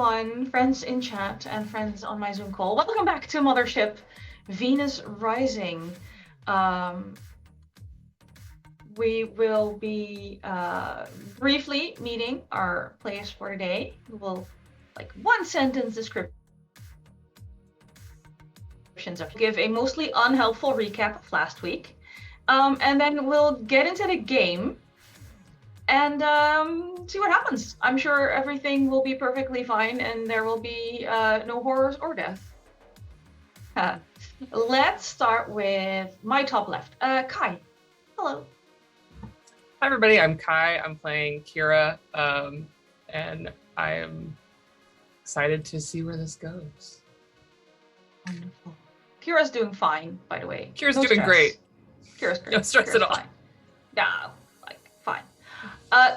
everyone, friends in chat and friends on my Zoom call. Welcome back to Mothership Venus Rising. We will be briefly meeting our players for today. We'll one sentence descriptions. I'll give a mostly unhelpful recap of last week, and then we'll get into the game and see what happens. I'm sure everything will be perfectly fine and there will be no horrors or death. Let's start with my top left. Kai, hello. Hi everybody, I'm Kai. I'm playing Kira, and I am excited to see where this goes. Wonderful. Kira's doing fine, by the way. Kira's doing great. Kira's great. No stress at all. Fine. Yeah, fine.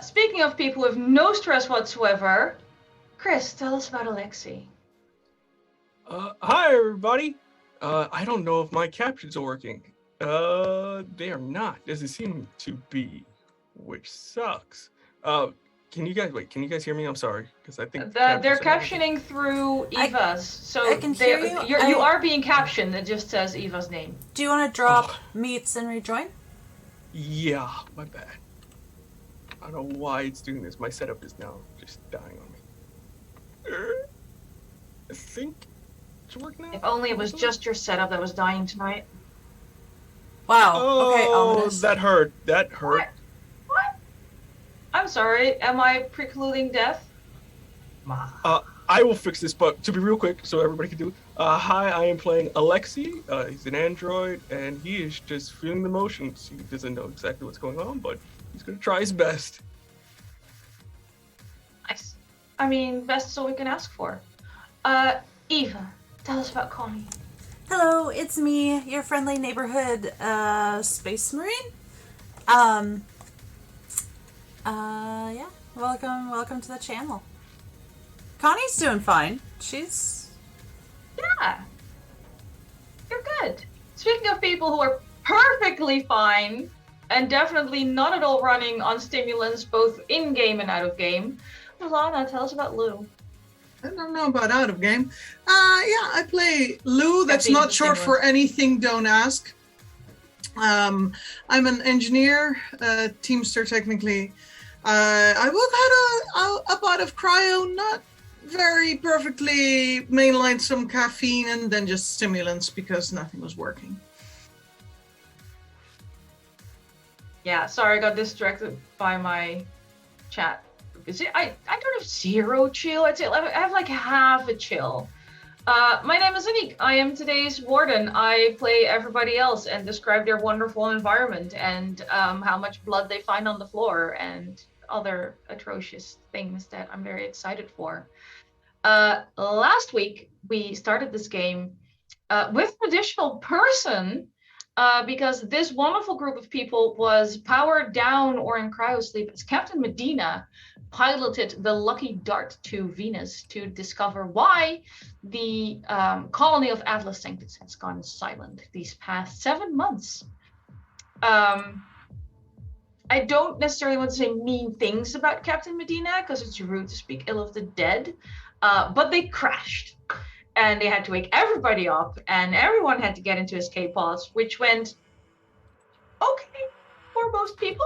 Speaking of people with no stress whatsoever, Chris, tell us about Alexi. Hi everybody. I don't know if my captions are working. They are not. Doesn't seem to be, which sucks. Can you guys hear me? I'm sorry, because I think they're captioning through Eva's. So I can hear you. You are being captioned. It just says Eva's name. Do you want to drop meets and rejoin? Yeah, my bad. I don't know why it's doing this. My setup is now just dying on me. I think it's working now. If only it was just your setup that was dying tonight. Wow. Oh, okay, ominous. that hurt. That hurt. What? I'm sorry. Am I precluding death? I will fix this, but to be real quick, so everybody can do it. Hi, I am playing Alexi. He's an android, and he is just feeling the motions. He doesn't know exactly what's going on, but he's gonna try his best. Nice. I mean, best is all we can ask for. Eva, tell us about Connie. Hello, it's me, your friendly neighborhood space marine. Yeah, welcome to the channel. Connie's doing fine. Yeah. You're good. Speaking of people who are perfectly fine and definitely not at all running on stimulants both in-game and out of game, Lana, tell us about Lou. I don't know about out of game. Yeah, I play Lou. That's not short for anything, don't ask. I'm an engineer, teamster technically. I work up out of cryo, not very perfectly mainlined some caffeine and then just stimulants because nothing was working. Yeah, sorry, I got distracted by my chat. I don't have zero chill. I'd say I have like half a chill. My name is Anniek. I am today's warden. I play everybody else and describe their wonderful environment and how much blood they find on the floor and other atrocious things that I'm very excited for. Last week, we started this game with an additional person because this wonderful group of people was powered down or in cryosleep as Captain Medina piloted the Lucky Dart to Venus to discover why the colony of Atlas Sanctus has gone silent these past 7 months. I don't necessarily want to say mean things about Captain Medina because it's rude to speak ill of the dead, but they crashed and they had to wake everybody up and everyone had to get into escape pods, which went okay for most people.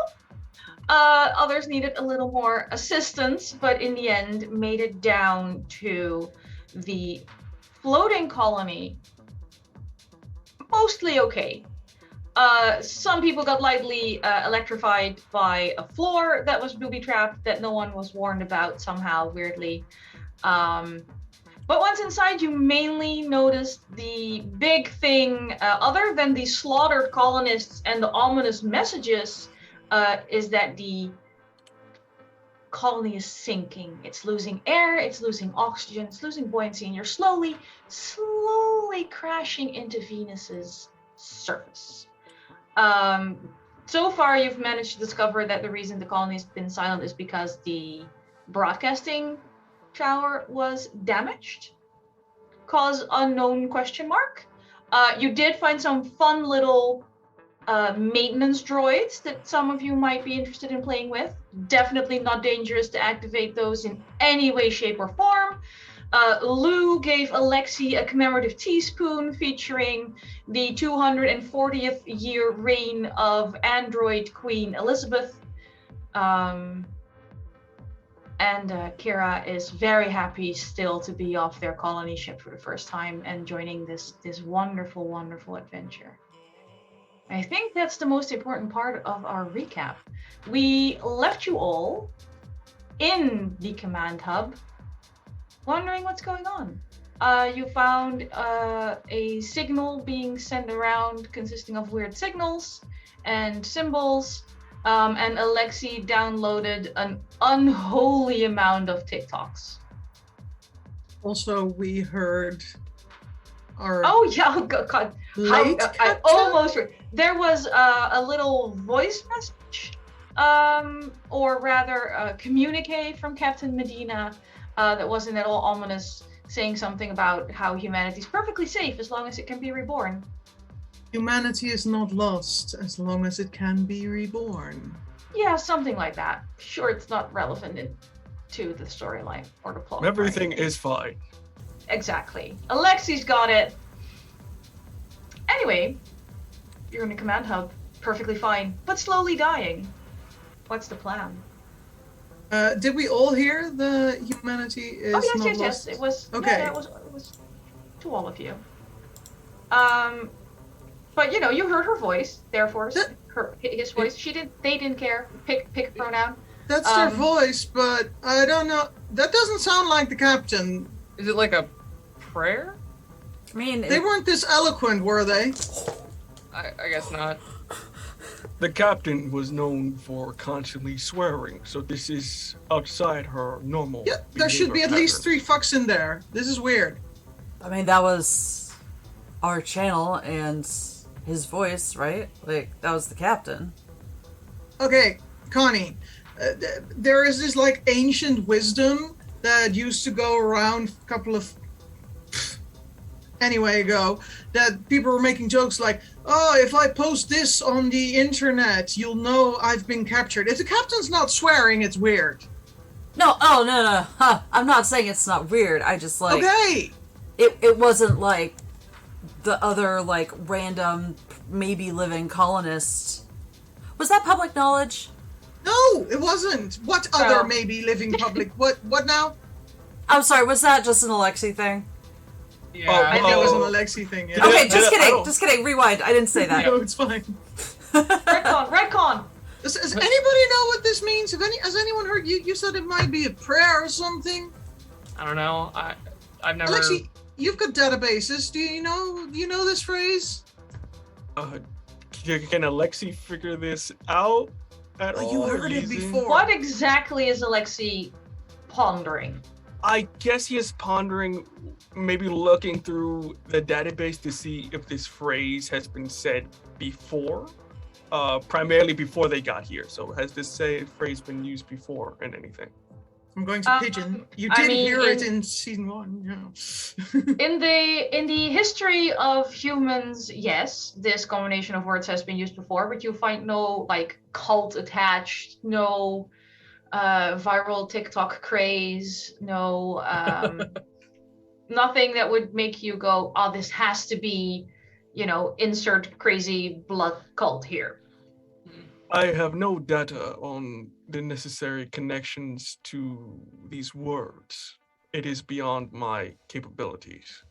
Others needed a little more assistance, but in the end made it down to the floating colony mostly okay. Some people got lightly electrified by a floor that was booby-trapped that no one was warned about somehow, weirdly. But once inside, you mainly noticed the big thing, other than the slaughtered colonists and the ominous messages, is that the colony is sinking. It's losing air, it's losing oxygen, it's losing buoyancy, and you're slowly crashing into Venus's surface. So far, you've managed to discover that the reason the colony's been silent is because the broadcasting tower was damaged. Cause unknown question mark. You did find some fun little maintenance droids that some of you might be interested in playing with. Definitely not dangerous to activate those in any way, shape, or form. Lou gave Alexi a commemorative teaspoon featuring the 240th year reign of android Queen Elizabeth. And Kira is very happy still to be off their colony ship for the first time and joining this wonderful, wonderful adventure. I think that's the most important part of our recap. We left you all in the command hub, wondering what's going on. You found a signal being sent around consisting of weird signals and symbols. And Alexi downloaded an unholy amount of TikToks. Also, we heard our God. late I almost... There was a little voice message, or rather a communique from Captain Medina that wasn't at all ominous, saying something about how humanity's perfectly safe as long as it can be reborn. Humanity is not lost as long as it can be reborn. Yeah, something like that. Sure, it's not relevant to the storyline or the plot. Everything is fine. Exactly. Alexi's got it. Anyway, you're in the command hub, perfectly fine, but slowly dying. What's the plan? Did we all hear the humanity is not lost? Yes. It was okay. Yeah, it was to all of you. But you heard her voice, therefore his voice. They didn't care. Pick a pronoun. That's their voice, but I don't know. That doesn't sound like the captain. Is it like a prayer? I mean, They weren't this eloquent, were they? I guess not. The captain was known for constantly swearing, so this is outside her normal. Yeah, there should be at least 3 fucks in there. This is weird. I mean, that was our channel and his voice, right? Like, that was the captain. Okay, Connie, there is this like ancient wisdom that used to go around a couple of ago that people were making jokes like, oh, if I post this on the internet, you'll know I've been captured. If the captain's not swearing, it's weird. No, no. Huh. I'm not saying it's not weird. I just like... Okay! It wasn't like the other like random maybe living colonists. Was that public knowledge? No, it wasn't. What other maybe living public? What now? I'm sorry, was that just an Alexi thing? Yeah. I think it was an Alexi thing. Yeah. Okay, just kidding. Rewind. I didn't say that. No, it's fine. Retcon. Does anybody know what this means? Has anyone heard? You said it might be a prayer or something. I don't know. I've never. Alexi, you've got databases. Do you know this phrase? Can Alexi figure this out at all? You heard it before. What exactly is Alexi pondering? I guess he is pondering, maybe looking through the database to see if this phrase has been said before, primarily before they got here. So has this phrase been used before in anything? I'm going to pigeon. You did hear it in season 1. Yeah. in the history of humans, yes, this combination of words has been used before, but you find no like cult attached, no viral TikTok craze, no nothing that would make you go, oh, this has to be, insert crazy blood cult here. I have no data on the necessary connections to these words. It is beyond my capabilities.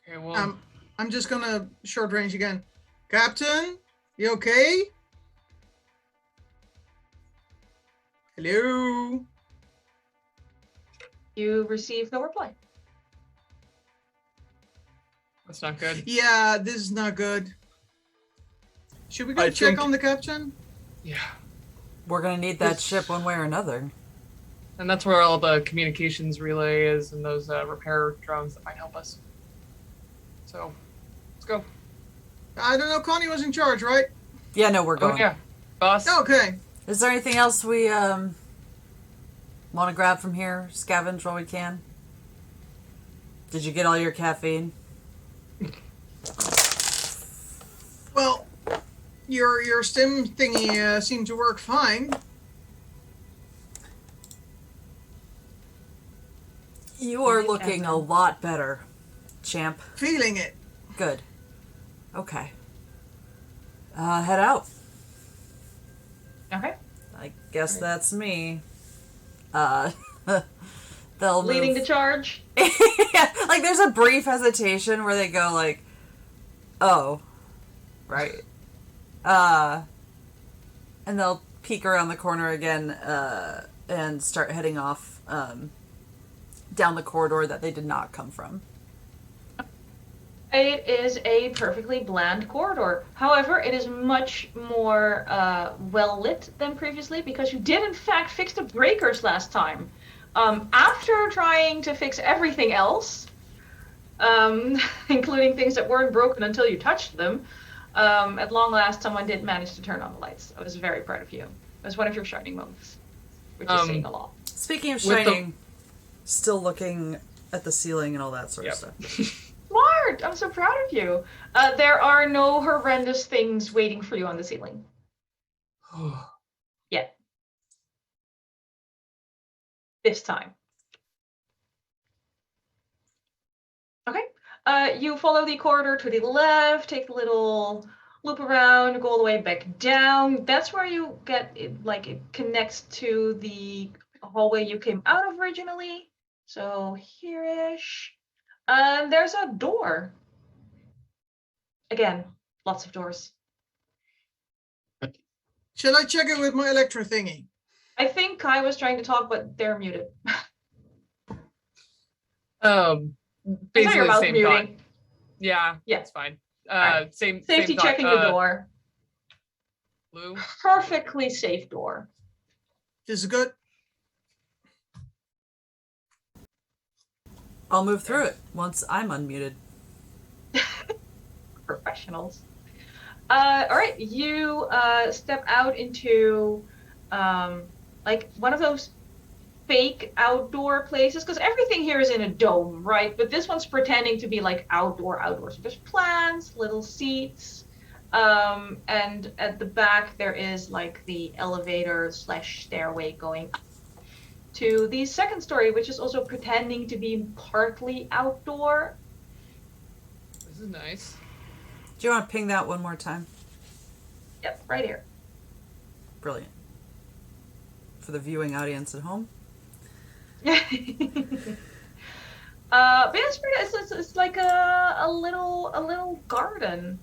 Okay, well, I'm just gonna short range again. Captain, you okay? Hello? You receive no reply. that's not good. Yeah, this is not good. Should we go check on the captain? Yeah. We're gonna need that ship one way or another. And that's where all the communications relay is and those repair drones that might help us. So, let's go. I don't know, Connie was in charge, right? Yeah, no, we're going. Oh, yeah. Boss. Okay. Is there anything else we want to grab from here? Scavenge while we can? Did you get all your caffeine? Well, Your stim thingy seemed to work fine. You are looking a lot better, champ. Feeling it. Good. Okay. Head out. Okay. I guess that's me. They'll Leading the move. charge. Yeah, like there's a brief hesitation where they go like, "Oh, right," and they'll peek around the corner again and start heading off down the corridor that they did not come from. It is a perfectly bland corridor. However, it is much more well lit than previously because you did in fact fix the breakers last time. After trying to fix everything else, including things that weren't broken until you touched them, at long last someone did manage to turn on the lights. I was very proud of you. It was one of your shining moments, which is saying a lot. Speaking of shining, still looking at the ceiling and all that sort of stuff. Smart! I'm so proud of you. There are no horrendous things waiting for you on the ceiling. Yet. This time. Okay. You follow the corridor to the left, take a little loop around, go all the way back down. That's where you get it, like it connects to the hallway you came out of originally. So here-ish. There's a door. Again, lots of doors. Shall I check it with my electro thingy? I think Kai was trying to talk, but they're muted. Basically your the mouth same muting. thought. Yeah, it's fine. Right. Same Safety thought. checking the door. Lou? Perfectly safe door. This is good. I'll move through it once I'm unmuted. Professionals. All right, you step out into like one of those fake outdoor places because everything here is in a dome, right? But this one's pretending to be like outdoor. So there's plants, little seats, and at the back there is like the elevator / stairway going up to the second story, which is also pretending to be partly outdoor. This is nice. Do you want to ping that one more time? Yep, right here. Brilliant. For the viewing audience at home. But yeah, it's like a little garden.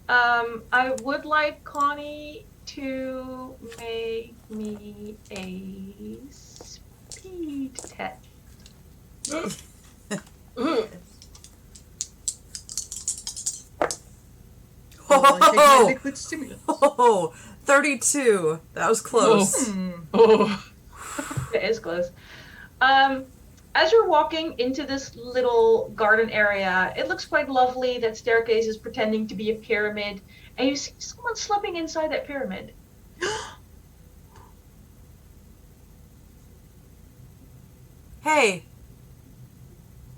I would like Connie to make me a speed test. Oh, Liquid stimulant. 32. That was close. It is close. As you're walking into this little garden area, it looks quite lovely. That staircase is pretending to be a pyramid, and you see someone slipping inside that pyramid. Hey,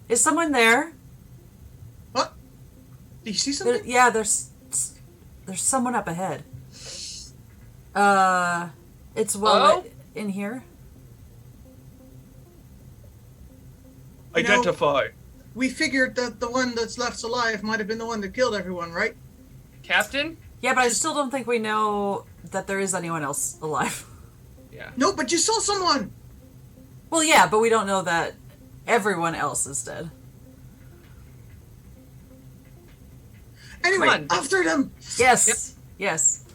is someone there? What? Do you see something? Yeah, there's someone up ahead. It's well lit in here. Identify. We figured that the one that's left alive might have been the one that killed everyone, right? Captain? Yeah, but I still don't think we know that there is anyone else alive. Yeah. No, but you saw someone! Well, yeah, but we don't know that everyone else is dead. Anyway, after them! Yes. Yep. Yes.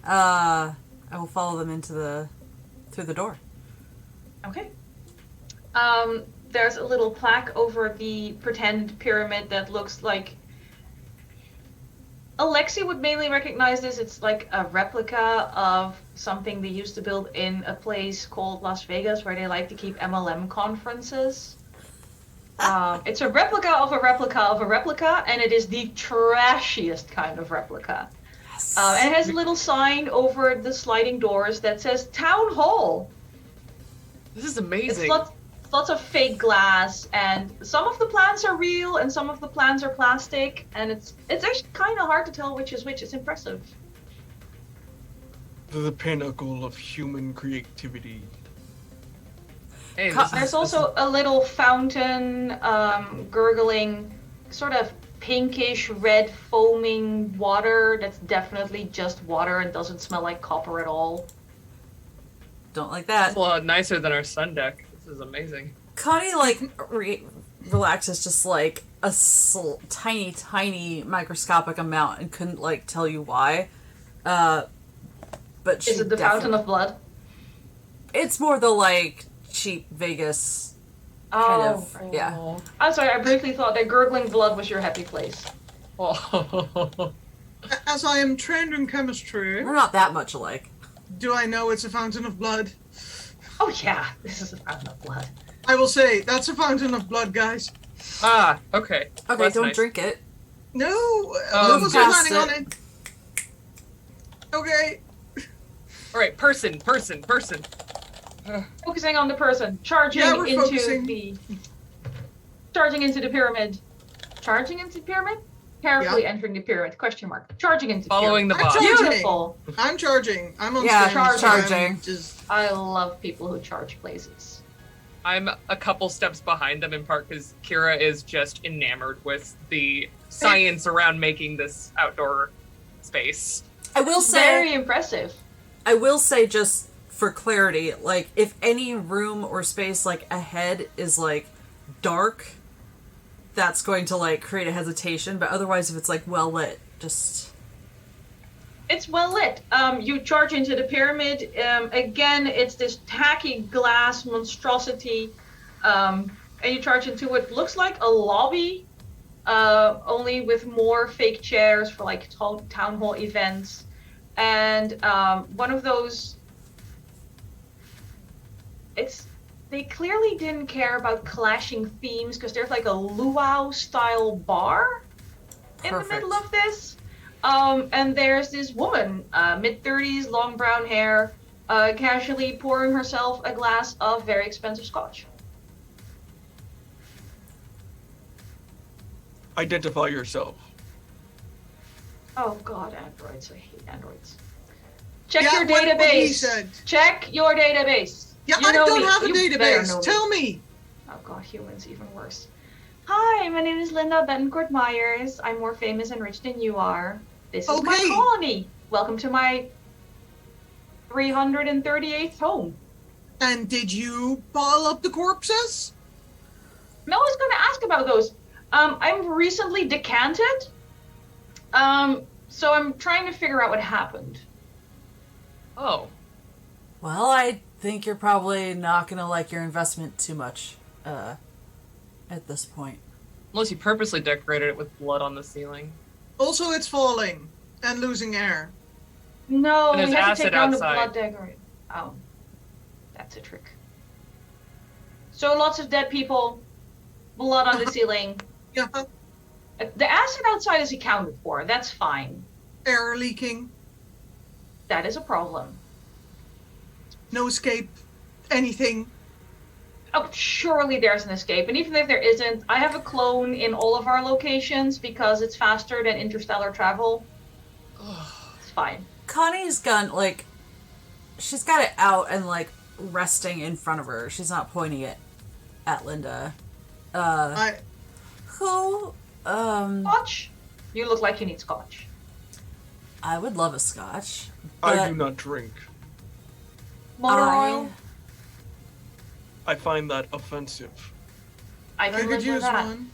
I will follow them through the door. Okay. There's a little plaque over the pretend pyramid that looks like... Alexi would mainly recognize this. It's like a replica of something they used to build in a place called Las Vegas where they like to keep MLM conferences. It's a replica of a replica of a replica, and it is the trashiest kind of replica. Yes. And it has a little sign over the sliding doors that says Town Hall. This is amazing. It's lots of fake glass, and some of the plants are real and some of the plants are plastic, and it's actually kind of hard to tell which is which. It's impressive. the pinnacle of human creativity. Hey, There's also a little fountain, gurgling, sort of pinkish red foaming water that's definitely just water and doesn't smell like copper at all. Don't like that. It's a lot nicer than our sun deck. This is amazing. Connie, like, relaxes just, like, a tiny, tiny microscopic amount and couldn't, like, tell you why. But she Is it the fountain of blood? It's more the, like, cheap Vegas kind of, yeah. I'm sorry, I briefly thought that gurgling blood was your happy place. Oh. As I am trained in chemistry, We're not that much alike. do I know it's a fountain of blood? Oh yeah, this is a fountain of blood. I will say, that's a fountain of blood, guys. Ah, okay. Okay, That's don't nice. drink it. No, I wasn't Past planning on it. Okay. All right, person. Focusing on the person, charging Yeah, we're into focusing. charging into the pyramid. Charging into the pyramid? Carefully entering the pyramid, question mark. Charging into the Following the pyramid. boss. Charging. Beautiful. I'm charging. I'm on Yeah, stage. charging. Just... I love people who charge places. I'm a couple steps behind them in part because Kira is just enamored with the science around making this outdoor space. I will Very say, impressive. just for clarity, like, if any room or space, like, ahead is, like, dark, that's going to, like, create a hesitation, but otherwise, if it's, like, well lit, just... It's well lit. You charge into the pyramid. Again, it's this tacky glass monstrosity. And you charge into what looks like a lobby, only with more fake chairs for like town hall events. And one of those... They clearly didn't care about clashing themes because there's like a luau style bar in the middle of this. And there's this woman, mid-30s, long brown hair, casually pouring herself a glass of very expensive scotch. Identify yourself. Oh god, androids. I hate androids. Check Yeah, your what he database. said. Check your database. Yeah, You I know don't me. have a You better know database. me. Tell me. Oh god, humans even worse. Hi, my name is Linda Betancourt Myers. I'm more famous and rich than you are. This is my Okay. colony. Welcome to my 338th home. And did you bottle up the corpses? No one's going to ask about those. I'm recently decanted. So I'm trying to figure out what happened. Oh. Well, I think you're probably not gonna like your investment too much, at this point. Unless you purposely decorated it with blood on the ceiling. Also, it's falling and losing air. No, And we there's had to take acid down the outside. blood dagger. Oh, that's a trick. So lots of dead people, blood on the ceiling. Yeah, The acid outside is accounted for. That's fine. air leaking, That is a problem. no escape, anything. Oh, surely there's an escape. And even if there isn't, I have a clone in all of our locations because it's faster than interstellar travel. It's fine. Connie's gun, like, she's got it out and, like, resting in front of her. She's not pointing it at Linda. Who, Scotch? You look like you need scotch. I would love a scotch. I but do not drink. Motor I- oil? I find that offensive. I I can could live with use that. one.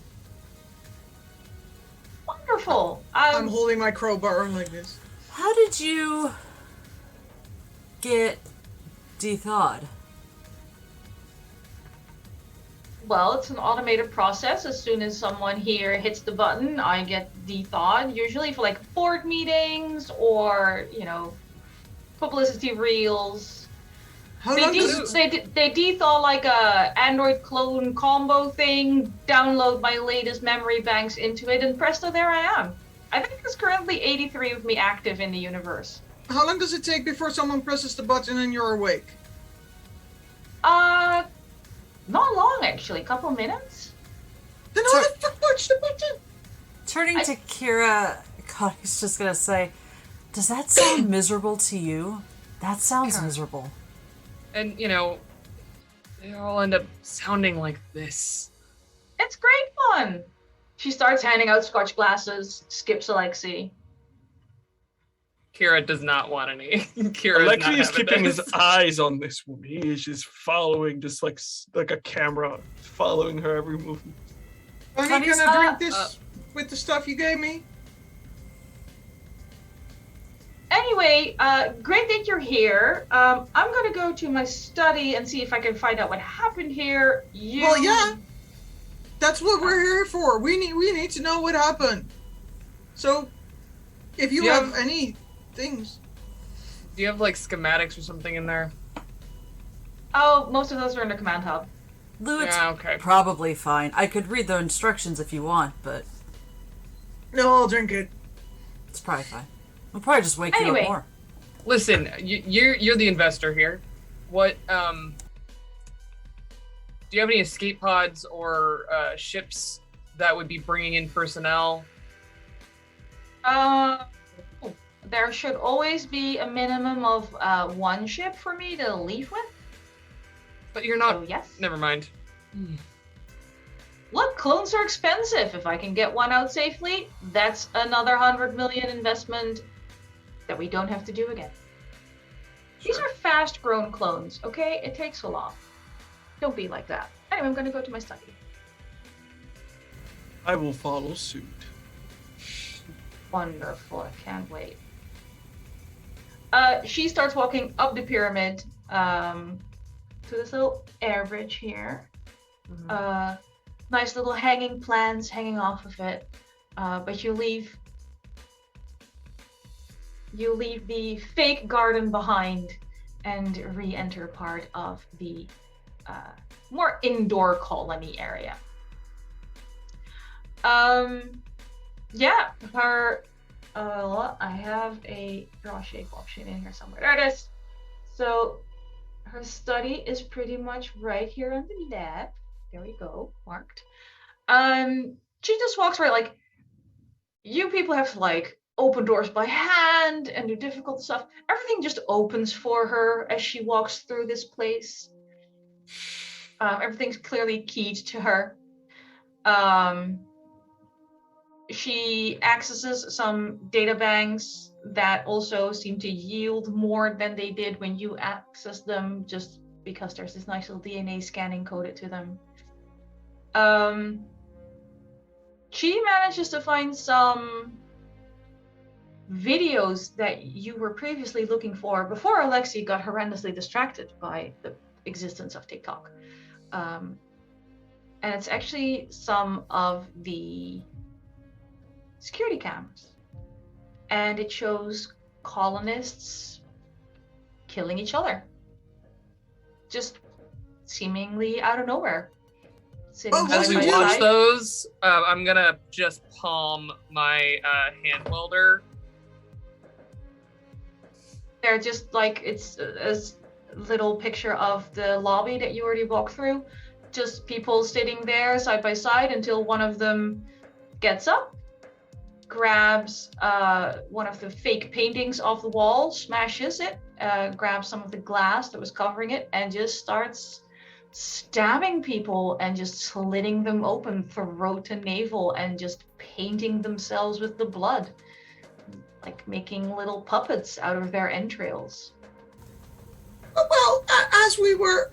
Wonderful. I'm holding my crowbar like this. How did you get de-thawed? Well, it's an automated process. As soon as someone here hits the button, I get de-thawed, usually for like board meetings or, you know, publicity reels. How They, long does it... they de-thaw like a Android clone combo thing, download my latest memory banks into it, and presto, there I am. I think there's currently 83 of me active in the universe. How long does it take before someone presses the button and you're awake? Not long actually, a couple minutes. Then how the fuck push the button? Turning to Kira, Connie's just gonna say, does that sound miserable to you? That sounds God. miserable. And, you know, they all end up sounding like this. It's great fun. She starts handing out scotch glasses, skips Alexi. Kira does not want any. Kira Alexi is keeping this. his eyes on this woman. He is just following, just like a camera, following her every movement. Are you Honey's gonna drink not- this with the stuff you gave me? Anyway, great that you're here. I'm gonna go to my study and see if I can find out what happened here. Well, yeah. That's what we're here for. We need to know what happened. So, if you have any things. Do you have like schematics or something in there? Oh, most of those are in the command hub. Lou, it's Yeah, okay. probably fine. I could read the instructions if you want, but No, I'll drink it. it's probably fine. We'll probably just wake you Anyway. up more. Listen, you're the investor here. What do you have any escape pods or ships that would be bringing in personnel? There should always be a minimum of one ship for me to leave with. But you're not. So yes. Never mind. Look, clones are expensive. If I can get one out safely, that's another 100 million investment that we don't have to do again. These are fast-grown clones, okay? It takes a lot. Don't be like that. Anyway, I'm gonna go to my study. I will follow suit. Wonderful, I can't wait. She starts walking up the pyramid to this little air bridge here. Nice little hanging plants hanging off of it. But you leave the fake garden behind and re-enter part of the more indoor colony area. Yeah, her. I have a draw shape option in here somewhere. There it is. So her study is pretty much right here on the left. There we go, marked. She just walks right, like, you people have to like open doors by hand and do difficult stuff. Everything just opens for her as she walks through this place. Everything's clearly keyed to her. She accesses some data banks that also seem to yield more than they did when you accessed them, just because there's this nice little DNA scanning coded to them. She manages to find some videos that you were previously looking for before Alexi got horrendously distracted by the existence of TikTok. And it's actually some of the security cameras. And it shows colonists killing each other. Just seemingly out of nowhere. As we watch those, I'm gonna just palm my hand welder. They're just like, it's a little picture of the lobby that you already walked through. Just people sitting there side by side until one of them gets up, grabs one of the fake paintings off the wall, smashes it, grabs some of the glass that was covering it, and just starts stabbing people and just slitting them open throat to navel and just painting themselves with the blood, like making little puppets out of their entrails. Well, as we were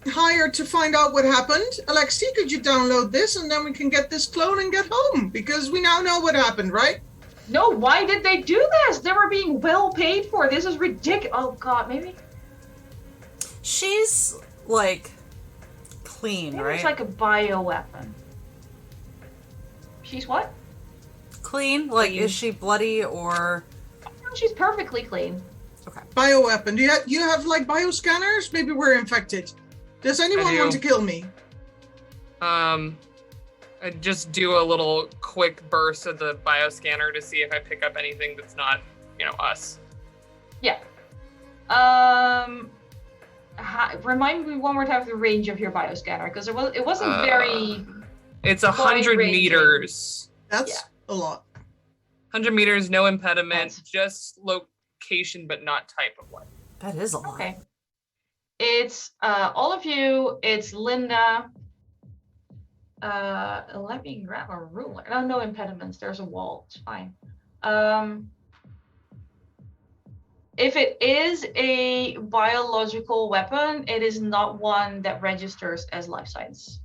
hired to find out what happened, Alexi, could you download this and then we can get this clone and get home? Because we now know what happened, right? No, why did they do this? They were being well paid for. This is ridiculous. Oh God, maybe. She's like clean, Maybe right? it's like a bioweapon. She's what? Clean? Like, is she bloody or? No, she's perfectly clean. Okay. Bioweapon. Do you have like bioscanners? Maybe we're infected. Does anyone want to kill me? I just do a little quick burst of the bioscanner to see if I pick up anything that's not, us. Yeah. Remind me one more time of the range of your bioscanner, because it wasn't very. It's 100 meters. That's a lot. 100 meters, no impediment, That's... just location, but not type of light. That is a lot. Okay. It's all of you. It's Linda. Let me grab a ruler. No, no impediments. There's a wall. It's fine. If it is a biological weapon, it is not one that registers as life science.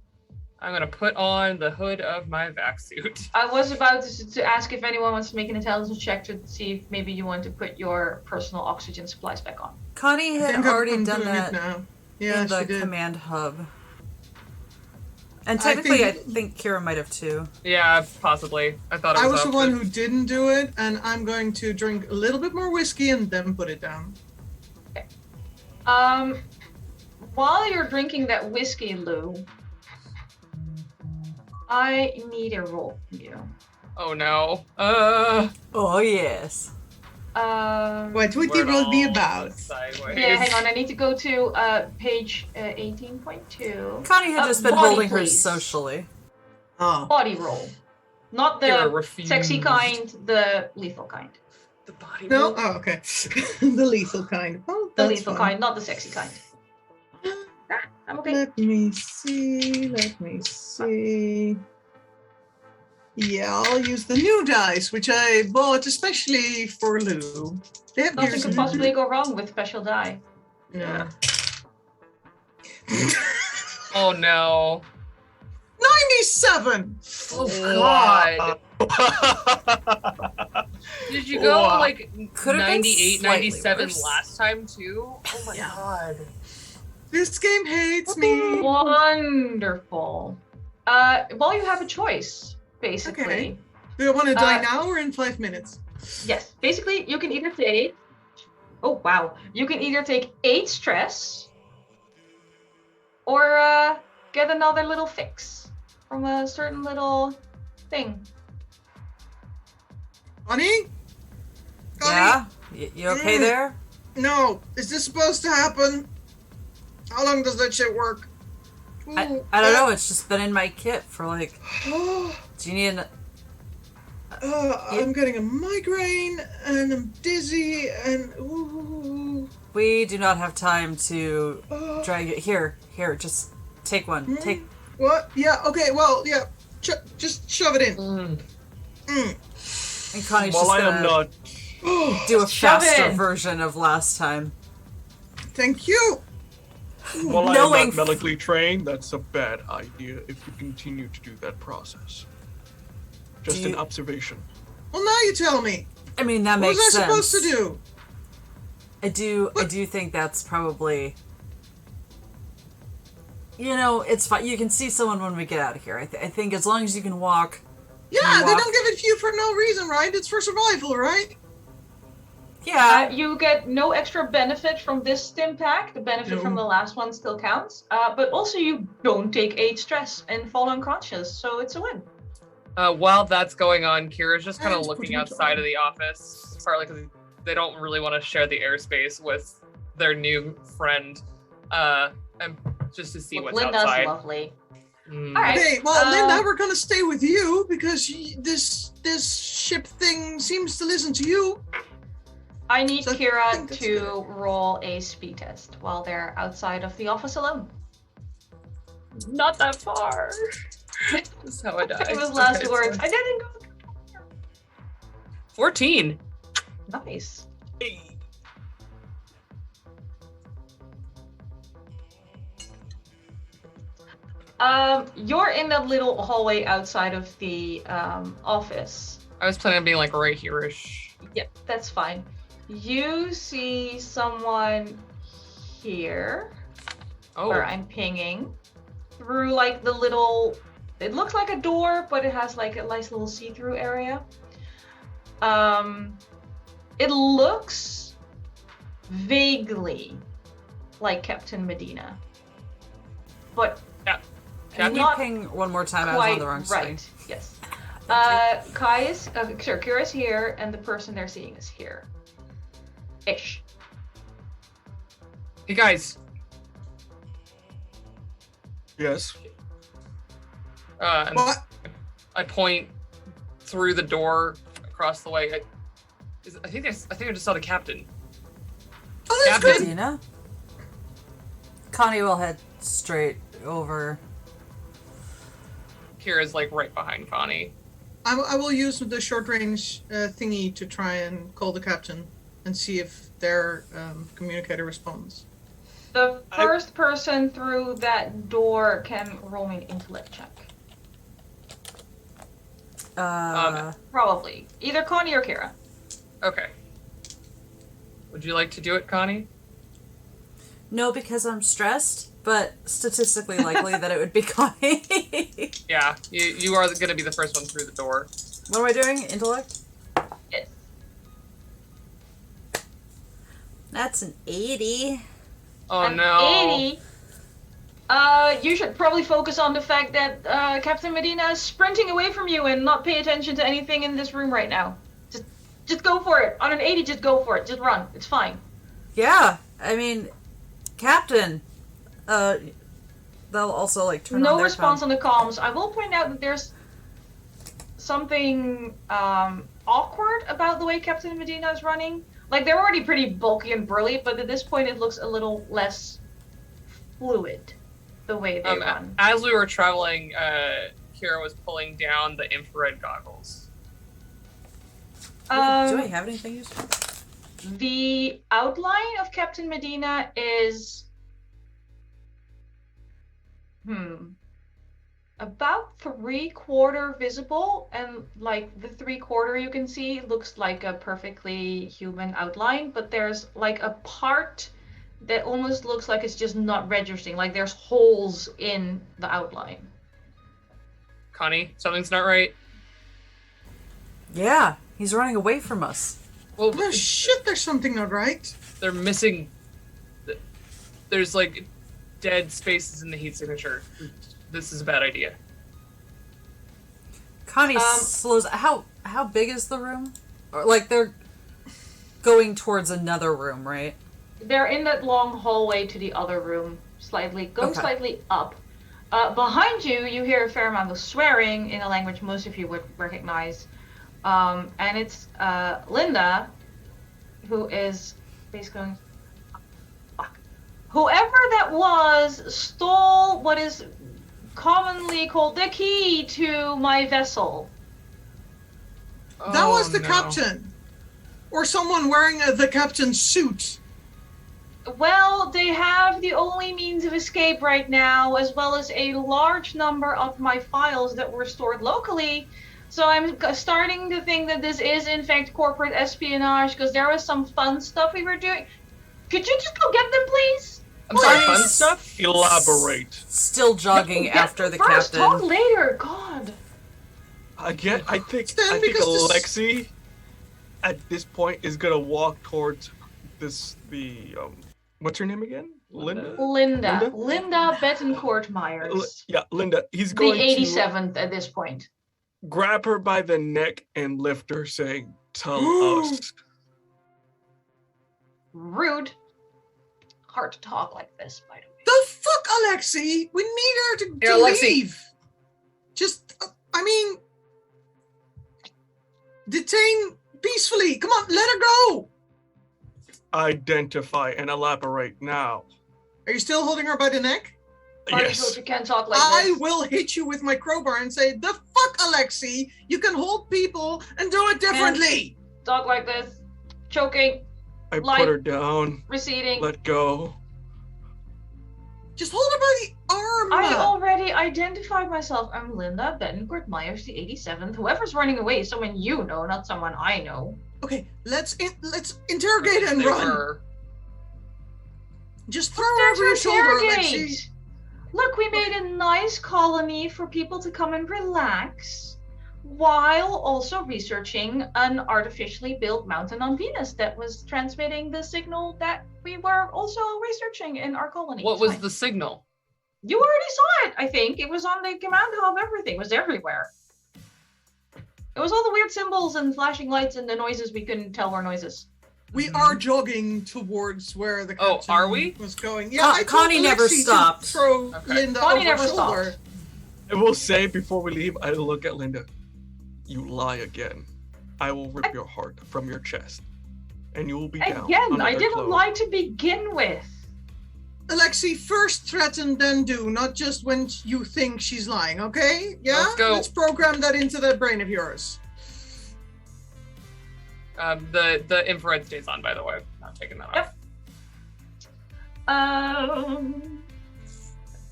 I'm gonna put on the hood of my vac suit. I was about to ask if anyone wants to make an intelligence check to see if maybe you want to put your personal oxygen supplies back on. Connie had already done that now. Yeah, in the she did. command hub. And technically, I think Kira might have too. Yeah, possibly. I thought it was I was the up, one but- who didn't do it, and I'm going to drink a little bit more whiskey and then put it down. Okay. While you're drinking that whiskey, Lou, I need a roll from you. Oh no. Oh, yes. What would We're the roll be all about? sideways. Yeah, hang on. I need to go to page 18.2. Connie had just been body, holding hers please. socially. Oh. Body roll. Not Kira the refused. sexy kind, the lethal kind. The body No? roll. Oh, okay. The lethal kind. Oh, The that's lethal fine. kind, not the sexy kind. Ah, I'm okay. Let me see. Yeah, I'll use the new dice, which I bought especially for Lou. They have Nothing gears could in possibly go wrong with special die. Yeah. Oh no. 97! Oh god. Did you go Wow. like Could have been 98, slightly 97 worse. last time too? Oh my Yeah. god. This game hates me. Wonderful. Well, you have a choice, basically. Okay. Do I want to die Uh, now or in 5 minutes? Yes, basically, you can either take. Oh wow! You can either take 8 stress, or get another little fix from a certain little thing. Honey? Yeah? You okay there? No. Is this supposed to happen? How long does that shit work? I don't know. It's just been in my kit for like. know. Do you need an. I'm getting a migraine and I'm dizzy and ooh. We do not have time to uh, drag it. Here, just take one. Hmm? Take. What? Yeah. Okay. Well. Yeah. Just shove it in. Mm. And Connie's While just I am gonna not, do a Shove faster it. version of last time. Thank you. while I am Knowing- not medically trained, that's a bad idea if you continue to do that process. Just Do an you- observation. Well, now you tell me. I mean, that What makes was I sense. supposed to do? I do think that's probably. You know, it's fine. You can see someone when we get out of here. I think as long as you can walk. Yeah, You they walk- don't give it to you for no reason, right? It's for survival, right? Yeah. You get no extra benefit from this stim pack. The benefit from No. the last one still counts. But also, you don't take 8 stress and fall unconscious, so it's a win. While that's going on, Kira's just kind of Just looking putting it outside on. of the office, partly because they don't really want to share the airspace with their new friend, and just to see Look, what's Linda's outside. lovely. Mm. All right. Okay, well, Uh, Linda, we're gonna stay with you because this ship thing seems to listen to you. I need So I Kira think that's to good. roll a speed test while they're outside of the office alone. Not that far. That's how I died. It was last Okay, words. so- I didn't go. 14. Nice. You're in that little hallway outside of the office. I was planning on being like right here-ish. Yep, that's fine. You see someone here, Oh, where I'm pinging, through like the little. It looks like a door, but it has like a nice little see-through area. It looks vaguely like Captain Medina, but Can you not ping one more time? I was on quite the wrong right. screen. Yes. Kai is sorry, Kira's here, and the person they're seeing is here. Ish. hey guys. Yes. And What? I point through the door across the way. I think I just saw the captain. Oh, that's Captain. good. Medina? Connie will head straight over. Kira's like right behind Connie. I will use the short range thingy to try and call the captain and see if their communicator responds. The first person through that door can roll me an intellect check. Probably. Either Connie or Kira. Okay. Would you like to do it, Connie? No, because I'm stressed, but statistically likely that it would be Connie. Yeah, you are going to be the first one through the door. What am I doing? Intellect? Yes. That's an 80. Oh An no. 80. You should probably focus on the fact that Captain Medina is sprinting away from you and not pay attention to anything in this room right now. Just go for it. On an 80, just go for it. Just run. It's fine. Yeah, I mean, Captain. They'll also like turn on No their response phone. on the comms. I will point out that there's something awkward about the way Captain Medina is running. Like, they're already pretty bulky and burly, but at this point it looks a little less fluid, the way they run. As we were traveling, Kira was pulling down the infrared goggles. Do I have anything useful? The outline of Captain Medina is about 3/4 visible, and like the 3/4 you can see looks like a perfectly human outline, but there's like a part that almost looks like it's just not registering, like there's holes in the outline. Connie, something's not right. Yeah, he's running away from us. Well, Oh shit, there's something not right. they're missing. There's like dead spaces in the heat signature. This is a bad idea. Connie slows. How big is the room? Or, like, they're going towards another room, right? They're in that long hallway to the other room, slightly up. Behind you, you hear a fair amount of swearing in a language most of you would recognize. And it's Linda, who is basically going, fuck. Whoever that was stole what is commonly called the key to my vessel. That was the no. captain. Or someone wearing the captain's suit. Well, they have the only means of escape right now, as well as a large number of my files that were stored locally. So I'm starting to think that this is, in fact, corporate espionage, because there was some fun stuff we were doing. Could you just go get them, please? I'm sorry, Please? fun stuff? Elaborate. Still jogging Get after the first, captain. talk later. God. Again, I think Stan, because this- Alexi at this point is gonna walk towards what's her name again? Linda? Linda Bettencourt Myers. Yeah, Linda. He's The going 87th at this point. to grab her by the neck and lift her, saying, "Tell us." Rude. Hard to talk like this, by the way. The fuck, Alexi? We need her to Here, Alexi. leave. Just, detain peacefully. Come on, let her go. Identify and elaborate now. Are you still holding her by the neck? Yes. You can't talk like I this. will hit you with my crowbar and say, the fuck, Alexi? You can hold people and do it differently. Talk like this. Choking. I Like- put her down. Receding. Let go. Just hold her by the arm. I already identified myself. I'm Linda Bettencourt Myers, the 87th. Whoever's running away is someone you know, not someone I know. Okay, let's interrogate and They run. were. Just throw her over your shoulder, Alexi. Look, we made a nice colony for people to come and relax, while also researching an artificially built mountain on Venus that was transmitting the signal that we were also researching in our colony. What It's was fine. the signal? You already saw it, I think. It was on the command hub, everything. It was everywhere. It was all the weird symbols and flashing lights and the noises we couldn't tell were noises. We are jogging towards where the Oh, captain are we? was going. Yeah, I told Connie never Alexi to stopped. Throw Okay. Linda Connie over never her shoulder. stopped. I will say before we leave, I look at Linda. You lie again. I will rip your heart from your chest and you will be down. Again, I didn't close. lie to begin with. Alexi, first threaten, then do, not just when you think she's lying, okay? Yeah? Let's go. Let's program that into that brain of yours. The infrared stays on, by the way. Not taking that off.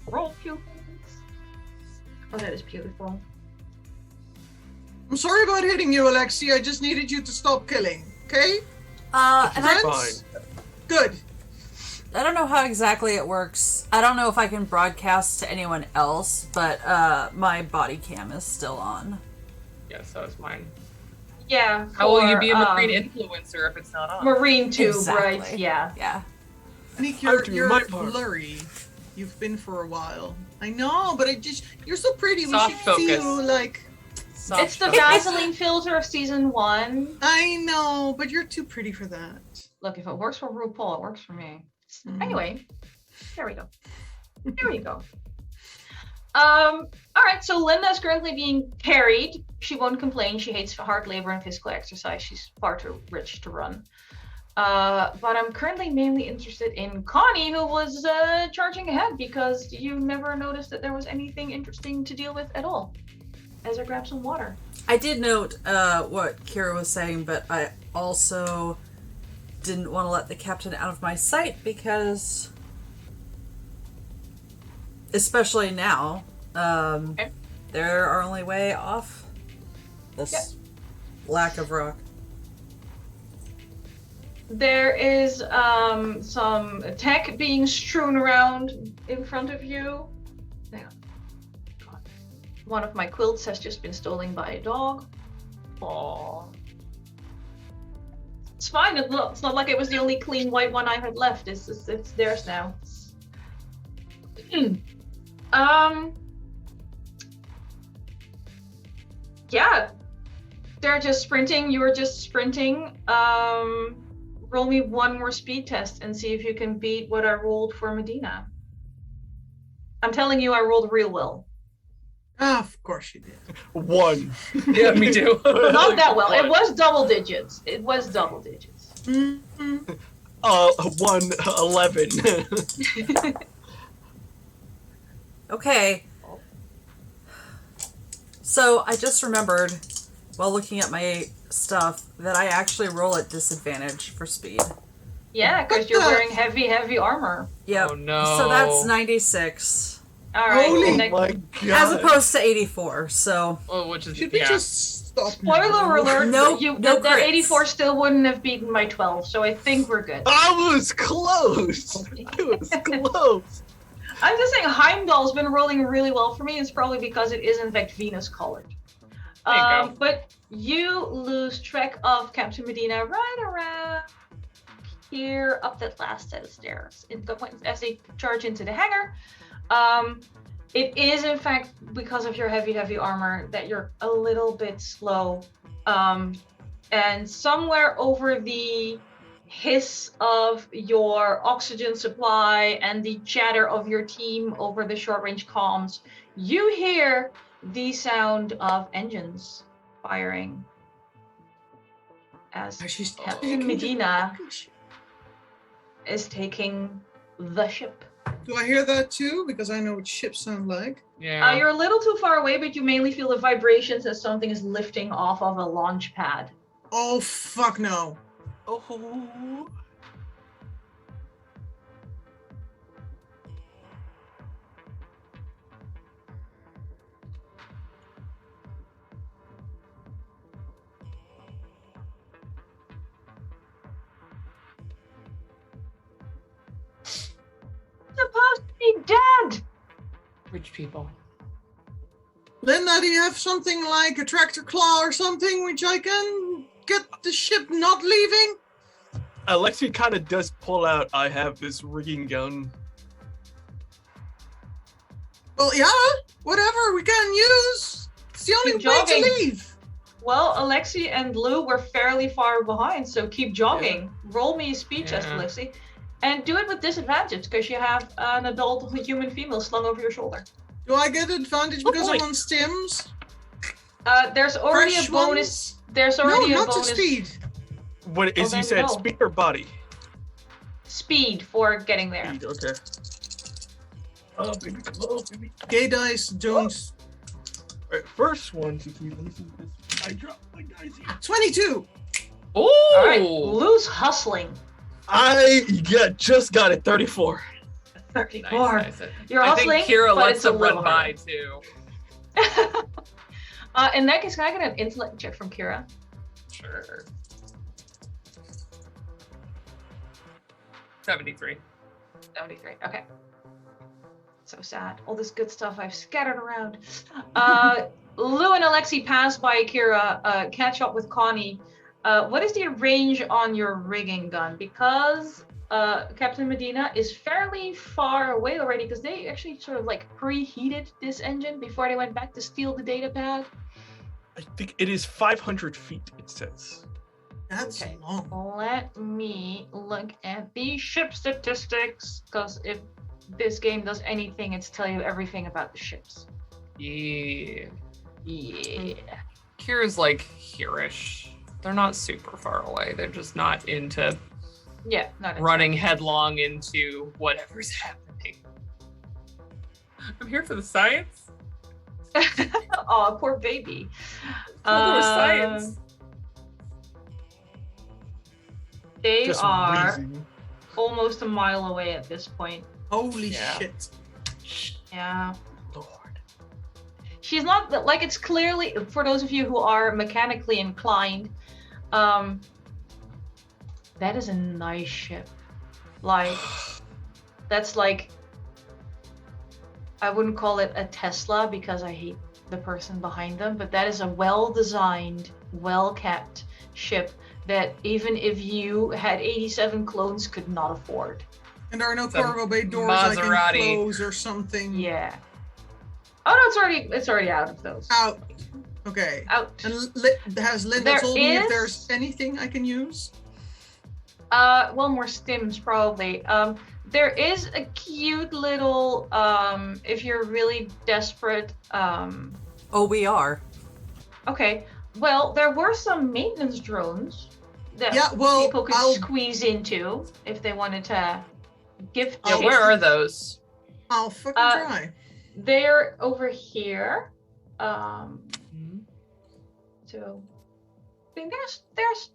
Roll few things. Oh, that is beautiful. I'm sorry about hitting you, Alexi. I just needed you to stop killing, okay? And Fine. Good. I don't know how exactly it works. I don't know if I can broadcast to anyone else, but my body cam is still on. Yeah, so is mine. Yeah. How will you for, be a marine influencer if it's not on? Marine tube, Exactly. right? Yeah. Yeah. Anniek, I'm doing you're my part. blurry. You've been for a while. I know, but you're so pretty. Soft we should see focus. you like. Soft It's the focus. Vaseline filter of season 1. I know, but you're too pretty for that. Look, if it works for RuPaul, it works for me. Mm. Anyway, there we go. There we go. All right, so Linda is currently being carried. She won't complain. She hates hard labor and physical exercise. She's far too rich to run. But I'm currently mainly interested in Connie, who was charging ahead because you never noticed that there was anything interesting to deal with at all. As I grab some water. I did note what Kira was saying, but I also didn't want to let the captain out of my sight because, especially now, they're our only way off this lack of rock. There is some tech being strewn around in front of you. Hang on. One of my quilts has just been stolen by a dog. Aww. It's fine. It's not like it was the only clean white one I had left. It's theirs now. Yeah. They're just sprinting. You were just sprinting. Roll me one more speed test and see if you can beat what I rolled for Medina. I'm telling you, I rolled real well. Ah, of course you did. 1. Yeah, me too. Not that well. It was double digits. It was double digits. Mm-hmm. 1, 11. Okay. So I just remembered, while looking at my stuff, that I actually roll at disadvantage for speed. Yeah, because you're wearing heavy armor. Yep. Oh no. So that's 96. All right. Holy next- My God. As opposed to 84, so... Oh, which is Should we yeah. just stop? Spoiler alert! No that crits. 84 still wouldn't have beaten my 12, so I think we're good. I was close. It was close. I'm just saying Heimdall's been rolling really well for me. It's probably because it is in fact Venus colored. There you go. But you lose track of Captain Medina right around here up that last set of stairs as they charge into the hangar. It is in fact because of your heavy armor that you're a little bit slow. And somewhere over the hiss of your oxygen supply and the chatter of your team over the short range comms, you hear the sound of engines firing as Captain Medina is taking the ship. Do I hear that too? Because I know what ships sound like. Yeah. You're a little too far away, but you mainly feel the vibrations as something is lifting off of a launch pad. Oh, fuck no. Oh. Supposed to be dead. Rich people. Linda, do you have something like a tractor claw or something which I can get the ship not leaving? Alexi kind of does pull out, I have this rigging gun. Well, yeah, whatever we can use. It's the only Keep way jogging. to leave. Well, Alexi and Lou were fairly far behind, so keep jogging. Roll me a speed test, Yeah. Alexi. And do it with disadvantage, because you have an adult human female slung over your shoulder. Do I get advantage Oh, because boy. I'm on stims? There's already Fresh a bonus. ones? There's already No, a not bonus. to speed. What is then you said? go. Speed or body? Speed for getting there. Speed. Okay. Oh baby, come on, baby. Gay dice don't. All right, first one. Let me see this. I dropped my dice here. 22. Ooh! All right, Lou's hustling. Just got it. 34. 34. Nice. You're I hustling, think Kira but lets it's a them run little by harder. too. In that case, can I get an intellect check from Kira? Sure. 73. 73. Okay. So sad. All this good stuff I've scattered around. Lou and Alexi pass by Kira, catch up with Connie. What is the range on your rigging gun? Because Captain Medina is fairly far away already, because they actually sort of like preheated this engine before they went back to steal the data pad. I think it is 500 feet. It says. That's Okay. long. Let me look at the ship statistics, because if this game does anything, it's tell you everything about the ships. Yeah. Yeah. Kira's like here-ish. They're not super far away. They're just not into Yeah, not running headlong into whatever's happening. I'm here for the science. Oh, poor baby. There was science. They Just are wheezing. almost a mile away at this point. Holy Yeah. shit. Yeah. Lord. She's not like, it's clearly, for those of you who are mechanically inclined, that is a nice ship. Like, that's like, I wouldn't call it a Tesla because I hate the person behind them, but that is a well-designed, well-kept ship that even if you had 87 clones could not afford. And there are no It's a cargo bay doors I Maserati. can close or something. Yeah. Oh no, it's already out of those. Out. Okay. Out. And has Linda There told me if is- there's anything I can use? Well, more stims probably. There is a cute little, if you're really desperate, Oh, we are. okay. Well, there were some maintenance drones that Yeah, well, people could I'll- squeeze into if they wanted to gift I'll- chase. Where are those? I'll fucking Uh, try. They're over here. So I think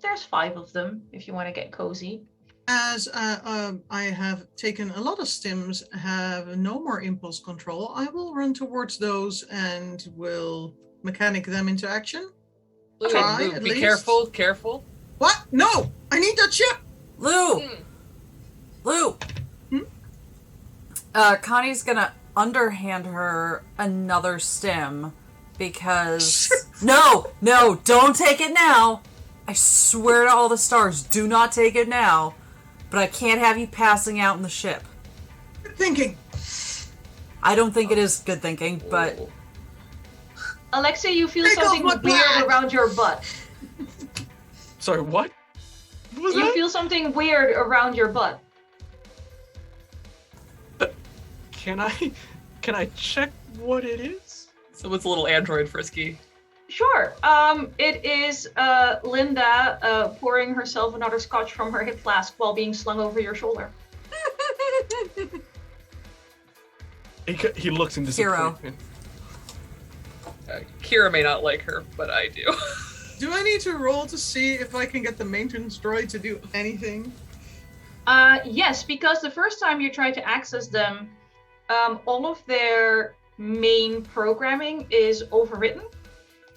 there's 5 of them if you want to get cozy. As I have taken a lot of stims, have no more impulse control, I will run towards those and will mechanic them into action. Lou, Try, Lou, at be least. careful. What? No! I need that ship! Lou! Hmm. Lou! Connie's gonna underhand her another stim because... No! Don't take it now! I swear to all the stars, do not take it now. But I can't have you passing out in the ship. Good thinking. I don't think it is good thinking, but... Ooh. Alexei, you feel Take off something my weird pad! around your butt. Sorry, what? What was You that? feel something weird around your butt. Can I check what it is? So it's a little android frisky. Sure. It is Linda pouring herself another scotch from her hip flask while being slung over your shoulder. He looks in Hero. disappointment. Kira may not like her, but I do. Do I need to roll to see if I can get the maintenance droid to do anything? Yes, because the first time you try to access them, all of their main programming is overwritten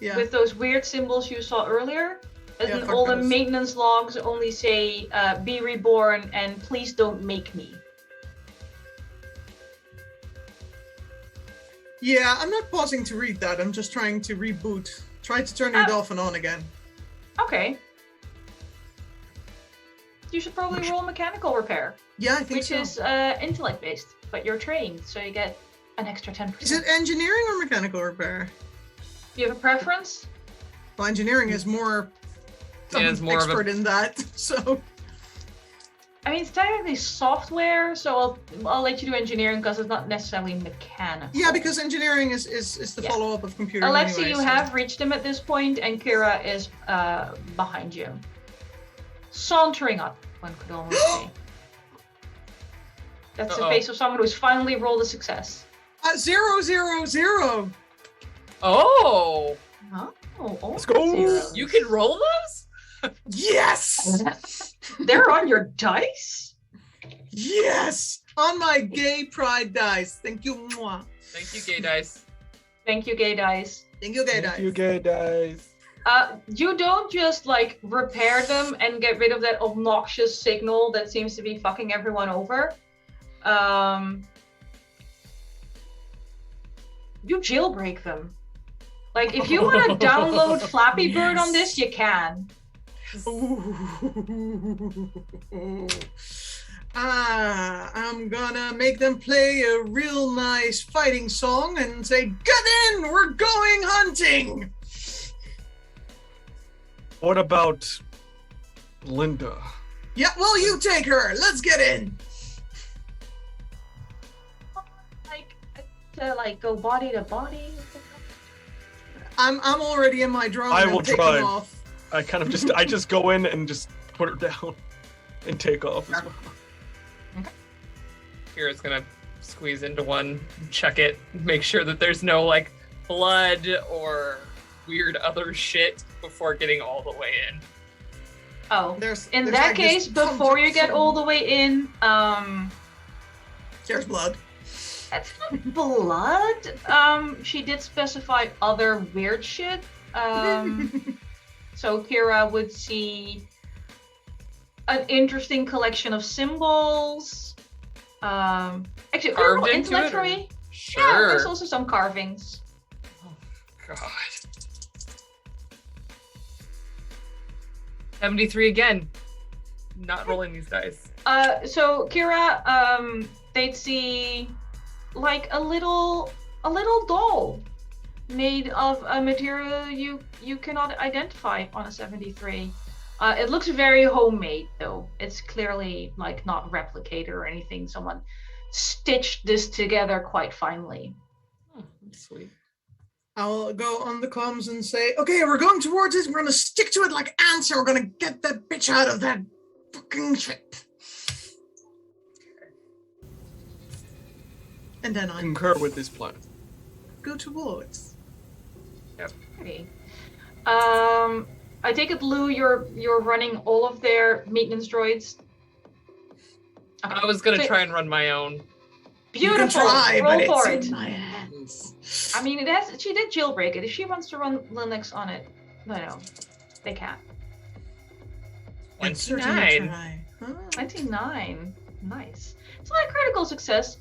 Yeah. with those weird symbols you saw earlier. And Yeah, then fuck all the those. maintenance logs only say, be reborn and please don't make me. Yeah, I'm not pausing to read that. I'm just trying to reboot. Try to turn it off and on again. Okay. You should probably roll mechanical repair, Yeah, I think which so. is intellect based, but you're trained, so you get an extra 10%. Is it engineering or mechanical repair? Do you have a preference? Well, engineering is more. Yeah, it's I'm more of a- expert in that, so. I mean, it's technically software, so I'll let you do engineering because it's not necessarily mechanical. Yeah, because engineering is the Yeah. follow-up of computer. Alexi, anyway, you so. have reached him at this point, and Kira is behind you. sauntering up, one could almost say. That's the face of someone who's finally rolled a success. 0, 0, 0. Oh! Oh, Let's go. zeros. You can roll those? Yes! They're on your dice? Yes! On my gay pride dice. Thank you, mwah. Thank you, gay dice. Thank you, gay dice. Thank you, gay dice. Thank you, gay dice. You don't just like repair them and get rid of that obnoxious signal that seems to be fucking everyone over. You jailbreak them. Like if you want to download Flappy Bird on this, you can. I'm gonna make them play a real nice fighting song and say, "Get in, we're going hunting." What about Linda? Yeah, well, you take her. Let's get in. Like to like go body to body. I'm already in my drone. I and will taking drive. off. I kind of just go in and just put her down and take off as well. Kira's gonna squeeze into one, check it, make sure that there's no like blood or weird other shit before getting all the way in. Oh, There's in there's that like case, this before you get all the way in, there's blood. that's not blood. She did specify other weird shit. So Kira would see an interesting collection of symbols. Actually, Carved roll into intellect it, for or- me. Sure. Yeah, there's also some carvings. God. 73 again. Not rolling these dice. So Kira, they'd see like a little doll made of a material you cannot identify on a 73. It looks very homemade though. It's clearly like not replicated or anything. Someone stitched this together quite finely. Oh, that's sweet. I'll go on the comms and say, "Okay, we're going towards it. We're gonna stick to it like ants, and we're gonna get that bitch out of that fucking ship." And then I Concur with this plan. go towards. Okay. I take it, Lou, you're running all of their maintenance droids. Okay. I was gonna So- try and run my own. Beautiful. You can try, Roll but for it's it. in my hands. I mean, she did jailbreak it. If she wants to run Linux on it, no, they can't. It's certainly a 29. try. Huh? 29. Nice. It's not a critical success.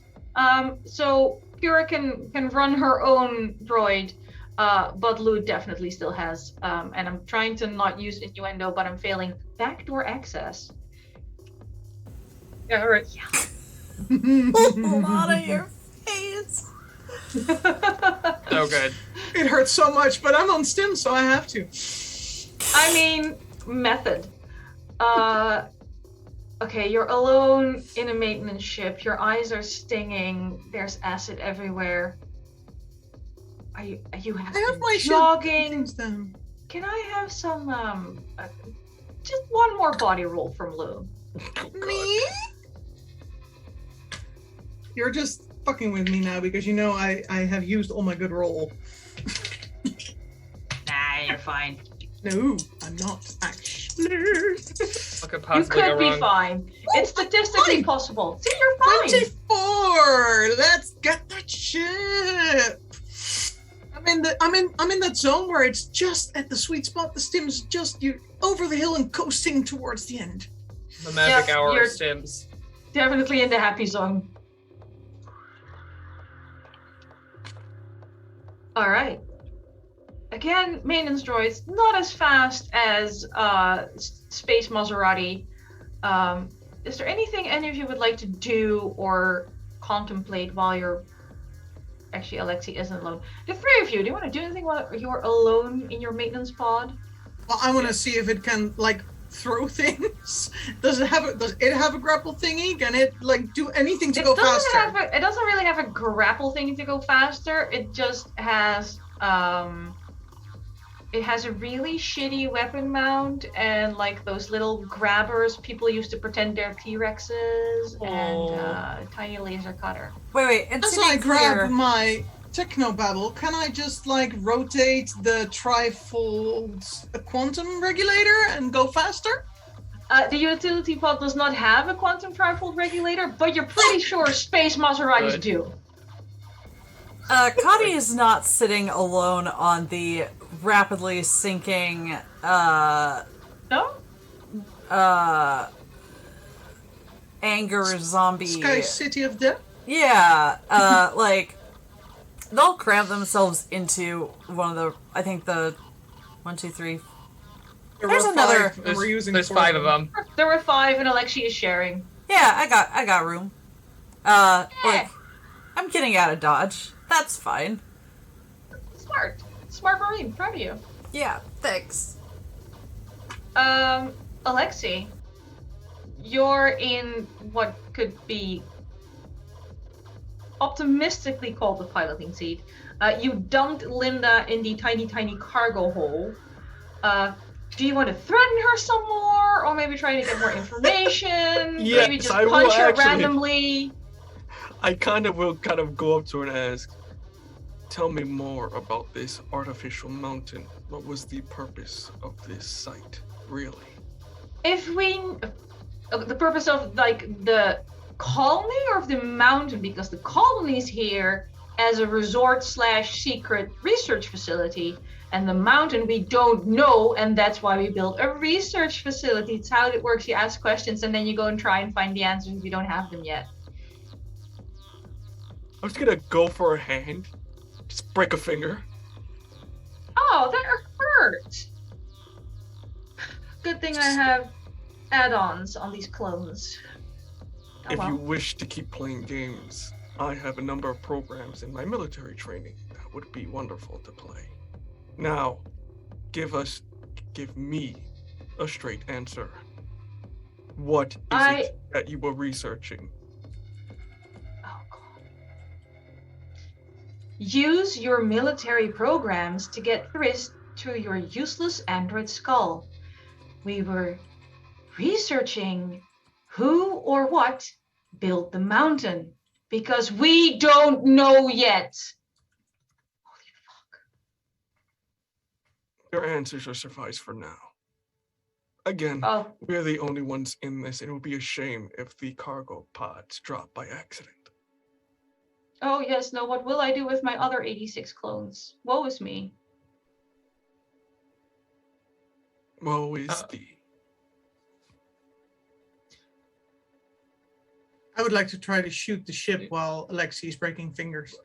So Kira can run her own droid, but Lou definitely still has. And I'm trying to not use innuendo, but I'm failing backdoor access. Yeah, all right. Lana, your face. So good. It hurts so much, but I'm on stim, so I have to. I mean, method. Okay, you're alone in a maintenance ship. Your eyes are stinging. There's acid everywhere. Are you I have my shit jogging? things down. Can I have some just one more body roll from Lou? Me? You're just fucking with me now because you know I have used all my good roll. Nah, you're fine. No, I'm not actually. What could You possibly could go be wrong? fine. It's statistically fine. possible. See, you're fine. 24. Let's get that ship. I'm in that zone where it's just at the sweet spot. The stim's just you over the hill and coasting towards the end. The magic Yep, hour you're- of stims. Definitely in the happy zone. All right. Again, maintenance droids, not as fast as Space Maserati. Is there anything any of you would like to do or contemplate while you're... Actually, Alexi isn't alone. The three of you, do you want to do anything while you're alone in your maintenance pod? Well, I want to see if it can like throw things. Does it have a grapple thingy? Can it like do anything to go faster? It doesn't really have a grapple thing to go faster. It just has It has a really shitty weapon mount and like those little grabbers people used to pretend they're T-Rexes and a tiny laser cutter. Wait, and As to I be grab clear, my technobabble, can I just like rotate the trifold quantum regulator and go faster? The utility pod does not have a quantum trifold regulator, but you're pretty sure space Maseratis do. Kadi is not sitting alone on the rapidly sinking, No? anger zombie. Sky City of Death? Yeah, like, they'll cram themselves into one of the, I think the, 1, 2, 3. There's another. Five, and we're using There's 4 5 of them. There were 5 and Alexi is sharing. Yeah, I got room. Like, I'm getting out of Dodge. That's fine. Smart. Smart Marine, proud of you. Yeah, thanks. Alexi, you're in what could be optimistically called the piloting seat. You dumped Linda in the tiny, tiny cargo hole. Do you want to threaten her some more, or maybe try to get more information? Yes, maybe just I will punch her actually. randomly? I will go up to her and ask, tell me more about this artificial mountain. What was the purpose of this site, really? If we... the purpose of, like, the colony or of the mountain? Because the colony's here as a resort/secret research facility, and the mountain we don't know, and that's why we built a research facility. It's how it works. You ask questions, and then you go and try and find the answers if you don't have them yet. I was gonna go for a hand, just break a finger. Oh, that hurt! Good thing I have add-ons on these clones. Oh, If well. you wish to keep playing games, I have a number of programs in my military training that would be wonderful to play. Now, give me a straight answer. What is it that you were researching? Oh, God. Use your military programs to get through your useless android skull. We were researching who or what built the mountain, because we don't know yet. Holy fuck. Your answers will suffice for now. Again, Oh, we're the only ones in this, and it would be a shame if the cargo pods drop by accident. oh yes, no, what will I do with my other 86 clones? Woe is me. Woe is thee. I would like to try to shoot the ship while Alexi is breaking fingers.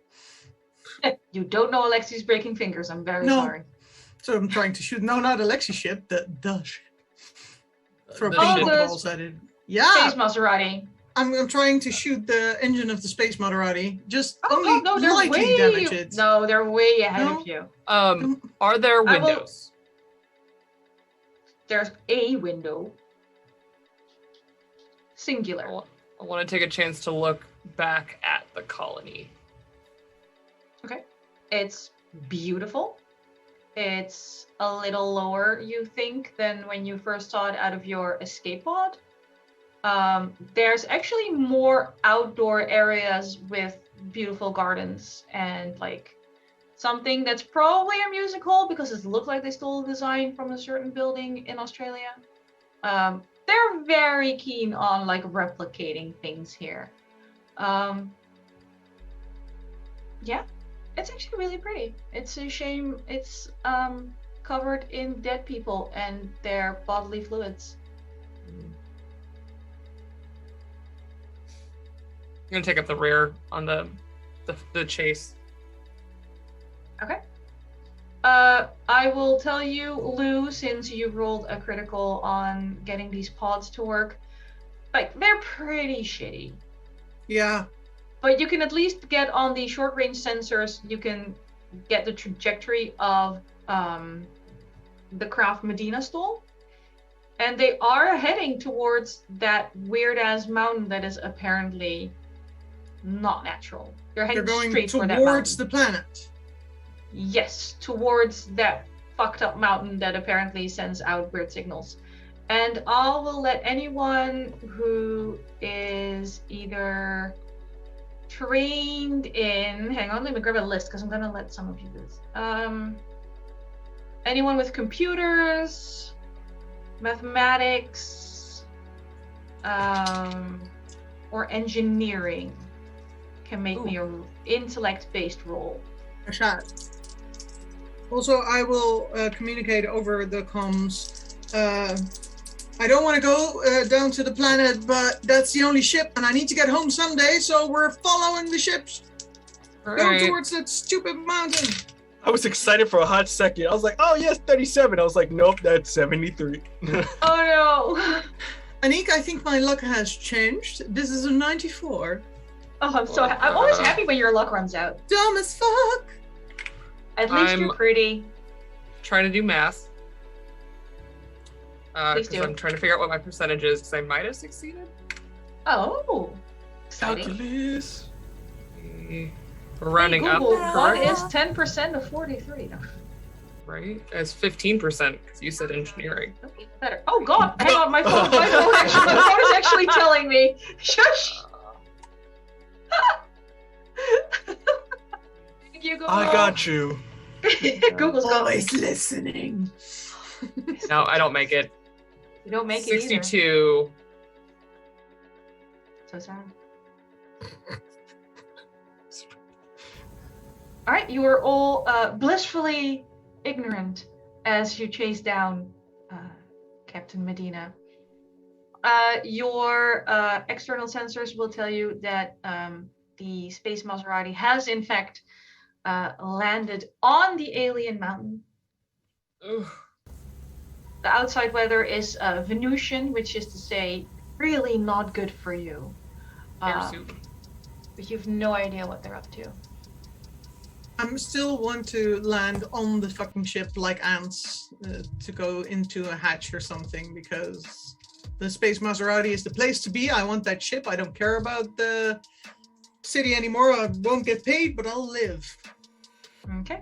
You don't know Alexi's breaking fingers, I'm very No. sorry. So I'm trying to shoot, no, not Alexi's ship, the ship. Throw The paintball ship. balls at it. Yeah, Space Maserati. I'm trying to shoot the engine of the Space Maserati. Just Oh, only no, they're lightly damage way... it. No, they're way ahead No? of you. Are there I will- windows? There's a window. Singular. I want to take a chance to look back at the colony. Okay. It's beautiful. It's a little lower, you think, than when you first saw it out of your escape pod. There's actually more outdoor areas with beautiful gardens and like something that's probably a music hall because it looked like they stole a design from a certain building in Australia. They're very keen on like replicating things here. Yeah, it's actually really pretty. It's a shame it's covered in dead people and their bodily fluids. I'm gonna take up the rear on the chase. Okay. I will tell you, Lou, since you rolled a critical on getting these pods to work, like, they're pretty shitty. Yeah. But you can at least get on the short-range sensors, you can get the trajectory of the Craft Medina stall. And they are heading towards that weird-ass mountain that is apparently not natural. They're They're heading going straight for that towards mountain. the planet. Yes, towards that fucked up mountain that apparently sends out weird signals. And I will let anyone who is either trained in, hang on, let me grab a list because I'm gonna let some of you do this. Anyone with computers, mathematics, or engineering can make me a intellect-based roll. A shot. Also, I will communicate over the comms. I don't want to go down to the planet, but that's the only ship, and I need to get home someday, so we're following the ships. Go towards that stupid mountain. I was excited for a hot second. I was like, oh yes, 37. I was like, nope, that's 73. Oh no. Anniek, I think my luck has changed. This is a 94. Oh, I'm always happy when your luck runs out. Dumb as fuck. At least you're pretty. Trying to do math. Please Because do. I'm trying to figure out what my percentage is, because I might have succeeded. Oh, exciting. Calculus. We're rounding Hey, up, Google, what correct? is 10% of 43? No. Right? It's 15%, because you said engineering. Okay, better. Oh god, hang on, my phone is actually telling me. Shush! Thank you, Google. I got you. Google's got me. Always listening. No, I don't make it. You don't make it either. 62. So sad. Alright, you are all blissfully ignorant as you chase down Captain Medina. Your external sensors will tell you that the Space Maserati has in fact landed on the alien mountain. Ugh. The outside weather is Venusian, which is to say, really not good for you. Air suit. But you have no idea what they're up to. I still want to land on the fucking ship like ants to go into a hatch or something because the Space Maserati is the place to be. I want that ship. I don't care about the city anymore. I won't get paid, but I'll live. Okay.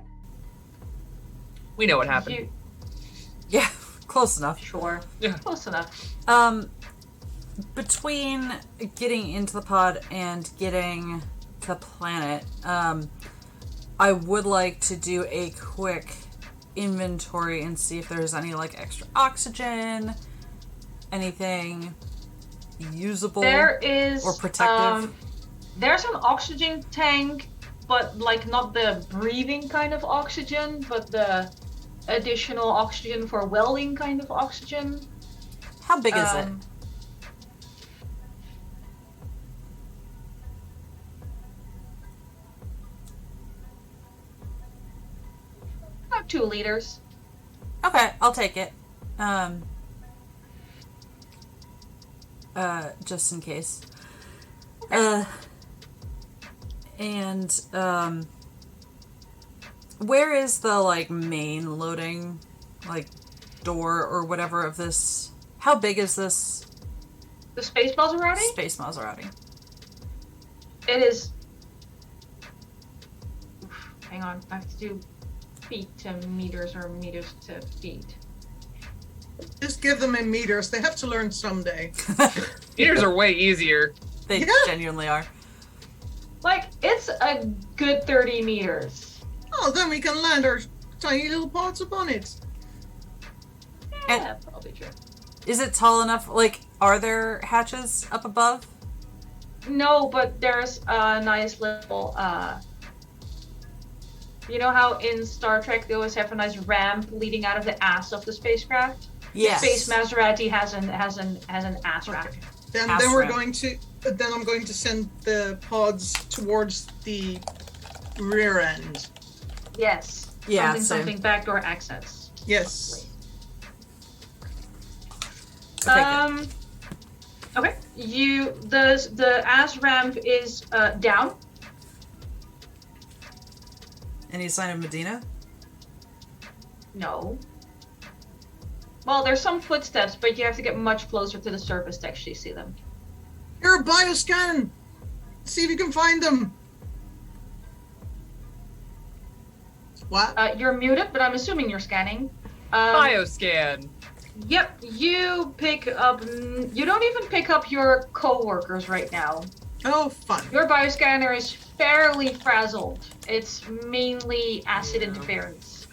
We know what happened. You, Yeah, close enough. sure. Yeah. Close enough. Between getting into the pod and getting to the planet, I would like to do a quick inventory and see if there's any like extra oxygen, anything usable There is or protective. There's an oxygen tank, but like not the breathing kind of oxygen, but the additional oxygen for welding kind of oxygen. How big is it? About 2 liters. Okay, I'll take it. Just in case. Where is the like main loading like door or whatever of this? How big is this The Space Maserati? Space Maserati? It is. Oof, hang on, I have to do feet to meters or meters to feet. Just give them in meters. They have to learn someday. Meters are way easier. They Yeah. genuinely are. Like, it's a good 30 meters. Oh, then we can land our tiny little pods upon it. Yeah, probably true. Is it tall enough? Like, are there hatches up above? No, but there's a nice little, you know how in Star Trek they always have a nice ramp leading out of the ass of the spacecraft? Yes. Space Maserati has an ass ramp. Okay. Then House we're ramp. going to. Then I'm going to send the pods towards the rear end. Yes. Yeah, same. Something backdoor access. Yes. Okay, Okay. The ass ramp is down. Any sign of Medina? No. Well, there's some footsteps, but you have to get much closer to the surface to actually see them. Here, bioscan. See if you can find them. What? You're muted, but I'm assuming you're scanning. Bioscan. Yep, you pick up. You don't even pick up your co-workers right now. Oh, fun. Your bioscanner is fairly frazzled. It's mainly acid interference.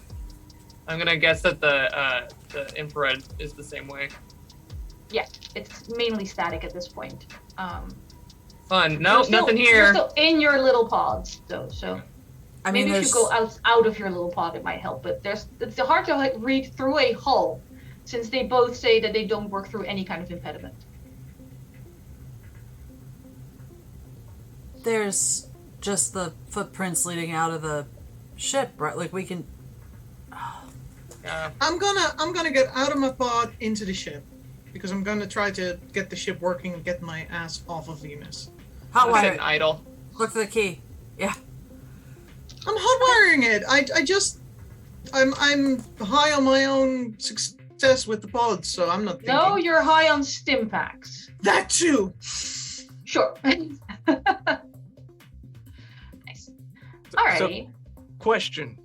I'm gonna guess that the infrared is the same way. Yeah, it's mainly static at this point. Fun. No, nothing here. You're still in your little pods, though. So I mean, maybe if you go out of your little pod, it might help. But it's hard to read through a hull, since they both say that they don't work through any kind of impediment. There's just the footprints leading out of the ship, right? Like we can. I'm gonna get out of my pod into the ship, because I'm gonna try to get the ship working and get my ass off of Venus. Hotwire. Idle. Look for the key. Yeah. I'm hotwiring it. I'm high on my own success with the pods, so I'm not thinking. No, you're high on stim packs. That too. Sure. Nice. Alrighty. So, question.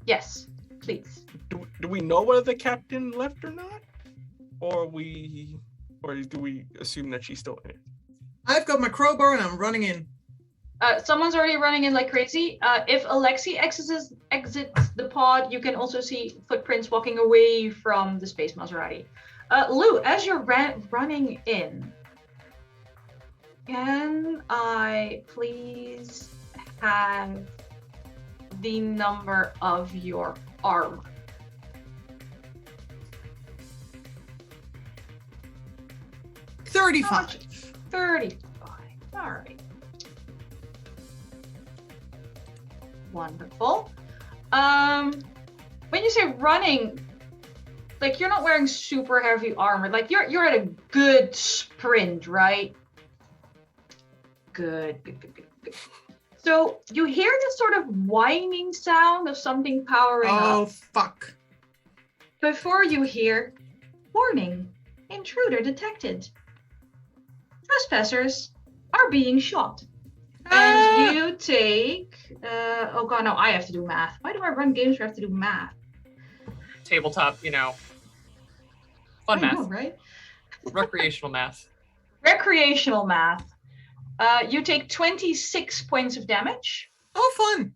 Yes, please. Do we know whether the captain left or not? Or do we assume that she's still in it? I've got my crowbar and I'm running in. Someone's already running in like crazy. If Alexi exits the pod, you can also see footprints walking away from the Space Maserati. Lou, as you're running in, can I please have the number of your armor? 35. 35. All right. Wonderful. When you say running, like you're not wearing super heavy armor. Like you're at a good sprint, right? Good. So you hear this sort of whining sound of something powering up. Oh, fuck. Before you hear, warning, intruder detected. Trespassers are being shot. And you take, oh god, no, I have to do math. Why do I run games where I have to do math? Tabletop, fun I math. know, right? Recreational math. Recreational math. You take 26 points of damage Oh, fun.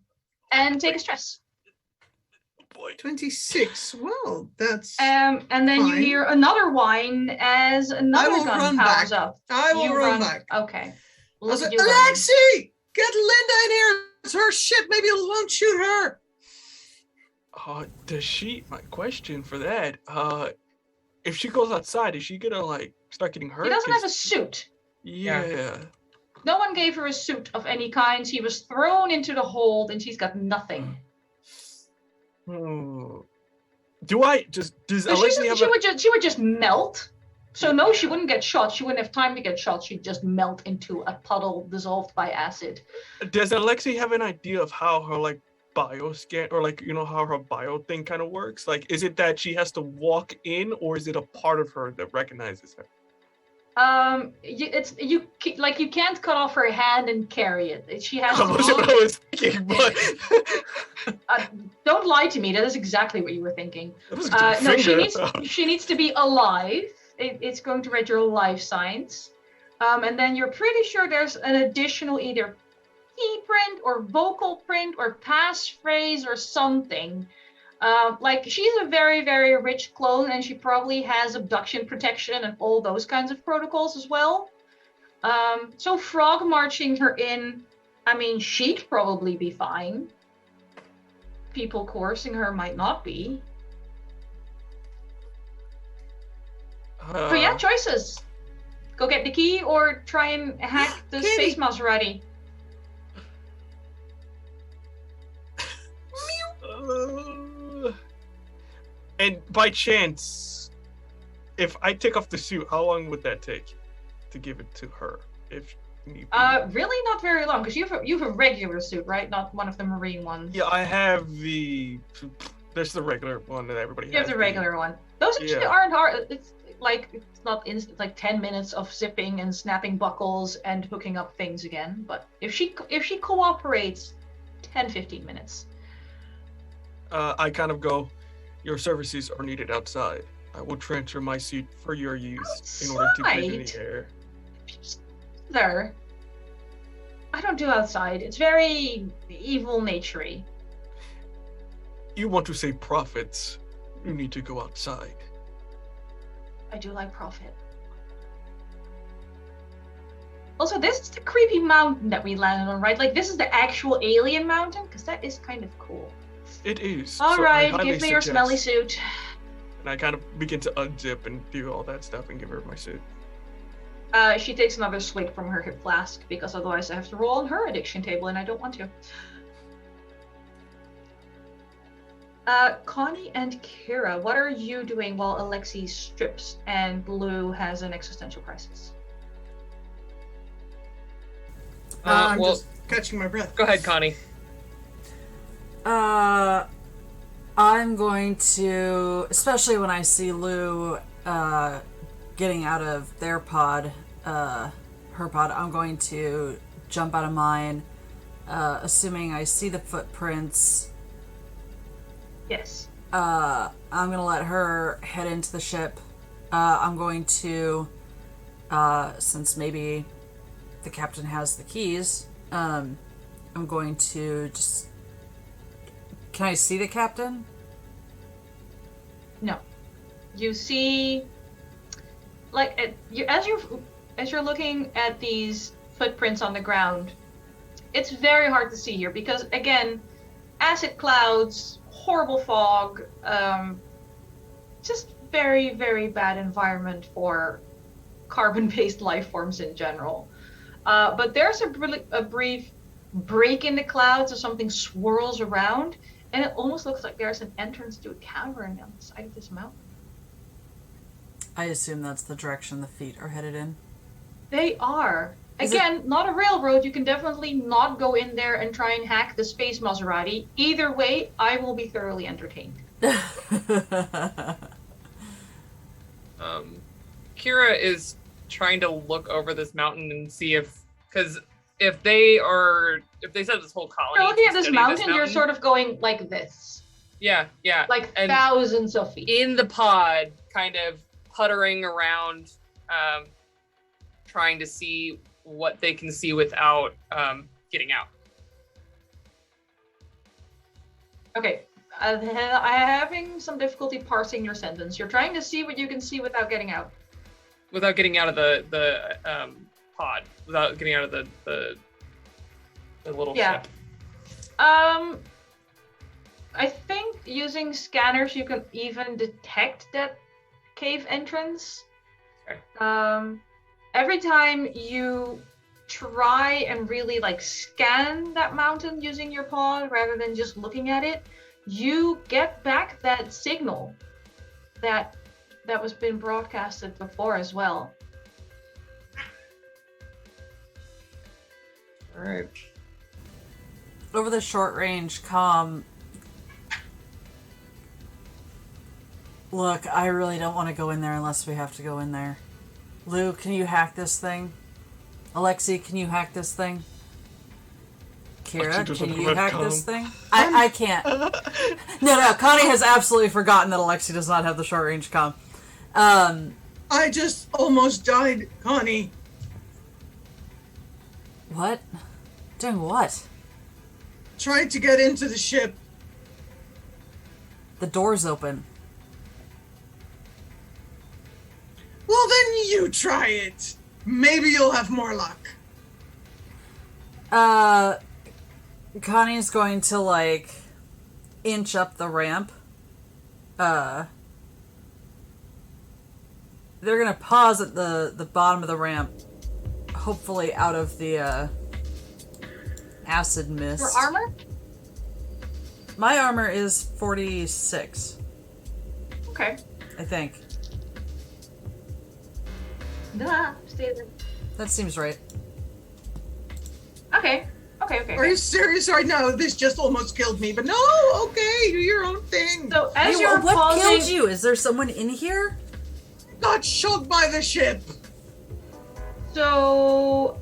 and take a stress. Boy. 26. Well, that's. And then you Fine. hear another whine as another will gun run powers back. up. I will You run back. Okay. I Look was at like, you running. Alexi! Get Linda in here! It's her ship. Maybe it won't shoot her. Does she? My question for that. If she goes outside, is she gonna start getting hurt? He doesn't 'Cause- have a suit. Yeah. No one gave her a suit of any kind. She was thrown into the hold and she's got nothing. Does So Alexi have she would just melt. So no, she wouldn't get shot. She wouldn't have time to get shot. She'd just melt into a puddle dissolved by acid. Does Alexi have an idea of how her bioscan or how her bio thing kind of works? Is it that she has to walk in, or is it a part of her that recognizes her? You can't cut off her hand and carry it. She has That to. wasn't what I was thinking, but Don't lie to me. That is exactly what you were thinking. that was just a No, finger. she needs to be alive. It's going to read your life signs, and then you're pretty sure there's an additional either key print or vocal print or passphrase or something. She's a very, very rich clone, and she probably has abduction protection and all those kinds of protocols as well. So frog marching her in, I mean, she'd probably be fine. People coercing her might not be. So yeah, choices. Go get the key or try and hack the Kitty. Space Maserati. And by chance, if I take off the suit, how long would that take to give it to her? If need be? Really not very long, because you have a regular suit, right? Not one of the marine ones. Yeah, I have there's the regular one that everybody has. You have the regular one. Those actually Yeah. aren't hard. It's not instant. Like 10 minutes of zipping and snapping buckles and hooking up things again. But if she cooperates, 10-15 minutes. I kind of go, your services are needed outside. I will transfer my suit for your use in order to breathe in the air. There. I don't do outside. It's very evil naturey. You want to save profits, you need to go outside. I do like profit. Also, this is the creepy mountain that we landed on, right? Like, this is the actual alien mountain? Because that is kind of cool. It is. Alright, give me your smelly suit. And I kind of begin to unzip and do all that stuff and give her my suit. She takes another swig from her hip flask, because otherwise I have to roll on her addiction table, and I don't want to. Connie and Kira, what are you doing while Alexi strips and Lou has an existential crisis? I'm just catching my breath. Go ahead, Connie. I'm going to, especially when I see Lou getting out of their pod, her pod, I'm going to jump out of mine, assuming I see the footprints. Yes. I'm going to let her head into the ship. I'm going to, since maybe the captain has the keys, I'm going to just... Can I see the captain? No. You see, like, as you're looking at these footprints on the ground, it's very hard to see here because, again, acid clouds, horrible fog, just very, very bad environment for carbon-based life forms in general. But there's a brief break in the clouds as something swirls around, and it almost looks like there's an entrance to a cavern on the side of this mountain. I assume that's the direction the feet are headed in. They are. Again, not a railroad. You can definitely not go in there and try and hack the space Maserati. Either way, I will be thoroughly entertained. Kira is trying to look over this mountain and see because if they set this whole colony. You're looking at this mountain, you're sort of going like this. Yeah. Like and thousands of feet. In the pod, kind of puttering around, trying to see what they can see without getting out. Okay, I'm having some difficulty parsing your sentence. You're trying to see what you can see without getting out. Without getting out of the pod, without getting out of the little ship. I think using scanners you can even detect that cave entrance. Okay. Every time you try and really like scan that mountain using your pod rather than just looking at it, you get back that signal that was been broadcasted before as well. All right. Over the short range comm. Look, I really don't want to go in there unless we have to go in there. Lou, can you hack this thing? Alexi, can you hack this thing? Kira, can you hack this thing? I can't. No, Connie has absolutely forgotten that Alexi does not have the short range comm. I just almost died, Connie. What? Doing what? Tried to get into the ship. The door's open. Well, then you try it. Maybe you'll have more luck. Connie's going to, like, inch up the ramp. They're gonna pause at the bottom of the ramp, hopefully out of the, acid mist. Your armor? My armor is 46. Okay. I think. Nah, stay there. That seems right. Okay. Are you serious right now? This just almost killed me. But no, okay, do your own thing. So as Hey, you're what pausing, killed you? Is there someone in here? Got shot by the ship. So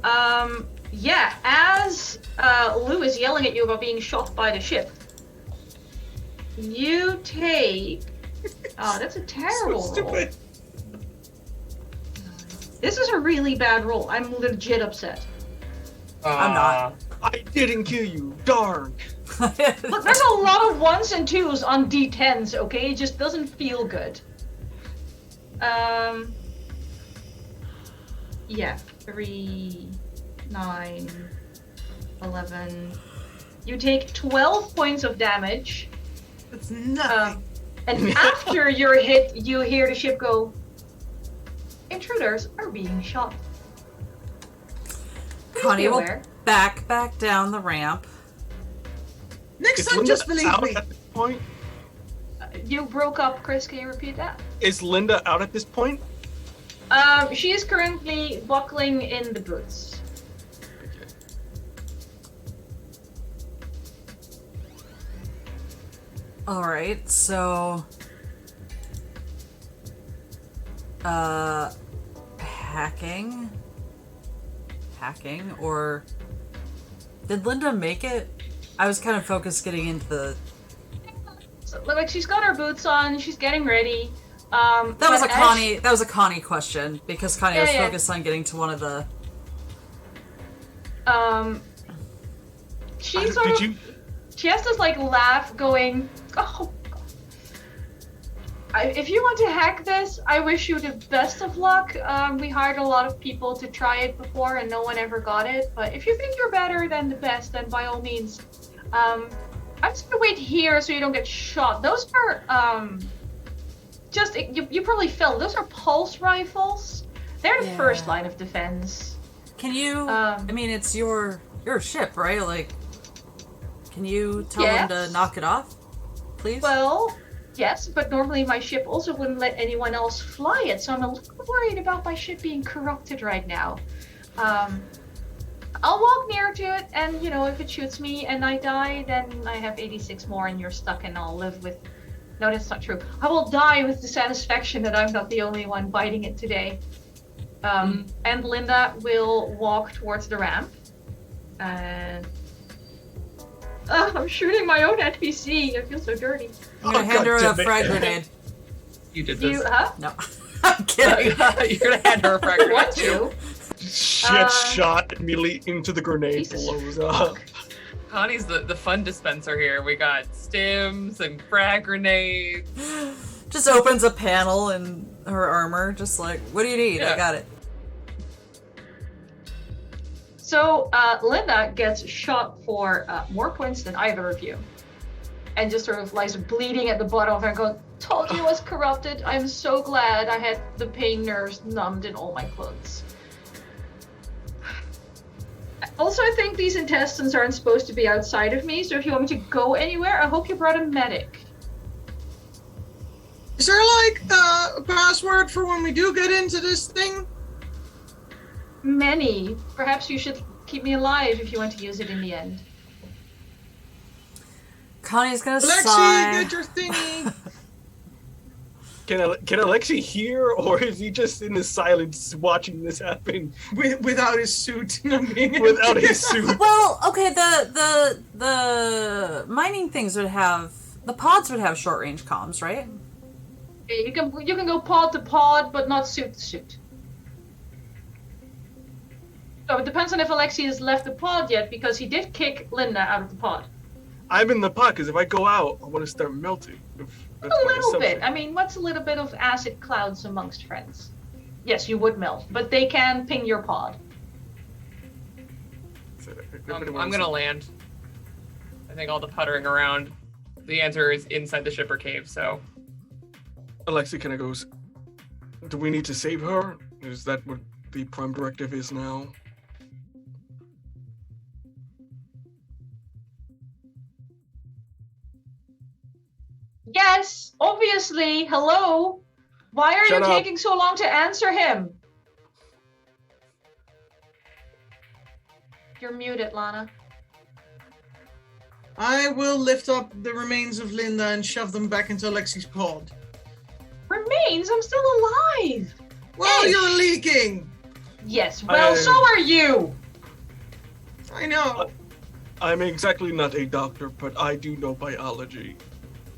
yeah, as Lou is yelling at you about being shot by the ship, You take... Oh, that's a terrible So roll. stupid. This is a really bad roll. I'm legit upset. I'm not. I didn't kill you. Darn. Look, there's a lot of 1s and 2s on D10s, okay? It just doesn't feel good. Yeah. 3, 9, 11. You take 12 points of damage. That's nothing. And after you're hit, you hear the ship go, intruders are being shot. Please Connie be will aware. back down the ramp. Next Is time, Linda just believe out me. at this point? You broke up, Chris. Can you repeat that? Is Linda out at this point? She is currently buckling in the boots. Okay. Alright, so... Hacking? Hacking? Or... Did Linda make it? I was kind of focused getting into the... So, like, she's got her boots on. She's getting ready. That was but a as Connie. That was a Connie question because Connie was Yeah. focused on getting to one of the. She sort of. She has this like laugh, going, "Oh, God. If you want to hack this, I wish you the best of luck. We hired a lot of people to try it before, and no one ever got it. But if you think you're better than the best, then by all means, I'm just gonna wait here so you don't get shot. Those are just you probably felt those are pulse rifles. They're the Yeah. first line of defense. Can you? I mean, it's your ship, right? Like, can you tell them Yes. to knock it off, please? Well, yes, but normally my ship also wouldn't let anyone else fly it, so I'm a little worried about my ship being corrupted right now. I'll walk near to it, and you know, if it shoots me and I die, then I have 86 more, and you're stuck, and I'll live with. No, that's not true. I will die with the satisfaction that I'm not the only one biting it today. And Linda will walk towards the ramp. And I'm shooting my own NPC. I feel so dirty. I'm gonna hand her a frag grenade. You did this. You, huh? No, I'm kidding. You're gonna hand her a frag Want grenade too. to? She gets shot immediately into the grenade, Jesus. blows up. Connie's the fun dispenser here. We got stims and frag grenades. Just opens a panel in her armor, just like, what do you need? Yeah. I got it. So Linda gets shot for more points than either of you, and just sort of lies bleeding at the bottom of her, going, "Told you I was corrupted. I'm so glad I had the pain nerves numbed in all my clothes." Also, I think these intestines aren't supposed to be outside of me, so if you want me to go anywhere, I hope you brought a medic. Is there like a password for when we do get into this thing? Many. Perhaps you should keep me alive if you want to use it in the end. Connie's gonna Alexi, sigh. get your thingy. Can Alexi hear, or is he just in the silence watching this happen Without his suit. without his suit? Well, okay, the mining things would have, the pods would have short range comms, right? You can go pod to pod, but not suit to suit. So it depends on if Alexi has left the pod yet, because he did kick Linda out of the pod. I'm in the pot because if I go out, I want to start melting. A little bit. I mean, what's a little bit of acid clouds amongst friends? Yes, you would melt, but they can ping your pod. I'm gonna land. I think all the puttering around, the answer is inside the ship or cave, so. Alexi kind of goes, do we need to save her? Is that what the prime directive is now? Yes, obviously. Hello. Why are Shut you up. taking so long to answer him? You're muted, Lana. I will lift up the remains of Linda and shove them back into Alexi's pod. Remains? I'm still alive. Well, Ish. you're leaking. Yes, well, so are you. I know. I'm exactly not a doctor, but I do know biology.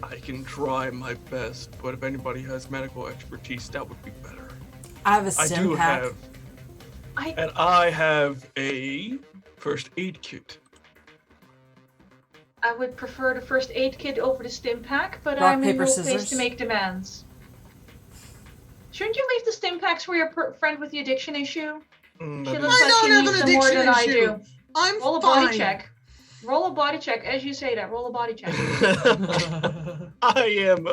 I can try my best, but if anybody has medical expertise, that would be better. I have a stim pack. I have a first aid kit. I would prefer the first aid kit over the stim pack, but Rock, I'm in paper, no scissors. place to make demands. Shouldn't you leave the stim packs for your friend with the addiction issue? She looks I like don't she have needs an them more addiction than I issue. do. I'm Roll a fine. body check. Roll a body check as you say that. Roll a body check. I am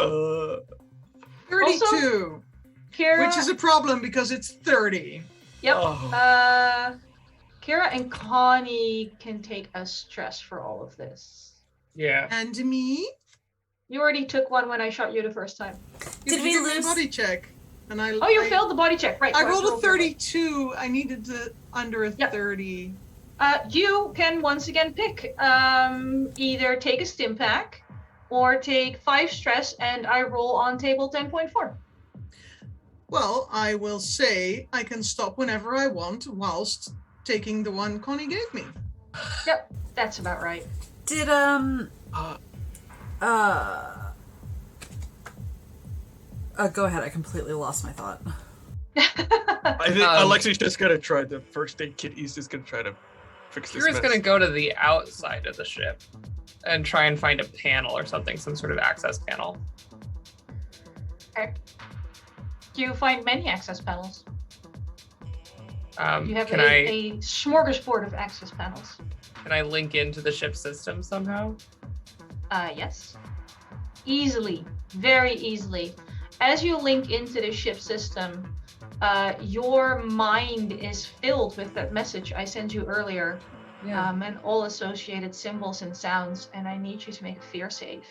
32, Also, Kira, which is a problem because it's 30. Yep. Oh. Kira and Connie can take a stress for all of this. Yeah. And me? You already took one when I shot you the first time. Did we give me a lose- body check? And I Failed the body check, right? I so rolled have a to roll 32. I needed to under a Yep. 30. You can once again pick either take a stim pack or take 5 stress, and I roll on table 10.4. Well, I will say I can stop whenever I want whilst taking the one Connie gave me. Yep, that's about right. Did go ahead. I completely lost my thought. I think Alexi's just gonna try the first aid kit. He's just gonna try to fix this Kira's mess. gonna go to the outside of the ship and try and find a panel or something, some sort of access panel. Okay. You find many access panels. You have Can a smorgasbord of access panels. Can I link into the ship system somehow? Yes. Easily. Very easily. As you link into the ship system, your mind is filled with that message I sent you earlier, and all associated symbols and sounds, and I need you to make a fear save.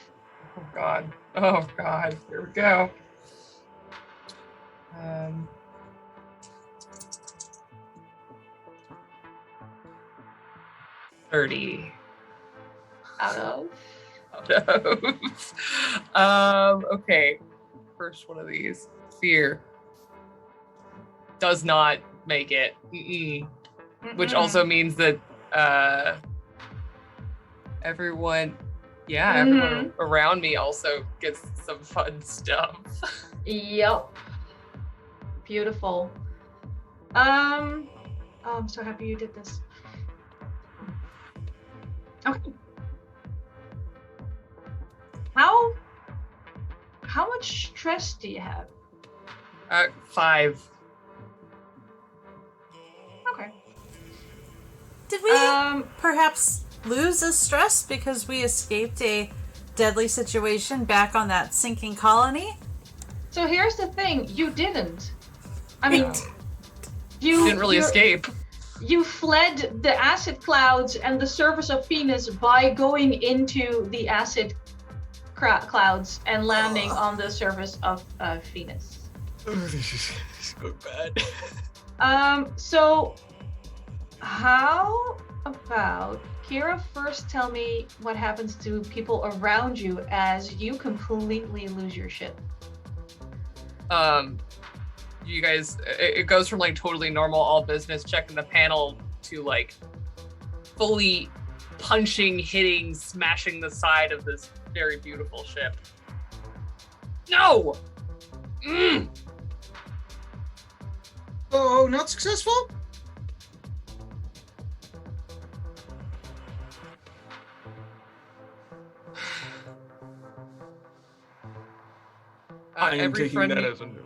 Oh God. Here we go. 30. Out of? Okay. First one of these. Fear. Does not make it. Which also means that everyone around me also gets some fun stuff. Yep. Beautiful. I'm so happy you did this. Okay. How much stress do you have? 5. Okay. Did we perhaps lose a stress because we escaped a deadly situation back on that sinking colony? So here's the thing, you didn't. I mean, you didn't really escape. You fled the acid clouds and the surface of Venus by going into the acid clouds and landing on the surface of Venus. This is going bad. So how about Kira first tell me what happens to people around you as you completely lose your shit? You guys, it goes from like totally normal, all business, checking the panel to like fully punching, hitting, smashing the side of this very beautiful ship. No! Oh, not successful? I am taking that as a no.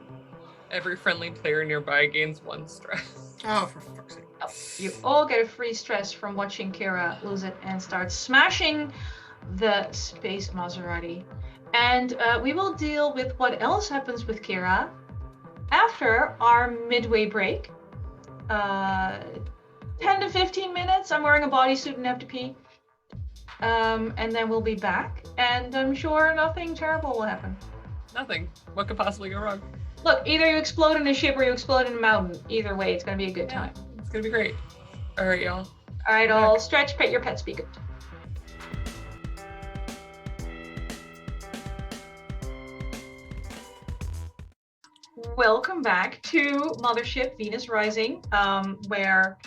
Every friendly player nearby gains 1 stress. Oh, for fuck's sake. Oh, you all get a free stress from watching Kira lose it and start smashing the space Maserati. And we will deal with what else happens with Kira after our midway break. 10 to 15 minutes. I'm wearing a bodysuit and have to pee. And then we'll be back. And I'm sure nothing terrible will happen. Nothing. What could possibly go wrong? Look, either you explode in a ship or you explode in a mountain. Either way, it's going to be a good time. It's going to be great. All right, y'all. All right, I'll stretch, pet your pets, be good. Welcome back to Mothership Venus Rising, where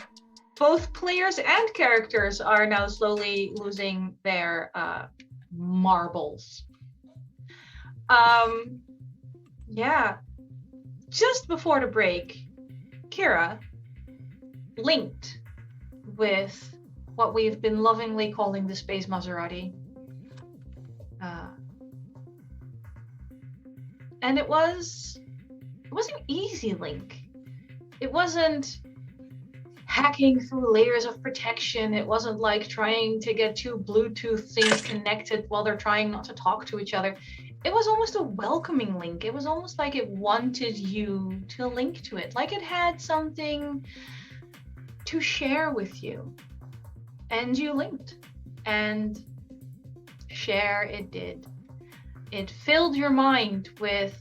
both players and characters are now slowly losing their marbles. Yeah. Just before the break, Kira linked with what we've been lovingly calling the Space Maserati. And it was an easy link. It wasn't hacking through layers of protection. It wasn't like trying to get two Bluetooth things connected while they're trying not to talk to each other. It was almost a welcoming link. It was almost like it wanted you to link to it, like it had something to share with you. And you linked. And share it did. It filled your mind with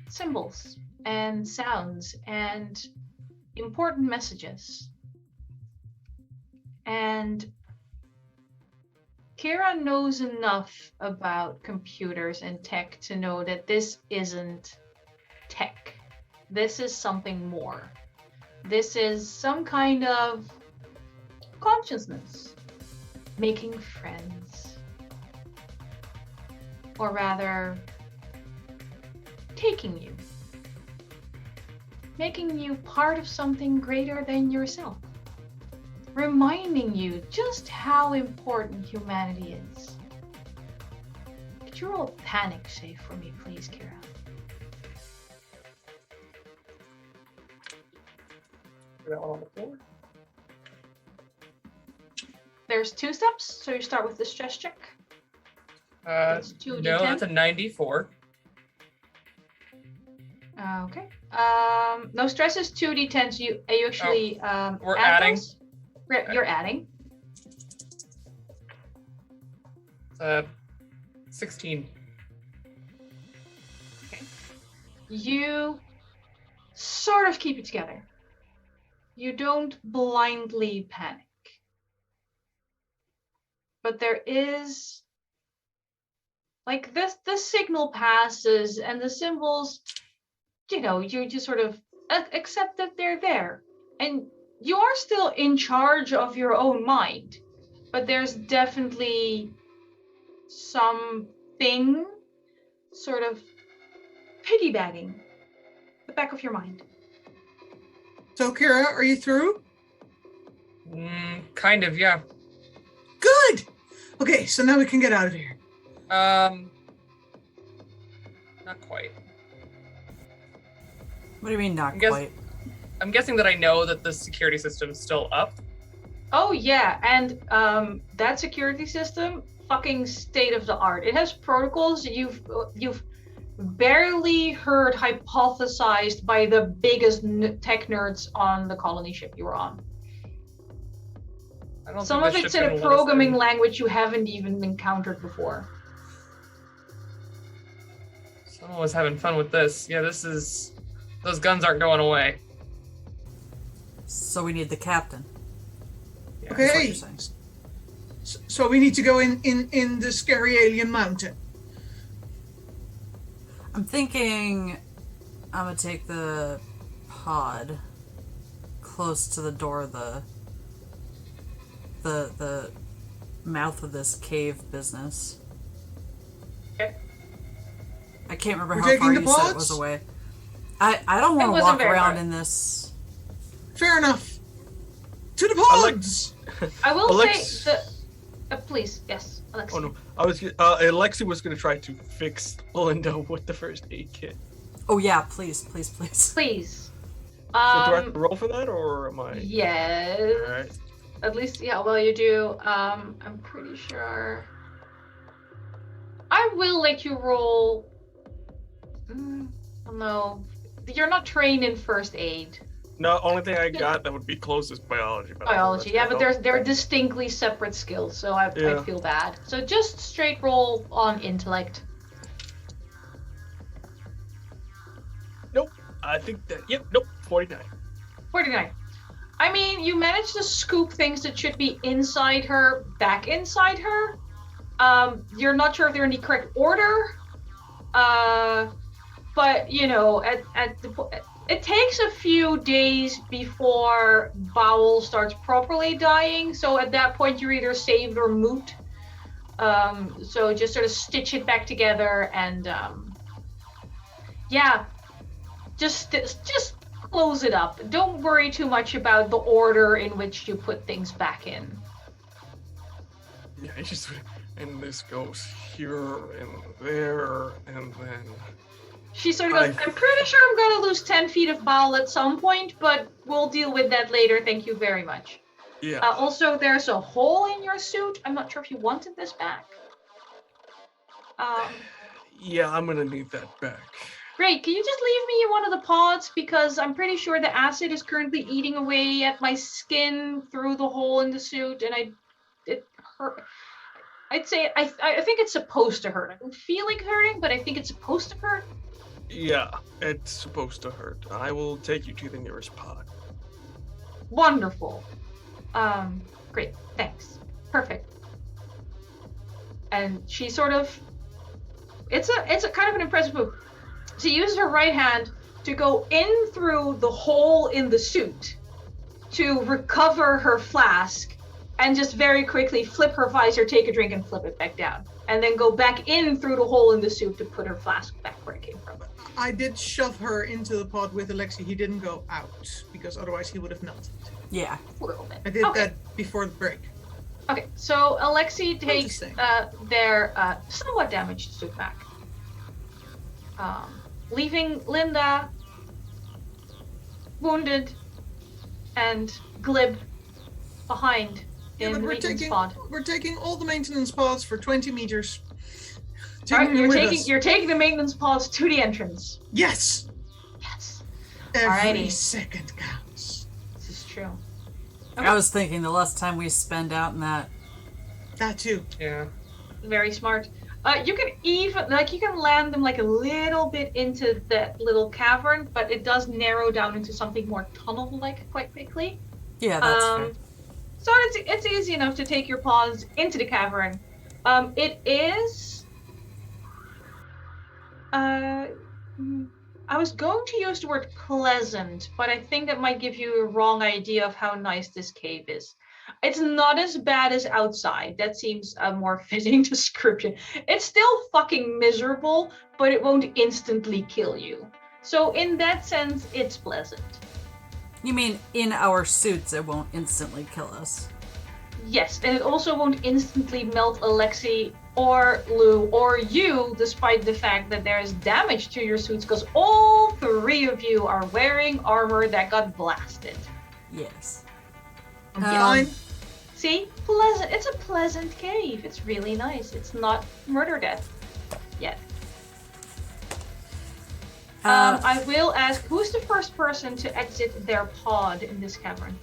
symbols and sounds and important messages. And Kira knows enough about computers and tech to know that this isn't tech. This is something more. This is some kind of consciousness, making friends. Or rather, taking you. Making you part of something greater than yourself. Reminding you just how important humanity is. Could you roll a panic save for me, please, Kira? That one on the floor. There's 2 steps, so you start with the stress check. That's 2d10. No, that's a 94. Okay. No stress is 2d10, so you actually we're add adding. those? You're adding. 16. Okay. You sort of keep it together. You don't blindly panic. But there is, like, the signal passes and the symbols, you know, you just sort of accept that they're there. And you are still in charge of your own mind, but there's definitely something sort of piggybacking the back of your mind. So, Kira, are you through? Kind of, yeah. Good! Okay, so now we can get out of here. Not quite. What do you mean, not guess- quite? I'm guessing that I know that the security system's still up. Oh yeah, and that security system, fucking state of the art. It has protocols you've barely heard hypothesized by the biggest tech nerds on the colony ship you were on. I don't Some think of this it's ship's in gonna a let us programming in. language you haven't even encountered before. Someone was having fun with this. Yeah, those guns aren't going away. So we need the captain. Yeah. That's what Okay, you're saying. so we need to go in the scary alien mountain. I'm thinking I'm gonna take the pod close to the door of the mouth of this cave business. Okay. I can't remember We're how taking far the you said it pods? was away. I don't want to wasn't walk very around far. in this. Fair enough. To the pods! I will Alex- say that. Please, yes, Alexi. Oh no, Alexi was gonna try to fix Linda with the first aid kit. Oh yeah, please, please, please. Please. So do I have to roll for that, or am I? Yes. All right. At least, yeah. Well, you do. I'm pretty sure. I will let you roll. No, you're not trained in first aid. No, only thing I got that would be closest biology. But Biology, yeah, but there's they're distinctly separate skills, so I Yeah. feel bad. So just straight roll on intellect. Nope. I think that. Yep. Nope. 49. 49. I mean, you managed to scoop things that should be inside her back inside her. You're not sure if they're in the correct order. But you know, it takes a few days before Bowel starts properly dying. So at that point, you're either saved or moot. So just sort of stitch it back together and yeah, just close it up. Don't worry too much about the order in which you put things back in. Yeah, it's just, and this goes here and there, and then. She sort of goes, I'm pretty sure I'm going to lose 10 feet of bowel at some point, but we'll deal with that later. Thank you very much. Yeah. Also, there's a hole in your suit. I'm not sure if you wanted this back. Yeah, I'm going to need that back. Great. Can you just leave me one of the pods? Because I'm pretty sure the acid is currently eating away at my skin through the hole in the suit, and it hurt. I'd say I think it's supposed to hurt. I don't feel like hurting, but I think it's supposed to hurt. Yeah, it's supposed to hurt. I will take you to the nearest pod. Wonderful. Great. Thanks. Perfect. And she sort of, it's a kind of an impressive move. She uses her right hand to go in through the hole in the suit to recover her flask and just very quickly flip her visor, take a drink, and flip it back down. And then go back in through the hole in the suit to put her flask back where it came from. I did shove her into the pod with Alexi. He didn't go out because otherwise he would have melted. Yeah. A little bit. I did that before the break. Okay, so Alexi takes their somewhat damaged suit back. Leaving Linda wounded and glib behind in the maintenance pod. We're taking all the maintenance pods for 20 meters. All right, you're taking the maintenance pods to the entrance. Yes. Yes. Every second counts. This is true. Okay. I was thinking the less time we spend out in that. That too. Yeah. Very smart. You can even you can land them like a little bit into that little cavern, but it does narrow down into something more tunnel-like quite quickly. Yeah, that's fair. So it's easy enough to take your paws into the cavern. It is. I was going to use the word pleasant, but I think that might give you a wrong idea of how nice this cave is. It's not as bad as outside. That seems a more fitting description. It's still fucking miserable, but it won't instantly kill you. So in that sense, it's pleasant. You mean in our suits it won't instantly kill us? Yes, and it also won't instantly melt Alexi or Lou or you, despite the fact that there is damage to your suits, because all three of you are wearing armor that got blasted. Yes. I'm fine. See? Pleasant. It's a pleasant cave. It's really nice. It's not murder death yet. I will ask, who's the first person to exit their pod in this cavern?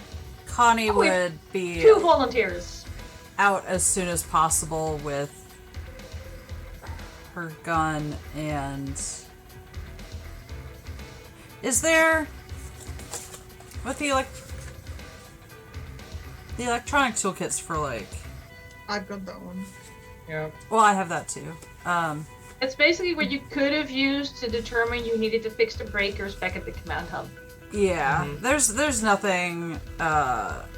Connie would be 2 volunteers. Out as soon as possible with her gun and... Is there... What the electronic toolkits for I've got that one. Yeah. Well, I have that too. It's basically what you could have used to determine you needed to fix the breakers back at the command hub. Yeah, there's nothing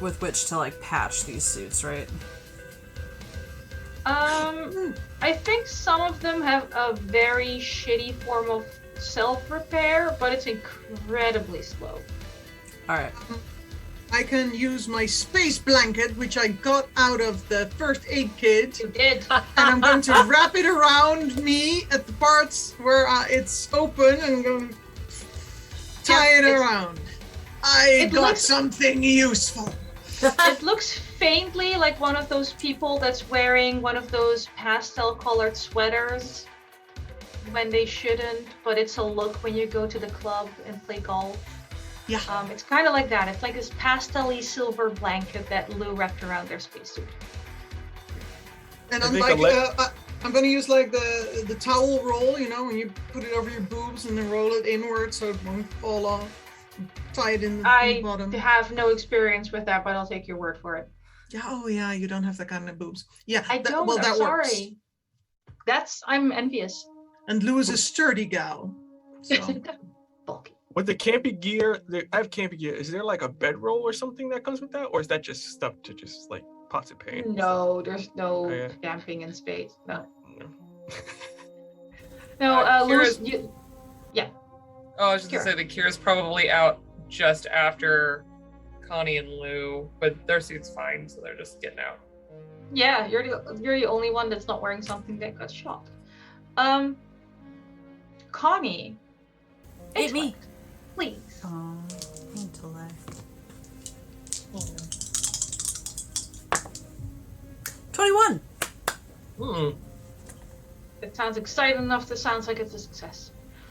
with which to patch these suits, right? I think some of them have a very shitty form of self-repair, but it's incredibly slow. Alright. I can use my space blanket, which I got out of the first aid kit. You did. And I'm going to wrap it around me at the parts where it's open, and I'm going to tie it around. I got something useful. It looks faintly like one of those people that's wearing one of those pastel-colored sweaters when they shouldn't, but it's a look when you go to the club and play golf. Yeah. It's kind of like that. It's like this pastel-y silver blanket that Lou wrapped around their spacesuit. And I'm going to use the towel roll, when you put it over your boobs and then roll it inward so it won't fall off. Tie it in the bottom. I have no experience with that, but I'll take your word for it. Yeah. Oh, yeah. You don't have that kind of boobs. Yeah. I don't. Well, that works. Sorry. I'm envious. And Lou is a sturdy gal. So. Bulky. With the camping gear, I have camping gear. Is there a bedroll or something that comes with that, or is that just stuff to just pots of paint. No, there's no Oh, yeah. camping in space. No. No. No, Kira's- Louis, Oh, I was just gonna say the Kira's probably out just after Connie and Lou, but their suit's fine, so they're just getting out. yeah, you're the only one that's not wearing something that got shot. Connie. Hit me. intellect, please. Oh, intellect. 21. It sounds exciting enough to sound like it's a success.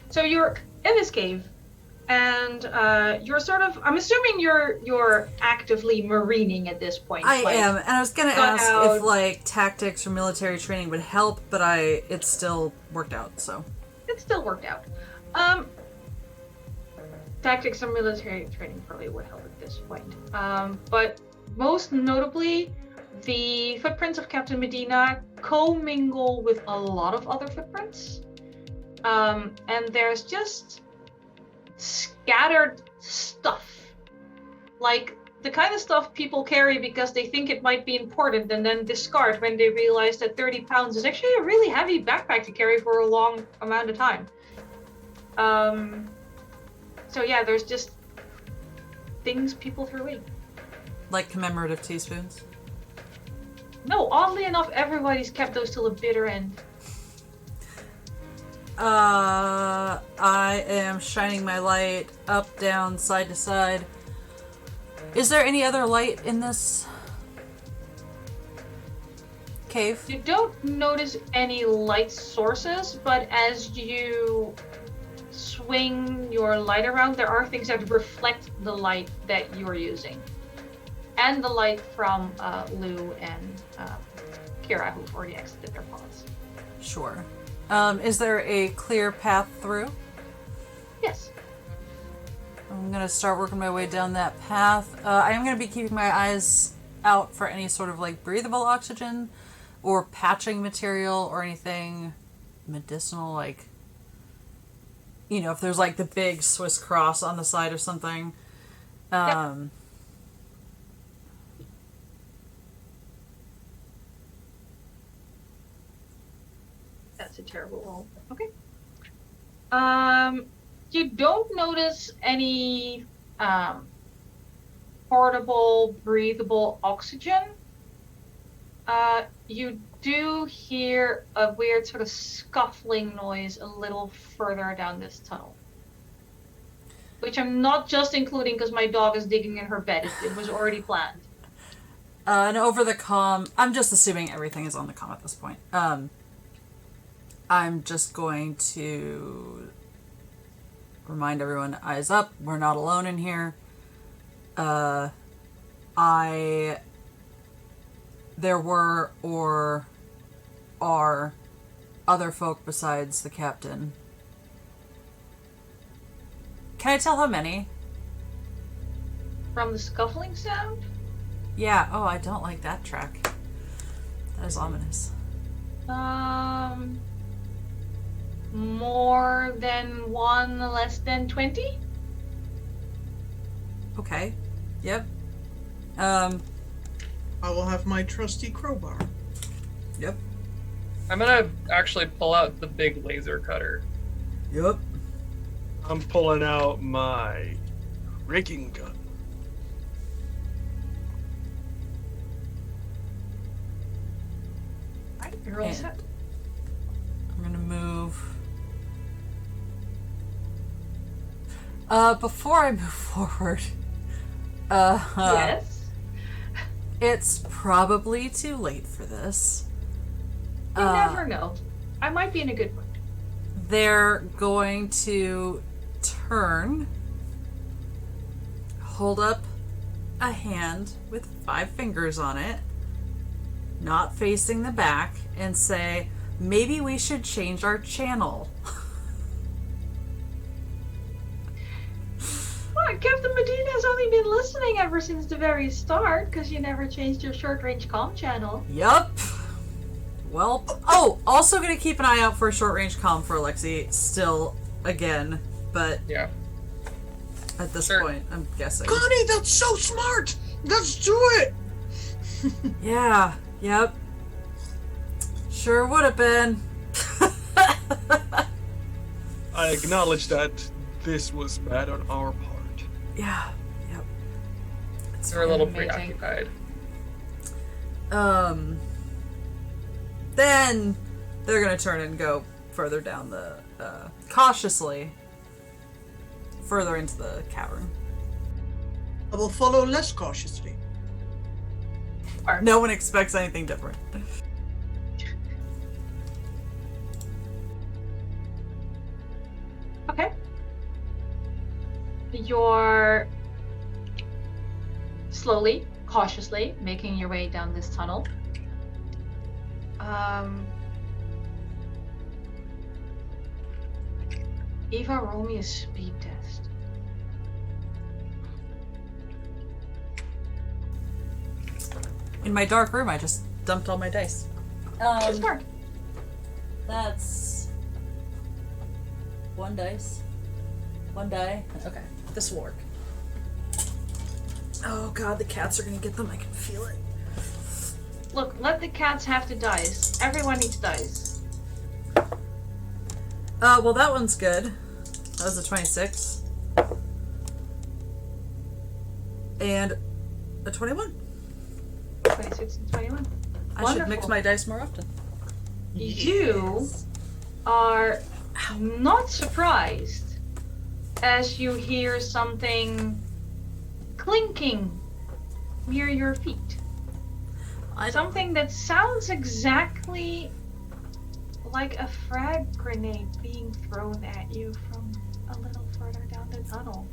So you're in this cave, and you're sort of. I'm assuming you're actively marining at this point. I like, am, and I was gonna got ask out. if like tactics or military training would help, but it still worked out. So It still worked out. Tactics and military training probably would help at this point. But most notably, the footprints of Captain Medina commingle with a lot of other footprints. And there's just scattered stuff. Like the kind of stuff people carry because they think it might be important and then discard when they realize that 30 pounds is actually a really heavy backpack to carry for a long amount of time. So yeah, there's just things people threw away. like commemorative teaspoons. No, oddly enough, everybody's kept those till the bitter end. I am shining my light up, down, side to side. Is there any other light in this cave? You don't notice any light sources, but as you swing your light around, there are things that reflect the light that you're using. And the light from Lou and Kira, who've already exited their pods. Sure. Is there a clear path through? Yes. I'm gonna start working my way down that path. I am gonna be keeping my eyes out for any sort of like breathable oxygen or patching material or anything medicinal, like, you know, if there's like the big Swiss cross on the side or something. Yep. That's a terrible roll. Okay. You don't notice any portable, breathable oxygen. You do hear a weird sort of scuffling noise a little further down this tunnel. Which I'm not just including because my dog is digging in her bed. It was already planned. And over the comm, I'm just assuming everything is on the comm at this point. I'm just going to remind everyone, eyes up, we're not alone in here. There were or are other folk besides the captain. Can I tell how many? From the scuffling sound? Yeah, oh, I don't like that track. That is ominous. More than one, less than 20? Okay. Yep. I will have my trusty crowbar. Yep. I'm gonna actually pull out the big laser cutter. Yep. I'm pulling out my rigging gun. Right, you're all And- set. I'm gonna move. Before I move forward, Yes? it's probably too late for this. You never know. I might be in a good mood. They're going to turn, hold up a hand with 5 fingers on it, not facing the back, and say, maybe we should change our channel. Well, Captain Medina has only been listening ever since the very start, because you never changed your short-range comm channel. Yup. Well, oh, also gonna keep an eye out for a short-range comm for Alexi, still, again, but Yeah. at this Sure. point, I'm guessing. Connie, that's so smart! Let's do it! Yeah, yep. Sure would have been. I acknowledge that this was bad on our part. Yeah, yep. We're a little amazing. preoccupied. Then they're gonna turn and go further down the, cautiously, further into the cavern. I will follow less cautiously. No one expects anything different. Okay. You're slowly, cautiously making your way down this tunnel. Eva, roll me a speed test. In my dark room, I just dumped all my dice. Smart. That's 1 dice. 1 die. Okay, this will work. Oh god, the cats are gonna get them. I can feel it. Look, let the cats have the dice. Everyone needs dice. Well, that one's good. That was a 26. And a 21. 26 and 21. I should mix my dice more often. You are not surprised as you hear something clinking near your feet. Something that sounds exactly like a frag grenade being thrown at you from a little further down the tunnel.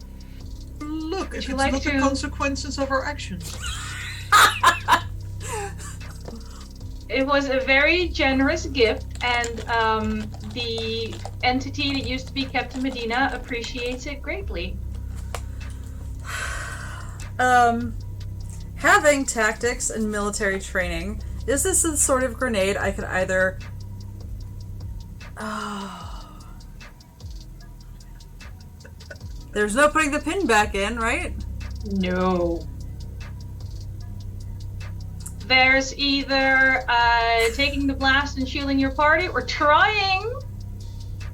Look, Would if you it's like not the to- consequences of our actions. It was a very generous gift, and the entity that used to be Captain Medina appreciates it greatly. Having tactics and military training, is this the sort of grenade I could either... There's no putting the pin back in, right? No. There's either taking the blast and shielding your party, or trying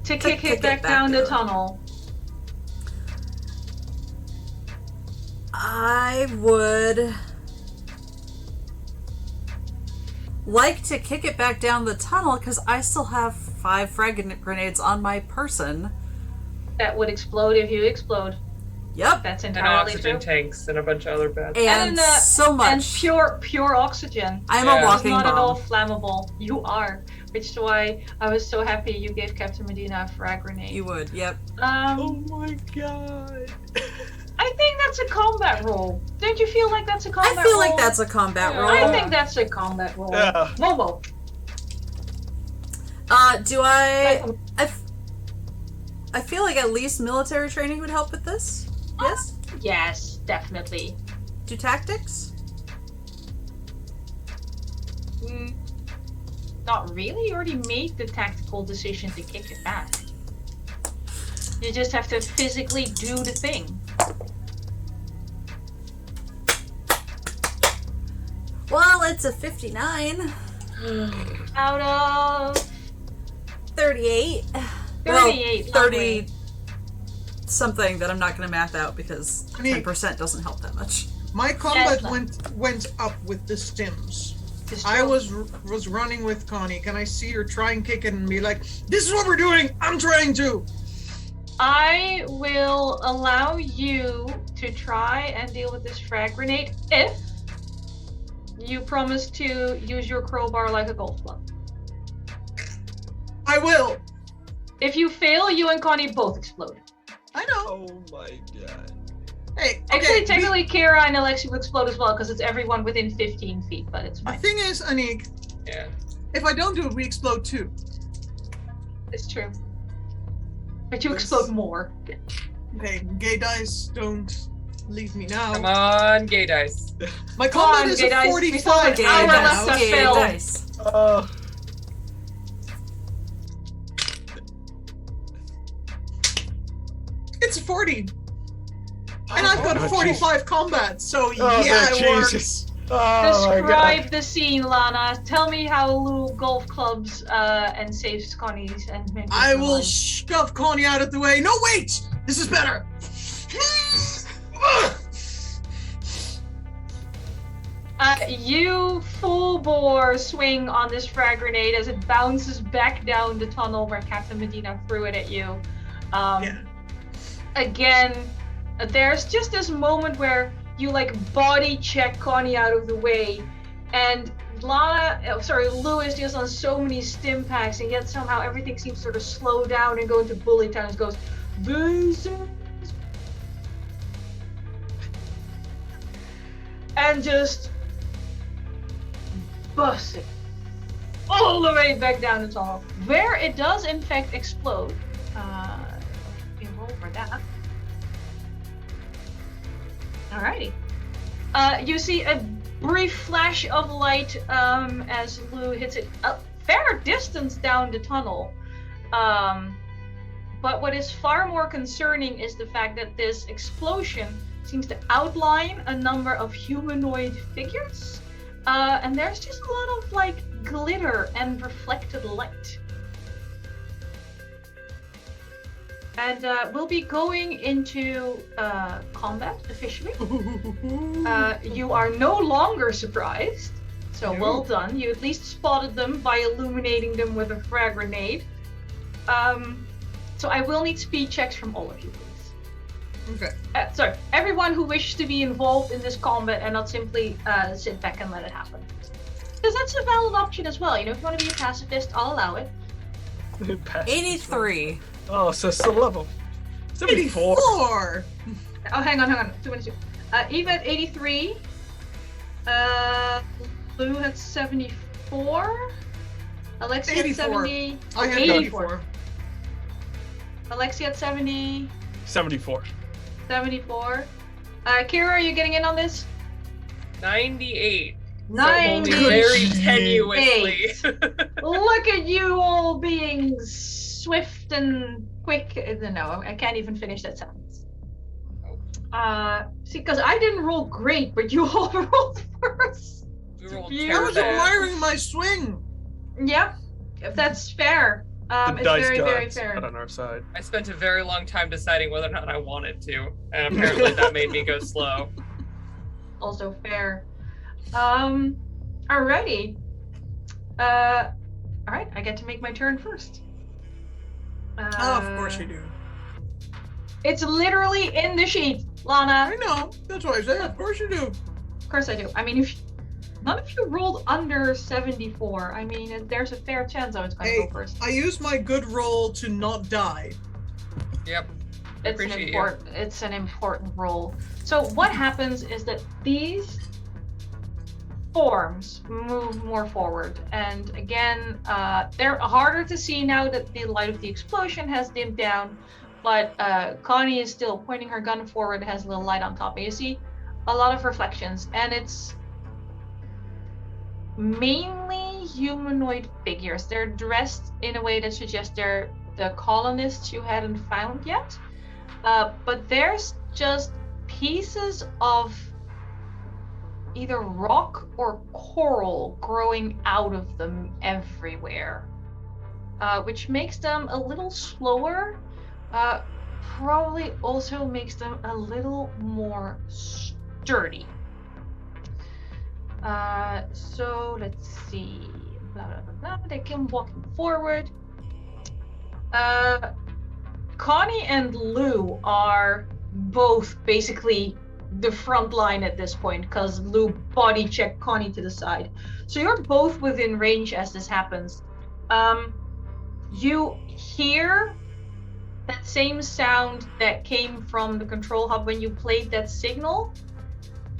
to kick it back down the tunnel. I would like to kick it back down the tunnel because I still have 5 frag grenades on my person. That would explode if you explode. Yep. That's And entirely oxygen true. tanks and a bunch of other bad And so much. And pure oxygen. I'm Yeah. a walking It's not at all bomb. flammable. You are. Which is why I was so happy you gave Captain Medina a frag grenade. You would, yep. Oh my god. I think that's a combat roll. Don't you feel like that's a combat roll? I feel like that's a combat Yeah. roll. I think that's a combat roll. Yeah. Momo. Do I feel like at least military training would help with this. Yes? Yes, definitely. Do tactics? Not really. You already made the tactical decision to kick it back. You just have to physically do the thing. Well, it's a 59. Out of 38. 38. Well, 30 something that I'm not going to math out because Anniek. 10% doesn't help that much. My combat Yes. went up with the stims. It's I true. was running with Connie. Can I see her try and kick it and be like, "This is what we're doing. I'm trying to." I will allow you to try and deal with this frag grenade if you promise to use your crowbar like a golf club. I will. If you fail, you and Connie both explode. I know. Oh my god. Hey, Actually, okay. technically, Kira and Alexi will explode as well because it's everyone within 15 feet, but it's The fine. thing is, Anniek, Yeah. if I don't do it, we explode too. It's true. But you Yes. explode more. Okay, gay dice, don't leave me now. Come on, gay dice. My Come combat on, is gay a dice. We 45 still have an right hour now. left to Okay, fill. dice. It's a 40. And I've got Oh, a 45 combat, so Oh, yeah, no, it works. Jesus. Oh my Describe god. the scene, Lana. Tell me how Lou golf clubs and saves Connie's and makes I her will life. shove Connie out of the way. No, wait! This is better. You full bore swing on this frag grenade as it bounces back down the tunnel where Captain Medina threw it at you. Yeah. Again, there's just this moment where you like body check Connie out of the way, and Lou is just on so many stim packs, and yet somehow everything seems to sort of slow down and go into bullet time. It goes, "This is..." and just bust it all the way back down the tunnel, where it does in fact explode. You roll for that. Alrighty. You see a brief flash of light as Lou hits it a fair distance down the tunnel. But what is far more concerning is the fact that this explosion seems to outline a number of humanoid figures. And there's just a lot of like glitter and reflected light. And we'll be going into combat officially. You are no longer surprised, so well done. You at least spotted them by illuminating them with a frag grenade. So I will need speed checks from all of you, please. Okay. Sorry, everyone who wishes to be involved in this combat and not simply sit back and let it happen. Because that's a valid option as well. You know, if you want to be a pacifist, I'll allow it. 83. Oh, so it's a level. 74. 84. Oh, hang on. 2 minutes. Eva at 83. Lou had 74. Alexia had 84. 70. I had 84. Alexia at 70. 74. 74. Kira, are you getting in on this? 98. 98. So only very tenuously. Look at you all being swift and quick. No, I can't even finish that sentence. See, because I didn't roll great, but you all rolled worse. We rolled I was terrible. admiring my swing. Yep, if that's fair. The It's dice very, very gods fair. are on our side. I spent a very long time deciding whether or not I wanted to, and apparently that made me go slow. Also fair. Alrighty. Alright, I get to make my turn first. Oh, of course you do. It's literally in the sheet, Lana. I know. That's why I say, of course you do. Of course I do. I mean, if none of you rolled under 74, I mean, there's a fair chance I was going to go first. I use my good roll to not die. Yep. It's an important roll. So what happens is that these forms move more forward, and again, they're harder to see now that the light of the explosion has dimmed down, but Connie is still pointing her gun forward, has a little light on top, and you see a lot of reflections, and it's mainly humanoid figures. They're dressed in a way that suggests they're the colonists you hadn't found yet, but there's just pieces of either rock or coral growing out of them everywhere, which makes them a little slower, probably also makes them a little more sturdy. So let's see. Blah, blah, blah, blah. They come walking forward. Connie and Lou are both basically the front line at this point, because Lou body checked Connie to the side. So you're both within range as this happens. You hear that same sound that came from the control hub when you played that signal.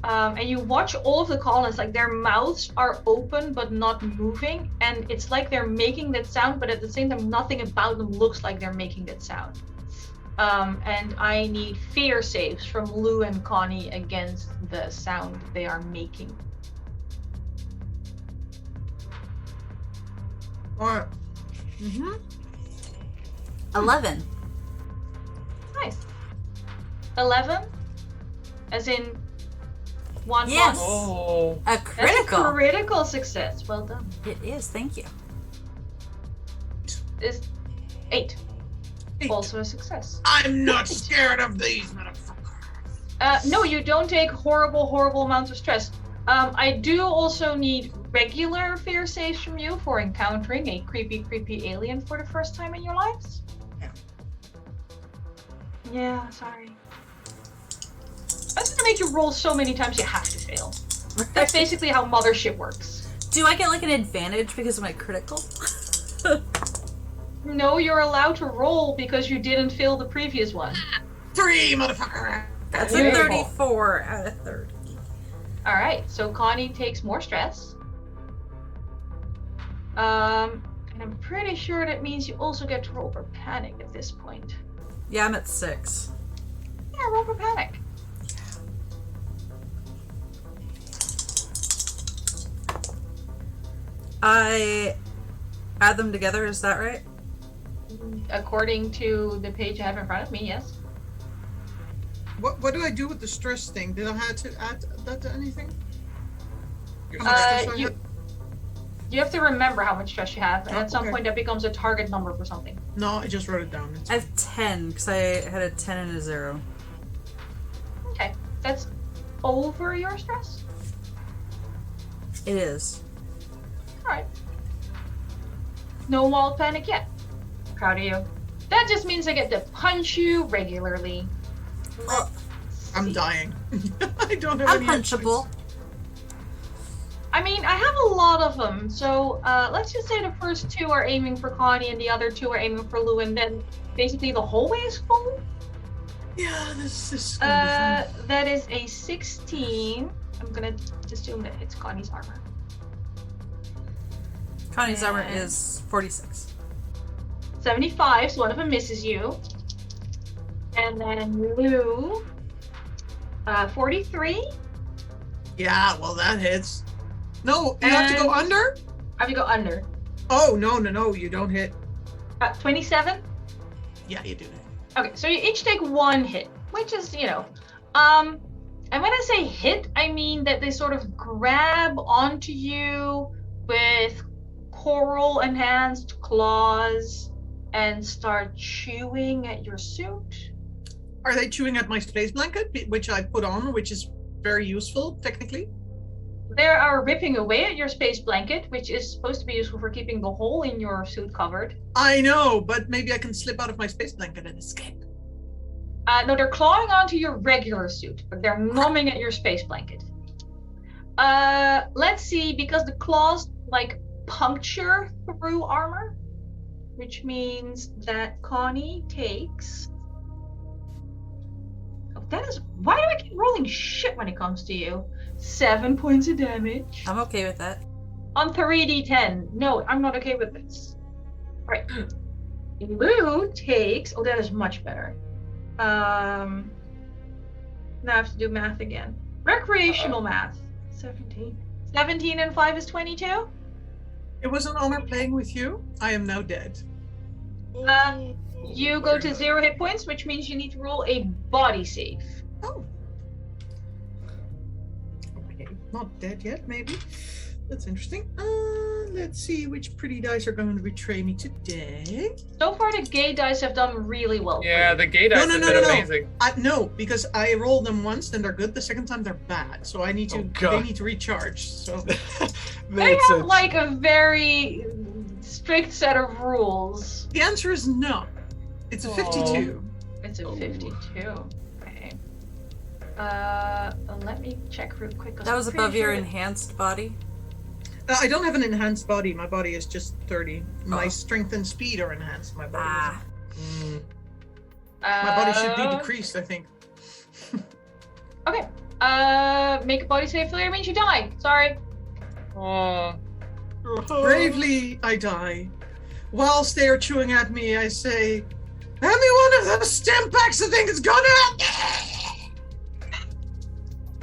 And you watch all of the colonists, like their mouths are open but not moving, and it's like they're making that sound, but at the same time nothing about them looks like they're making that sound. And I need fear saves from Lou and Connie against the sound they are making. Alright. 11. Nice. 11? As in 1 Yes. 1. Oh. A That's critical. a critical success. Well done. It is. Thank you. Is 8. 8. Also a success. I'm not scared of these motherfuckers. No, you don't take horrible amounts of stress. I do also need regular fear saves from you for encountering a creepy alien for the first time in your lives. Yeah. Yeah, sorry. That's gonna make you roll so many times you have to fail. That's basically how Mothership works. Do I get like an advantage because of my critical? No, you're allowed to roll because you didn't fail the previous one. 3, motherfucker. That's Very a cool. 34 out of 30. Alright, so Connie takes more stress. And I'm pretty sure that means you also get to roll for panic at this point. Yeah, I'm at 6. Yeah, roll for panic. I add them together, is that right? According to the page I have in front of me, yes. What do I do with the stress thing? Did I have to add that to anything? How much stress I You had? you have to remember how much stress you have, and Oh, at some okay. point that becomes a target number for something. No, I just wrote it down. It's I have 10 because I had a 10 and a 0. Okay, that's over your stress? It is. Alright. No wild panic yet. Proud of you. That just means I get to punch you regularly. Well, I'm dying. I don't have I'm any hit punchable. points. I mean, I have a lot of them, so let's just say the first 2 are aiming for Connie and the other 2 are aiming for Lou, and then basically the hallway is full. Yeah, this is gonna be fun. That is a 16. I'm gonna assume that it's Connie's armor. Connie's armor And- is 46. 75, so one of them misses you. And then Lou, 43. Yeah, well that hits. No, you have to go And- under? I have to go under. Oh, no, you don't hit. 27. Yeah, you do. Okay, so you each take 1 hit, which is, and when I say hit, I mean that they sort of grab onto you with coral enhanced claws and start chewing at your suit. Are they chewing at my space blanket, which I put on, which is very useful, technically? They are ripping away at your space blanket, which is supposed to be useful for keeping the hole in your suit covered. I know, but maybe I can slip out of my space blanket and escape. No, they're clawing onto your regular suit, but they're numbing at your space blanket. Let's see, because the claws puncture through armor, which means that Connie takes. Oh, that is. Why do I keep rolling shit when it comes to you? 7 points of damage I'm okay with that. on 3d10. No, I'm not okay with this. All right. Lou takes. Oh, that is much better. Now I have to do math again. Recreational math. 17. 17 and 5 is 22. It was an honor playing with you. I am now dead. You go to 0 hit points, which means you need to roll a body save. Oh. Okay, not dead yet, maybe. That's interesting. Let's see which pretty dice are going to betray me today. So far, the gay dice have done really well. Yeah, for the you. gay dice have been amazing. No, because I rolled them once, then they're good. The second time they're bad. So I need to. Oh, God. They need to recharge. So They Makes have sense. a very strict set of rules. the answer is no. It's a 52. It's a 52. Okay. Let me check real quick. 'cause That I'm was pretty above your sure that- enhanced body. I don't have an enhanced body. My body is just 30. My Oh. strength and speed are enhanced. My body. Ah. Isn't. My body should be Uh, decreased, I think. Okay. Make a body save failure means you die. Sorry. Oh, Bravely, I die. Whilst they are chewing at me, I say, "Hand me one of those stim packs. I think it's gonna."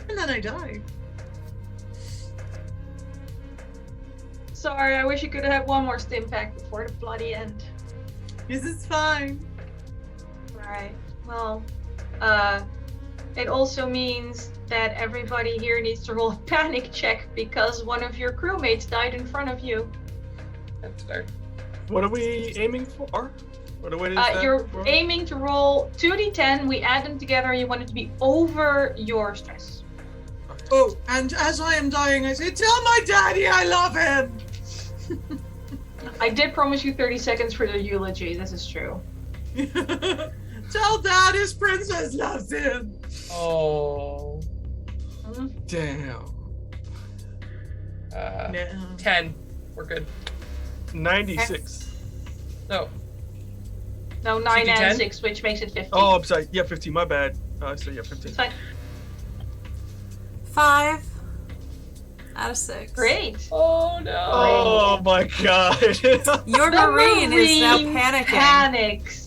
And then I die. Sorry, I wish you could have had one more stim pack before the bloody end. This is fine. Alright. Well, it also means that everybody here needs to roll a panic check because one of your crewmates died in front of you. That's fair. What are we aiming for? What is that? You're aiming to roll 2d10. We add them together. You want it to be over your stress. Oh, and as I am dying, I say, "Tell my daddy I love him." I did promise you 30 seconds for the eulogy. This is true. Tell Dad his princess loves him. Oh. Damn. No. 10. We're good. 96. No. No, 9 2d10? and 6, which makes it 15. Oh, I'm sorry. Yeah, 15. My bad. So yeah, 15. It's fine. 5 out of 6. Great. Oh no. Oh my god. Your The Marine is now Marine panicking. Panics.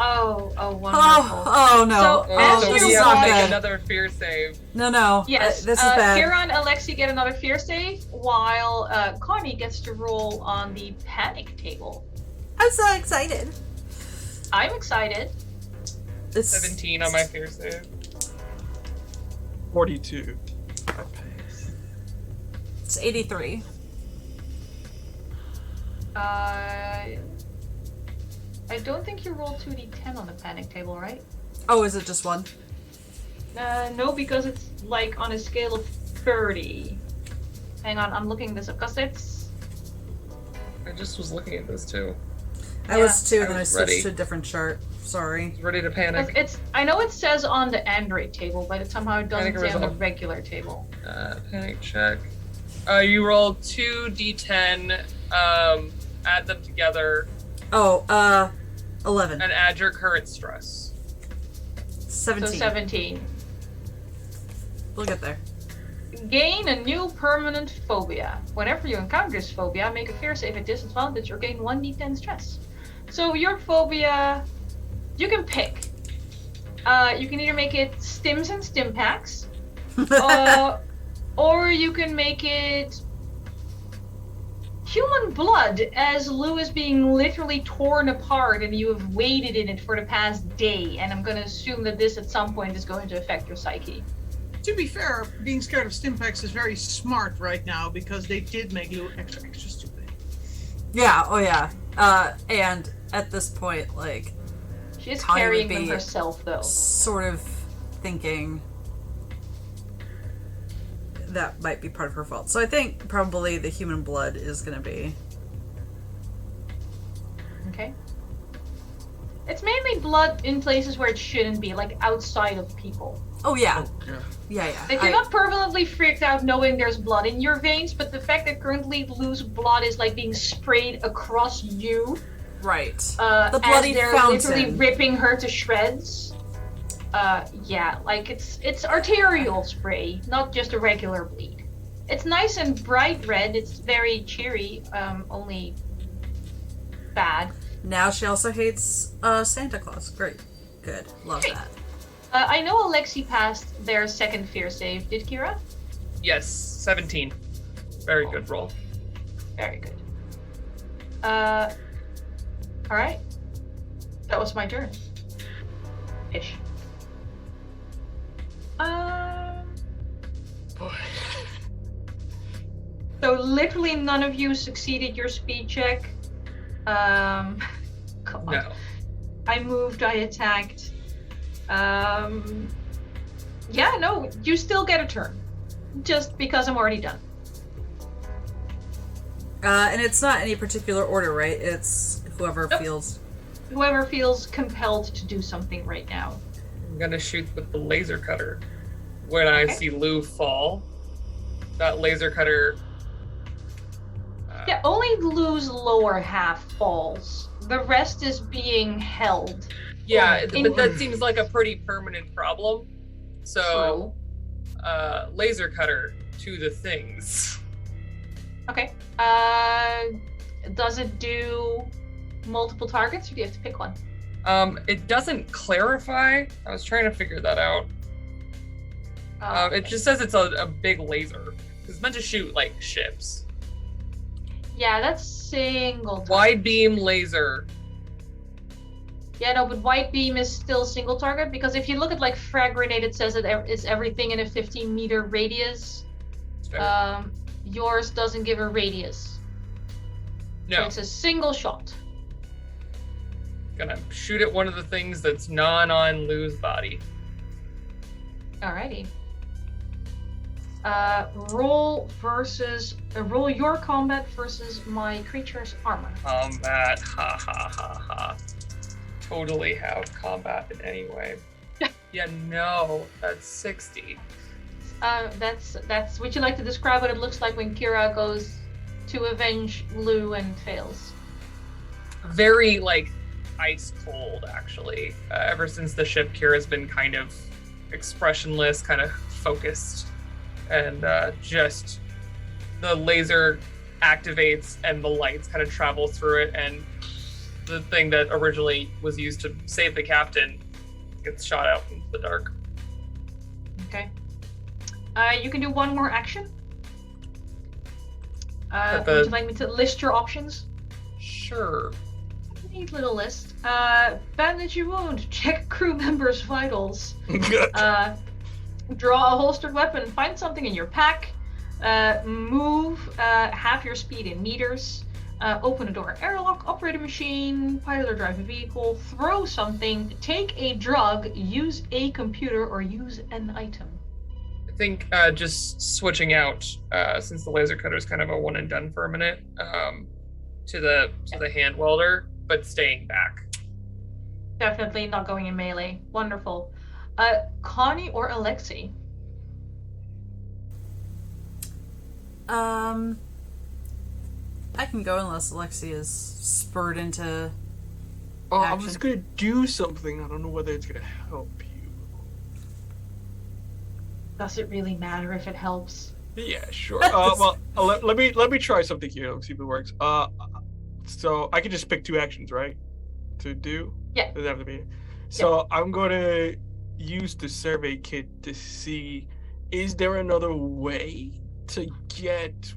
Oh, wonderful. Oh no. So, as So you we have watch- to make another fear save. No. Yes, This is bad. Kira and Alexi get another fear save, while Connie gets to roll on the panic table. I'm so excited. I'm excited. It's 17 on my fear save. 42. It's 83. I don't think you rolled 2d10 on the panic table, right? Oh, is it just one? No, because it's like on a scale of 30. Hang on, I'm looking this up because it's. I just was looking at this too. I was too, I then I was switched ready. to a different chart. Sorry. Ready to panic. It's. I know it says on the Android table, but it somehow doesn't Panic say on the result. regular table. Panic check. You roll 2d10, add them together, Oh, 11. and add your current stress. 17. So 17. We'll get there. Gain a new permanent phobia. Whenever you encounter this phobia, make a fear save at disadvantage or gain 1d10 stress. So your phobia, you can pick. You can either make it stims and stim packs, or you can make it human blood, as Lou is being literally torn apart and you have waded in it for the past day, and I'm gonna assume that this at some point is going to affect your psyche. To be fair, being scared of Stimpaks is very smart right now because they did make Lou extra stupid. Yeah, oh yeah. And at this point, like, She is Connie would carrying them be herself, though. sort of thinking that might be part of her fault. So I think probably the human blood is going to be... Okay. It's mainly blood in places where it shouldn't be, like outside of people. Oh, yeah. Yeah. Yeah. Like, you're not permanently freaked out knowing there's blood in your veins, but the fact that currently Lou's blood is like being sprayed across you, Right. the bloody as they're fountain. literally ripping her to shreds. Yeah, like it's arterial spray, not just a regular bleed. It's nice and bright red. It's very cheery. Only bad. Now she also hates Santa Claus. Great. Good. Love Great. that. I know Alexi passed their second fear save. Did Kira? Yes, 17. Very good roll. Very good. All right. That was my turn. Ish. Boy. So literally none of you succeeded your speed check. God. No. I moved, I attacked. Yeah, no, you still get a turn. Just because I'm already done. And it's not any particular order, right? It's whoever Nope. feels... Whoever feels compelled to do something right now. I'm gonna shoot with the laser cutter. When I Okay. see Lou fall, that laser cutter. Yeah, only Lou's lower half falls. The rest is being held. Yeah, in- but that seems like a pretty permanent problem. So, True. laser cutter to the things. Okay. Does it do multiple targets, or do you have to pick one? It doesn't clarify. I was trying to figure that out. It just says it's a big laser. It's meant to shoot like ships. Yeah, that's single target. Wide beam laser. Yeah, no, but white beam is still single target, because if you look at like frag grenade, it says that it's everything in a 15-meter radius. Yours doesn't give a radius. No. So it's a single shot. Gonna shoot at one of the things that's not on Lou's body. Alrighty. Roll your combat versus my creature's armor. Combat, ha ha ha ha. Totally have combat in any way. Yeah, no, that's 60. That's. Would you like to describe what it looks like when Kira goes to avenge Lou and fails? Very like ice cold, actually. Ever since the ship, Kira's been kind of expressionless, kind of focused, and just the laser activates and the lights kind of travel through it, and the thing that originally was used to save the captain gets shot out into the dark. Okay. You can do one more action. Would you like me to list your options? Sure. Neat little list. Bandage your wound. Check crew members' vitals. Draw a holstered weapon. Find something in your pack. Move half your speed in meters. Open a door, airlock, operate a machine, pilot or drive a vehicle, throw something, take a drug, use a computer, or use an item. I think just switching out, since the laser cutter is kind of a one and done for a minute, to the hand welder, but staying back. Definitely not going in melee. Wonderful. Connie or Alexei? I can go unless Alexei is spurred into Oh, action. I was gonna do something. I don't know whether it's gonna help you. Does it really matter if it helps? Yeah, sure. Let me try something here. Let's see if it works. So I can just pick 2 actions, right? To do. Yeah. Doesn't have to be. So I'm going to use the survey kit to see, is there another way to get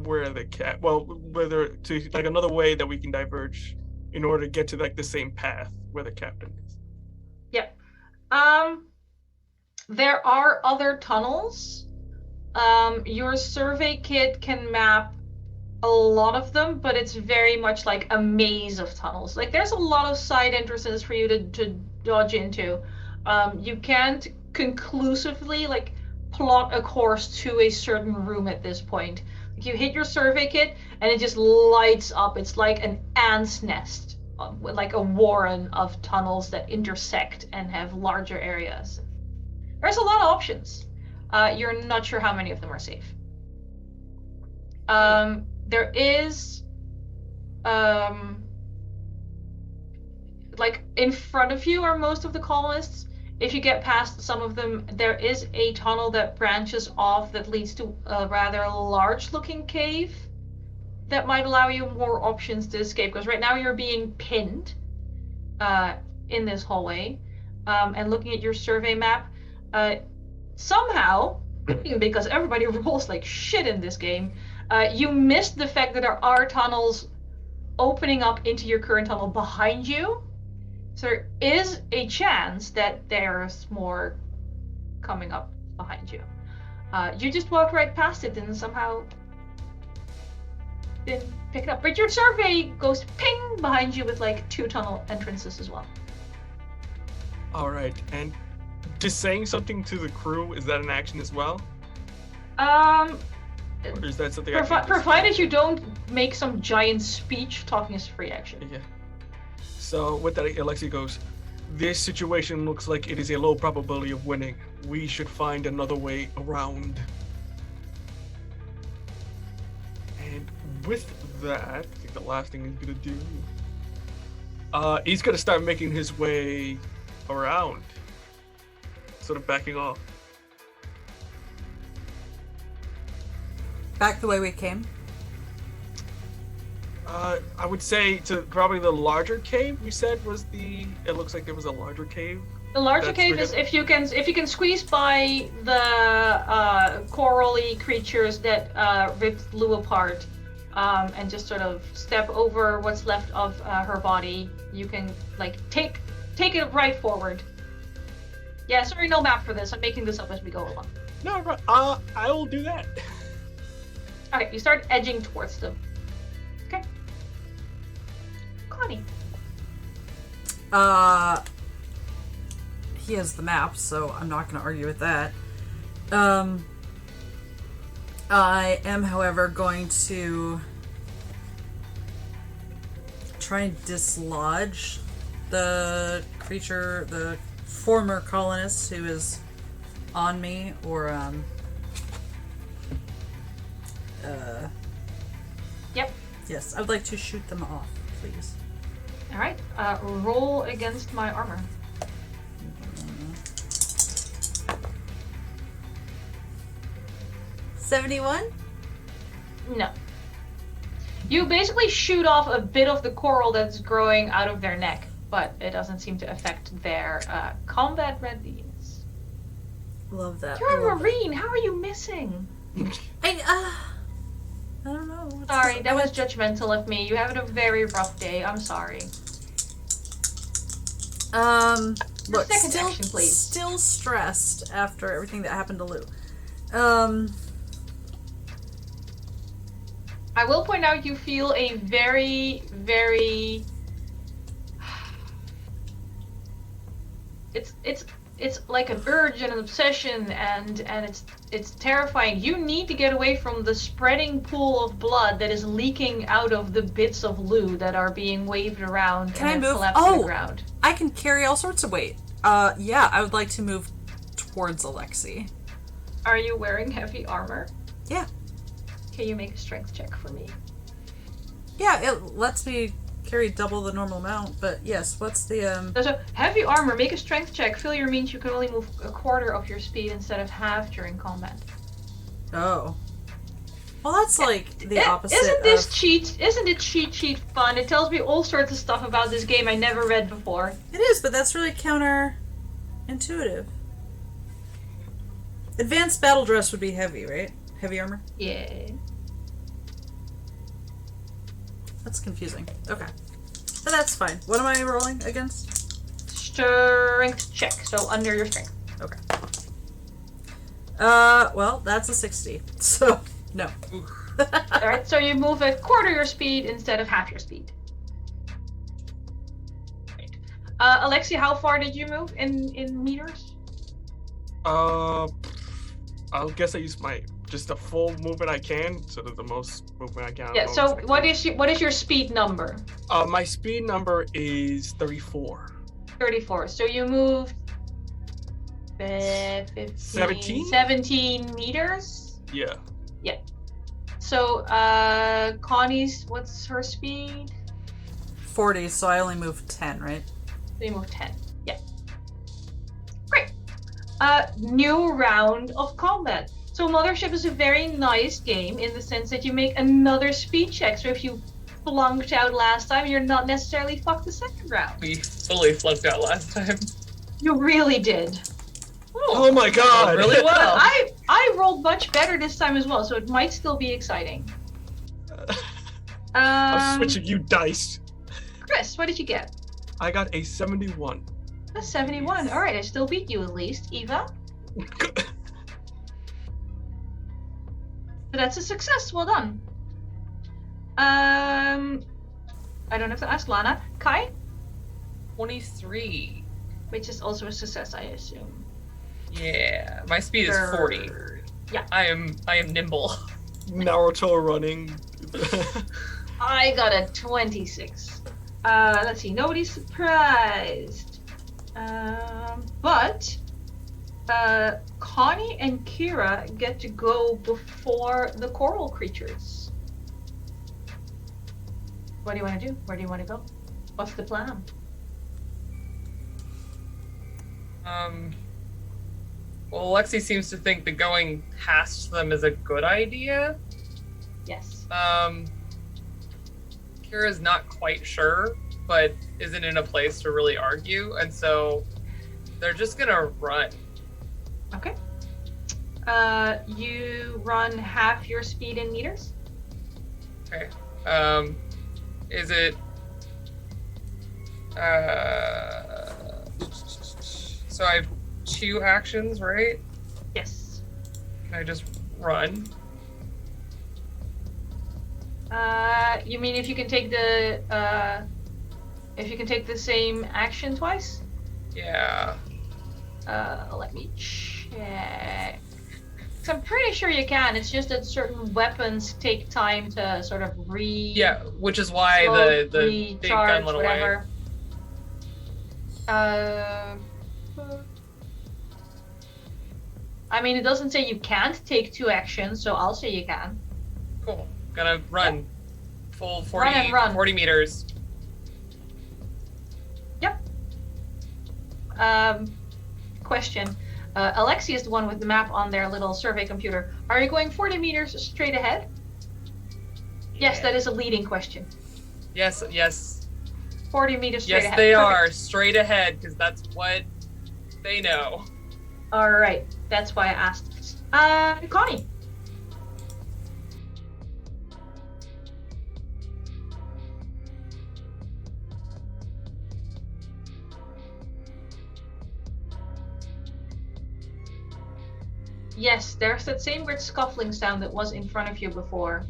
where the cat? Well, whether to like another way that we can diverge in order to get to like the same path where the captain is. Yep. There are other tunnels. Your survey kit can map a lot of them, but it's very much like a maze of tunnels. Like there's a lot of side entrances for you to dodge into. You can't conclusively like plot a course to a certain room at this point. Like, you hit your survey kit and it just lights up. It's like an ant's nest, like a warren of tunnels that intersect and have larger areas. There's a lot of options. You're not sure how many of them are safe. There is, like in front of you are most of the colonists. If you get past some of them, there is a tunnel that branches off that leads to a rather large-looking cave that might allow you more options to escape. Because right now you're being pinned in this hallway, and looking at your survey map, somehow, because everybody rolls like shit in this game, you missed the fact that there are tunnels opening up into your current tunnel behind you. So there is a chance that there's more coming up behind you. You just walked right past it and somehow didn't pick it up. But your survey goes ping behind you with like 2 tunnel entrances as well. All right, and just saying something to the crew, is that an action as well? Or is that something provided you don't make some giant speech, talking is free action. Yeah. So with that, Alexei goes, this situation looks like it is a low probability of winning. We should find another way around. And with that, I think the last thing he's gonna do, he's gonna start making his way around, sort of backing off. Back the way we came? I would say to probably the larger cave. We said was the. It looks like there was a larger cave. The larger cave is if you can squeeze by the corally creatures that ripped Lou apart. and just sort of step over what's left of her body. You can like take it right forward. Yeah, sorry, no map for this. I'm making this up as we go along. No, I will do that. Okay, you start edging towards them. Okay. Connie. He has the map, so I'm not going to argue with that. I am, however, going to try and dislodge the creature, the former colonist who is on me, or Yep. yes, I would like to shoot them off, please. All right. Roll against my armor. 71? No. You basically shoot off a bit of the coral that's growing out of their neck, but it doesn't seem to affect their combat readiness. Love that. You're a Marine. How are you missing? I don't know. Sorry, that was judgmental of me. You having a very rough day. I'm sorry. Look, second action, please. Still stressed after everything that happened to Lou. I will point out you feel a very, very... It's like an urge and an obsession, and it's terrifying. You need to get away from the spreading pool of blood that is leaking out of the bits of Lou that are being waved around Can and I move? collapse to the ground. I can carry all sorts of weight. Yeah, I would like to move towards Alexi. Are you wearing heavy armor? Yeah. Can you make a strength check for me? Yeah, it lets me carry double the normal amount, but yes, what's the, So heavy armor, make a strength check. Failure means you can only move a quarter of your speed instead of half during combat. Oh. Well, that's like the opposite Isn't this of... Isn't it cheat sheet fun? It tells me all sorts of stuff about this game I never read before. It is, but that's really counterintuitive. Advanced battle dress would be heavy, right? Heavy armor? Yeah. That's confusing. Okay. But that's fine. What am I rolling against? Strength check, so under your strength. Okay. Well, that's a 60. So, no. Alright, so you move a quarter your speed instead of half your speed. Right. Alexi, how far did you move in meters? I'll guess I use just the full movement I can, so that the most movement I can. Yeah. So what is your speed number? My speed number is 34. 34. So you moved 15, 17 meters. Yeah. Yeah. So Connie's, what's her speed? 40, so I only moved 10, right? So you moved 10. Yeah. Great. New round of combat. So Mothership is a very nice game in the sense that you make another speed check. So if you flunked out last time, you're not necessarily fucked the second round. We fully flunked out last time. You really did. Oh my god! Really well. I rolled much better this time as well, so it might still be exciting. I'm switching you dice. Chris, what did you get? I got a 71. A 71. All right, I still beat you at least. Eva? So that's a success. Well done. I don't have to ask Lana. Kai? 23. Which is also a success, I assume. Yeah, my speed is 40. Yeah. I am nimble. Naruto running. I got a 26. Let's see. Nobody's surprised. But Connie and Kira get to go before the coral creatures. What do you want to do? Where do you want to go? What's the plan? Well, Lexi seems to think that going past them is a good idea. Yes. Kira's not quite sure, but isn't in a place to really argue, and so they're just gonna run. Okay. You run half your speed in meters? Okay. Is it? So I have 2 actions, right? Yes. Can I just run? You mean if you can take the same action twice? Yeah. Let me check. 'Cause I'm pretty sure you can. It's just that certain weapons take time to sort of Yeah, which is why the big gun went whatever. away. I mean, it doesn't say you can't take 2 actions, so I'll say you can. Cool. Gonna run. Full 40, Run and run. 40 meters. Yep. Question. Alexi is the one with the map on their little survey computer. Are you going 40 meters straight ahead? Yes, Yeah. that is a leading question. Yes. 40 meters straight ahead. Yes, they Perfect. are straight ahead because that's what they know. All right, that's why I asked. Connie. Yes, there's that same weird scuffling sound that was in front of you before.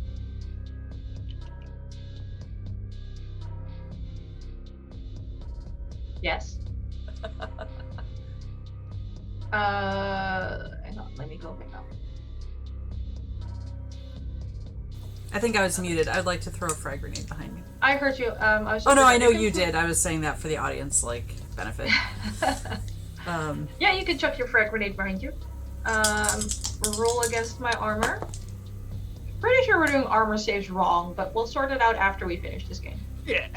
Yes. Hang on, let me go back up. I think I was muted. I'd like to throw a frag grenade behind me. I heard you. I was. Oh no, I know you did. I was saying that for the audience, like, benefit. Yeah, you can chuck your frag grenade behind you. Roll against my armor. Pretty sure we're doing armor saves wrong, but we'll sort it out after we finish this game. Yeah.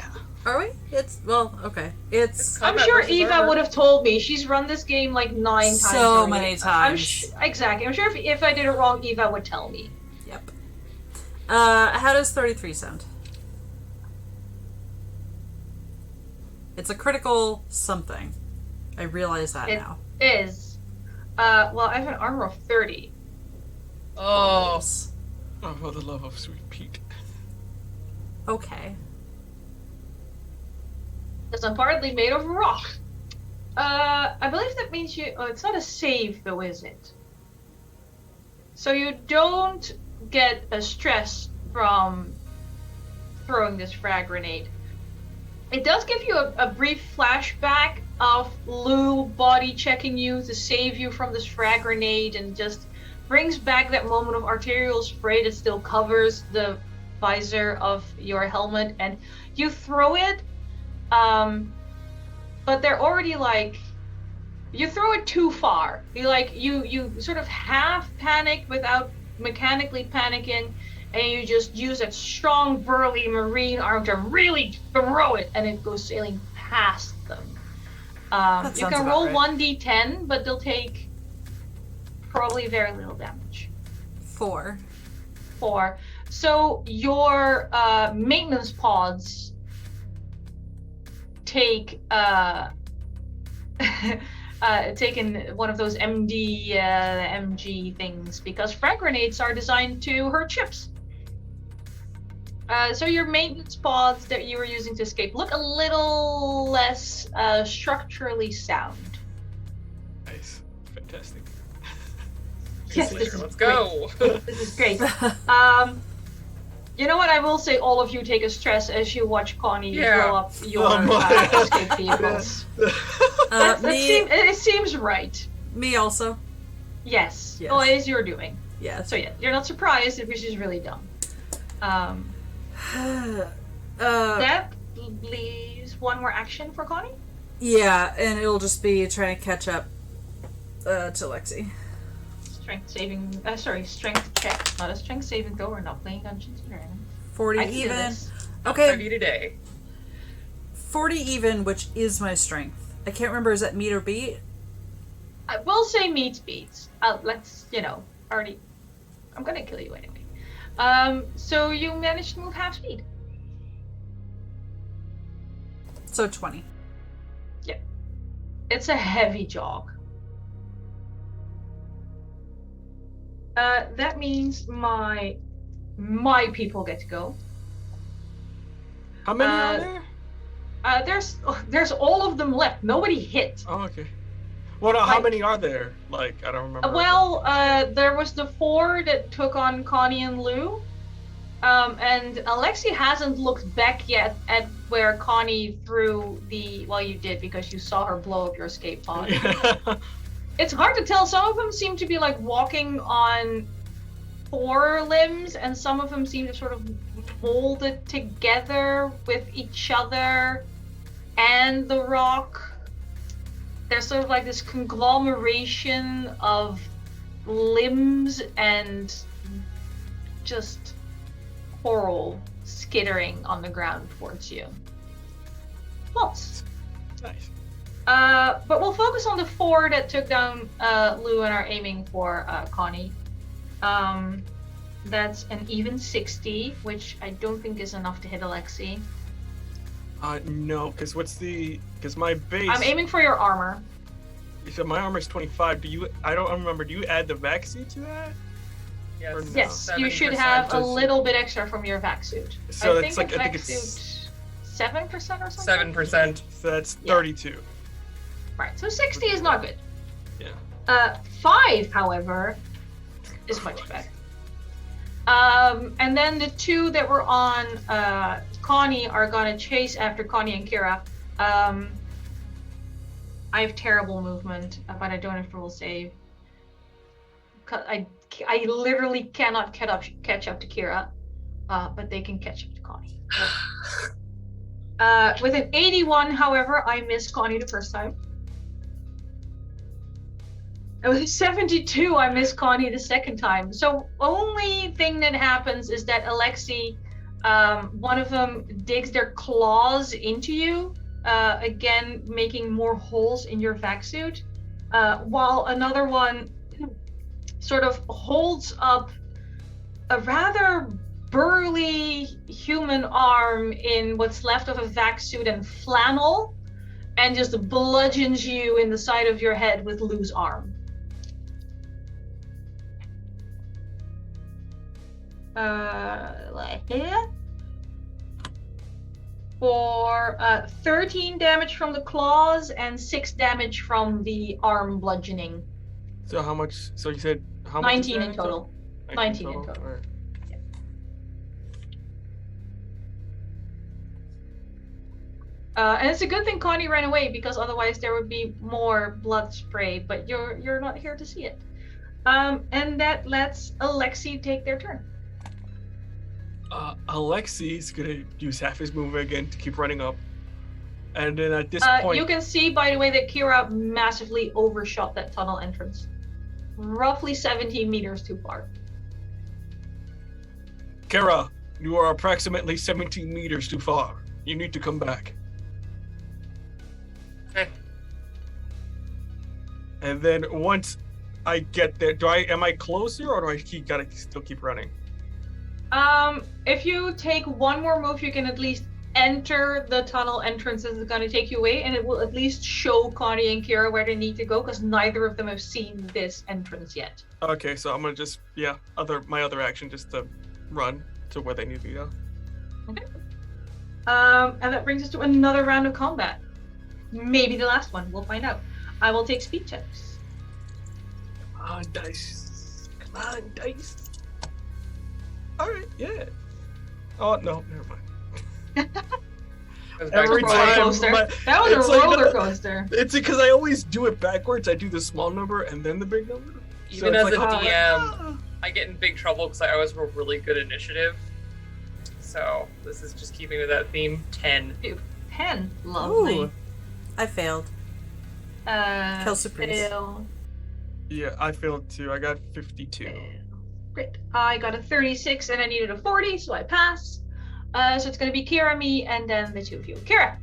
Are we? It's, well, okay. It's I'm Combat sure versus Eva armor. would have told me. She's run this game like 9 times. so already. many times. Exactly. I'm sure if I did it wrong, Eva would tell me. Yep. How does 33 sound? It's a critical something. I realize that It now. is. Well, I have an armor of 30. Oh, Oh, for the love of sweet Pete. Okay. Because I'm partly made of rock. I believe that means you. Oh, it's not a save, though, is it? So you don't get a stress from throwing this frag grenade. It does give you a brief flashback of Lou body checking you to save you from this frag grenade, and just brings back that moment of arterial spray that still covers the visor of your helmet, and you throw it. But they're already like, you throw it too far. You sort of half panic without mechanically panicking, and you just use that strong, burly marine arm to really throw it, and it goes sailing past them. You sounds can about roll right. 1d10, but they'll take probably very little damage. 4. 4. So your maintenance pods take taken one of those MG things, because frag grenades are designed to hurt ships. So your maintenance pods that you were using to escape look a little less structurally sound. Nice. Fantastic. Yes, this is let's go. This is great. You know what? I will say all of you take a stress as you watch Connie blow up your escape vehicles. It seems right. Me also. Yes. Yes. Oh, it is your doing. Yes. So yeah, you're not surprised if she's really dumb. That leaves one more action for Connie. Yeah, and it'll just be trying to catch up to Lexi. Strength check, not a strength saving throw. We're not playing Dungeons and Dragons. 40 I can do even. this. Okay, 5 today. 40 even, which is my strength. I can't remember, is that meet or beat? I will say meets beats. Let's, already. I'm gonna kill you anyway. So you managed to move half speed. So 20. Yep. It's a heavy jog. That means my people get to go. How many are there? There's all of them left. Nobody hit. Oh, okay. Well, no, how many are there? Like, I don't remember. There was the 4 that took on Connie and Lou. And Alexi hasn't looked back yet at where Connie threw the... Well, you did because you saw her blow up your escape pod. Yeah. It's hard to tell. Some of them seem to be like walking on 4 limbs, and some of them seem to sort of mold it together with each other and the rock. There's sort of like this conglomeration of limbs and just coral skittering on the ground towards you. Lots. Nice. But we'll focus on the 4 that took down Lou and are aiming for Connie. That's an even 60, which I don't think is enough to hit Alexi. No, because my base... I'm aiming for your armor. So my armor's 25. I don't remember, do you add the vac suit to that? Yes. Or no? Yes, you should have a little bit extra from your vac suit. So I that's think like, the I think vac it's... suit 7% or something? 7%. So that's 32. Right, so 60 is not good. Yeah. 5, however, is much better. And then the 2 that were on Connie are gonna chase after Connie and Kira. I have terrible movement, but I don't have to roll save. I literally cannot catch up to Kira, but they can catch up to Connie. With an 81, however, I missed Connie the first time. And with a 72, I missed Connie the second time. So only thing that happens is that Alexi, one of them digs their claws into you, again making more holes in your vac suit, while another one sort of holds up a rather burly human arm in what's left of a vac suit and flannel, and just bludgeons you in the side of your head with Lou's arm. Like here. For 13 damage from the claws and 6 damage from the arm bludgeoning. So how much? So you said how much? 19 in total. 19 in total. All right. And it's a good thing Connie ran away, because otherwise there would be more blood spray. But you're not here to see it. And that lets Alexi take their turn. Alexi's gonna use half his movement again to keep running up, and then at this point, you can see, by the way, that Kira massively overshot that tunnel entrance, roughly 17 meters too far. Kira, you are approximately 17 meters too far. You need to come back. Okay. And then once I get there, am I closer, or do I gotta still keep running? If you take one more move, you can at least enter the tunnel entrance as it's going to take you away, and it will at least show Connie and Kira where they need to go, because neither of them have seen this entrance yet. Okay, so I'm gonna just, my other action just to run to where they need to go. Okay. And that brings us to another round of combat. Maybe the last one, we'll find out. I will take speed checks. Come on, dice. Come on, dice. Alright, yeah. Oh, no, never mind. Every time. That was a roller coaster. It's because I always do it backwards. I do the small number and then the big number. Even so as a DM, I get in big trouble because I always roll really good initiative. So this is just keeping with that theme. 10. Dude, 10. Lovely. Ooh, I failed. Kill surprise. Yeah, I failed too. I got 52. Great. I got a 36 and I needed a 40, so I passed. So it's going to be Kira, me, and then the two of you. Kira.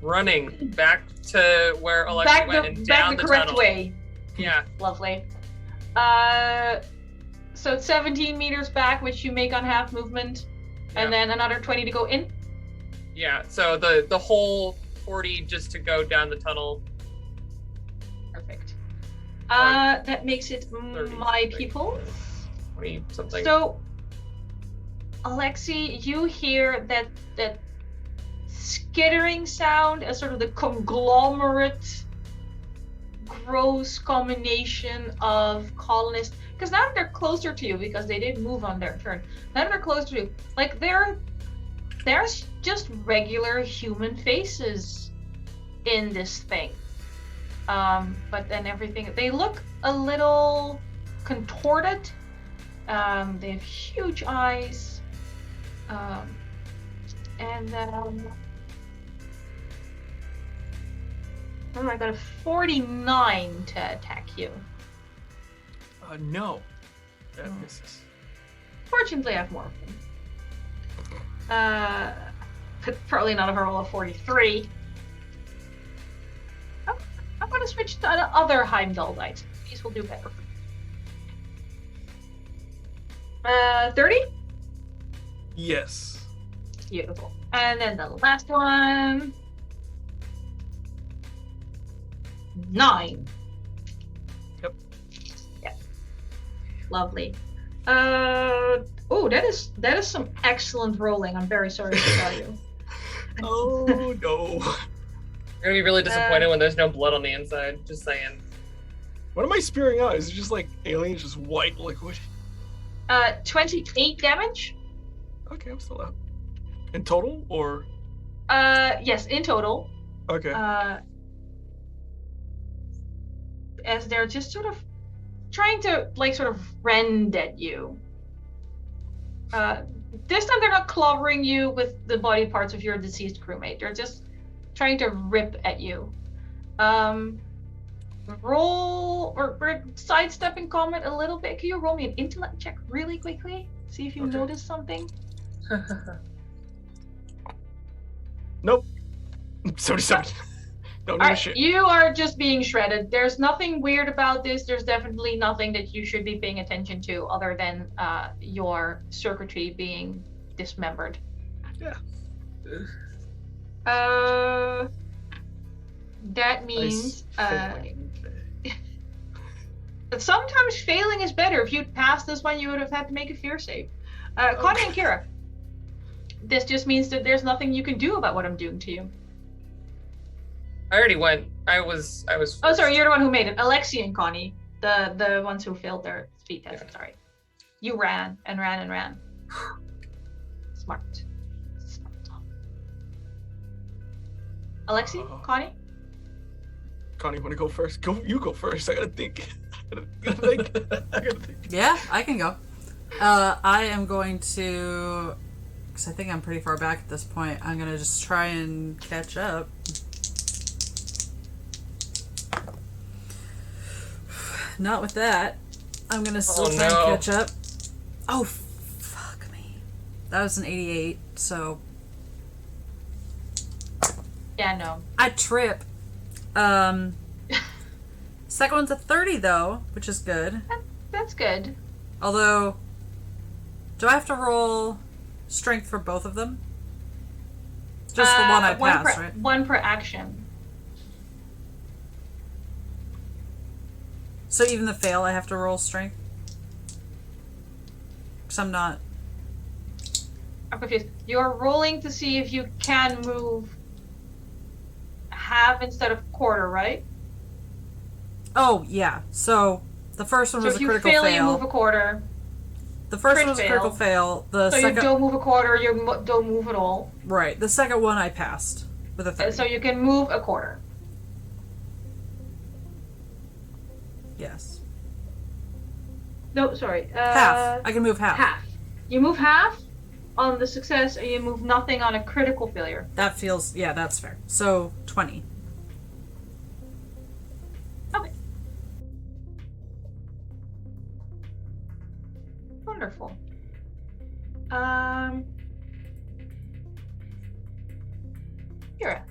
Running back to where Alexa went and down the correct tunnel. way. Yeah. Lovely. So it's 17 meters back, which you make on half movement, and then another 20 to go in. Yeah. So the whole 40 just to go down the tunnel. Perfect. That makes it 30, my people. 20 something. So, Alexi, you hear that skittering sound, a sort of the conglomerate, gross combination of colonists. Because now they're closer to you because they did move on their turn. Now they're closer to you. Like there's just regular human faces in this thing. But then everything, they look a little contorted. They have huge eyes. And I got a 49 to attack you. No. That misses. Fortunately, I have more of them. Probably none of her roll a 43. I'm going to switch to the other Heimdallite. These will do better. 30? Yes. Beautiful. And then the last one. 9. Yep. Yeah. Lovely. Oh, that is some excellent rolling. I'm very sorry to tell you. Oh no. You're gonna be really disappointed when there's no blood on the inside. Just saying. What am I spearing out? Is it just like aliens, just white liquid? 28 damage. Okay, I'm still out. In total, or? Yes, in total. Okay. As they're just sort of trying to like sort of rend at you. This time they're not clobbering you with the body parts of your deceased crewmate. They're just trying to rip at you. Roll or sidestep in combat a little bit. Can you roll me an intellect check really quickly? See if you notice something. Nope. 77. Don't know shit. You are just being shredded. There's nothing weird about this. There's definitely nothing that you should be paying attention to other than your circuitry being dismembered. Yeah. That means sometimes failing is better. If you'd passed this one, you would have had to make a fear save. Connie and Kira, this just means that there's nothing you can do about what I'm doing to you. I already went. I was. Oh, sorry, you're the one who made it. Alexi and Connie, the ones who failed their speed test. Yeah. Sorry, you ran and ran and ran. Smart. Alexi, Connie. Connie, want to go first? You go first. I gotta think. I gotta think. Yeah, I can go. I am going to, because I think I'm pretty far back at this point. I'm gonna just try and catch up. Not with that. I'm gonna still try and catch up. Oh, fuck me. That was an 88, so. Yeah, no. I trip. Second one's a 30 though, which is good. That's good. Although, do I have to roll strength for both of them? Just the one I passed, right? One per action. So even the fail, I have to roll strength? Because I'm not... I'm confused. You're rolling to see if you can move half instead of quarter, right? Oh, yeah. So the first one was a critical fail. So if you fail, you move a quarter. The first one was a critical fail. The second... you don't move a quarter, you don't move at all. Right. The second one I passed with a 30. So you can move a quarter. Yes. No, sorry. Half. I can move half. Half. You move half on the success, and you move nothing on a critical failure. That feels... Yeah, that's fair. So, 20. Okay. Wonderful. Kira.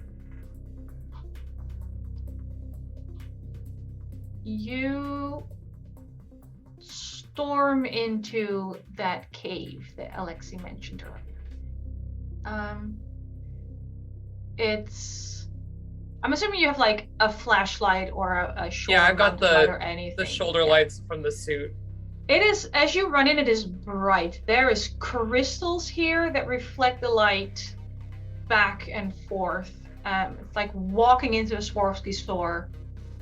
You storm into that cave that Alexi mentioned earlier. It's... I'm assuming you have like a flashlight or a shoulder I've got light or anything. The shoulder lights from the suit. It is, as you run in, it is bright. There is crystals here that reflect the light back and forth. It's like walking into a Swarovski store,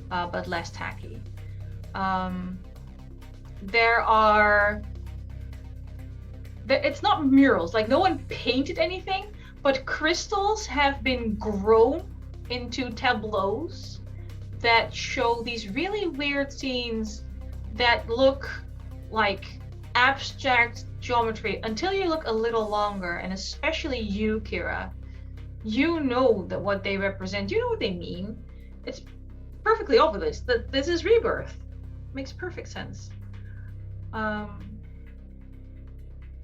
but less tacky. It's not murals, like no one painted anything, but crystals have been grown into tableaus that show these really weird scenes that look like abstract geometry until you look a little longer, and especially you, Kira. You know that what they represent, you know what they mean. It's perfectly obvious that this is rebirth. Makes perfect sense. And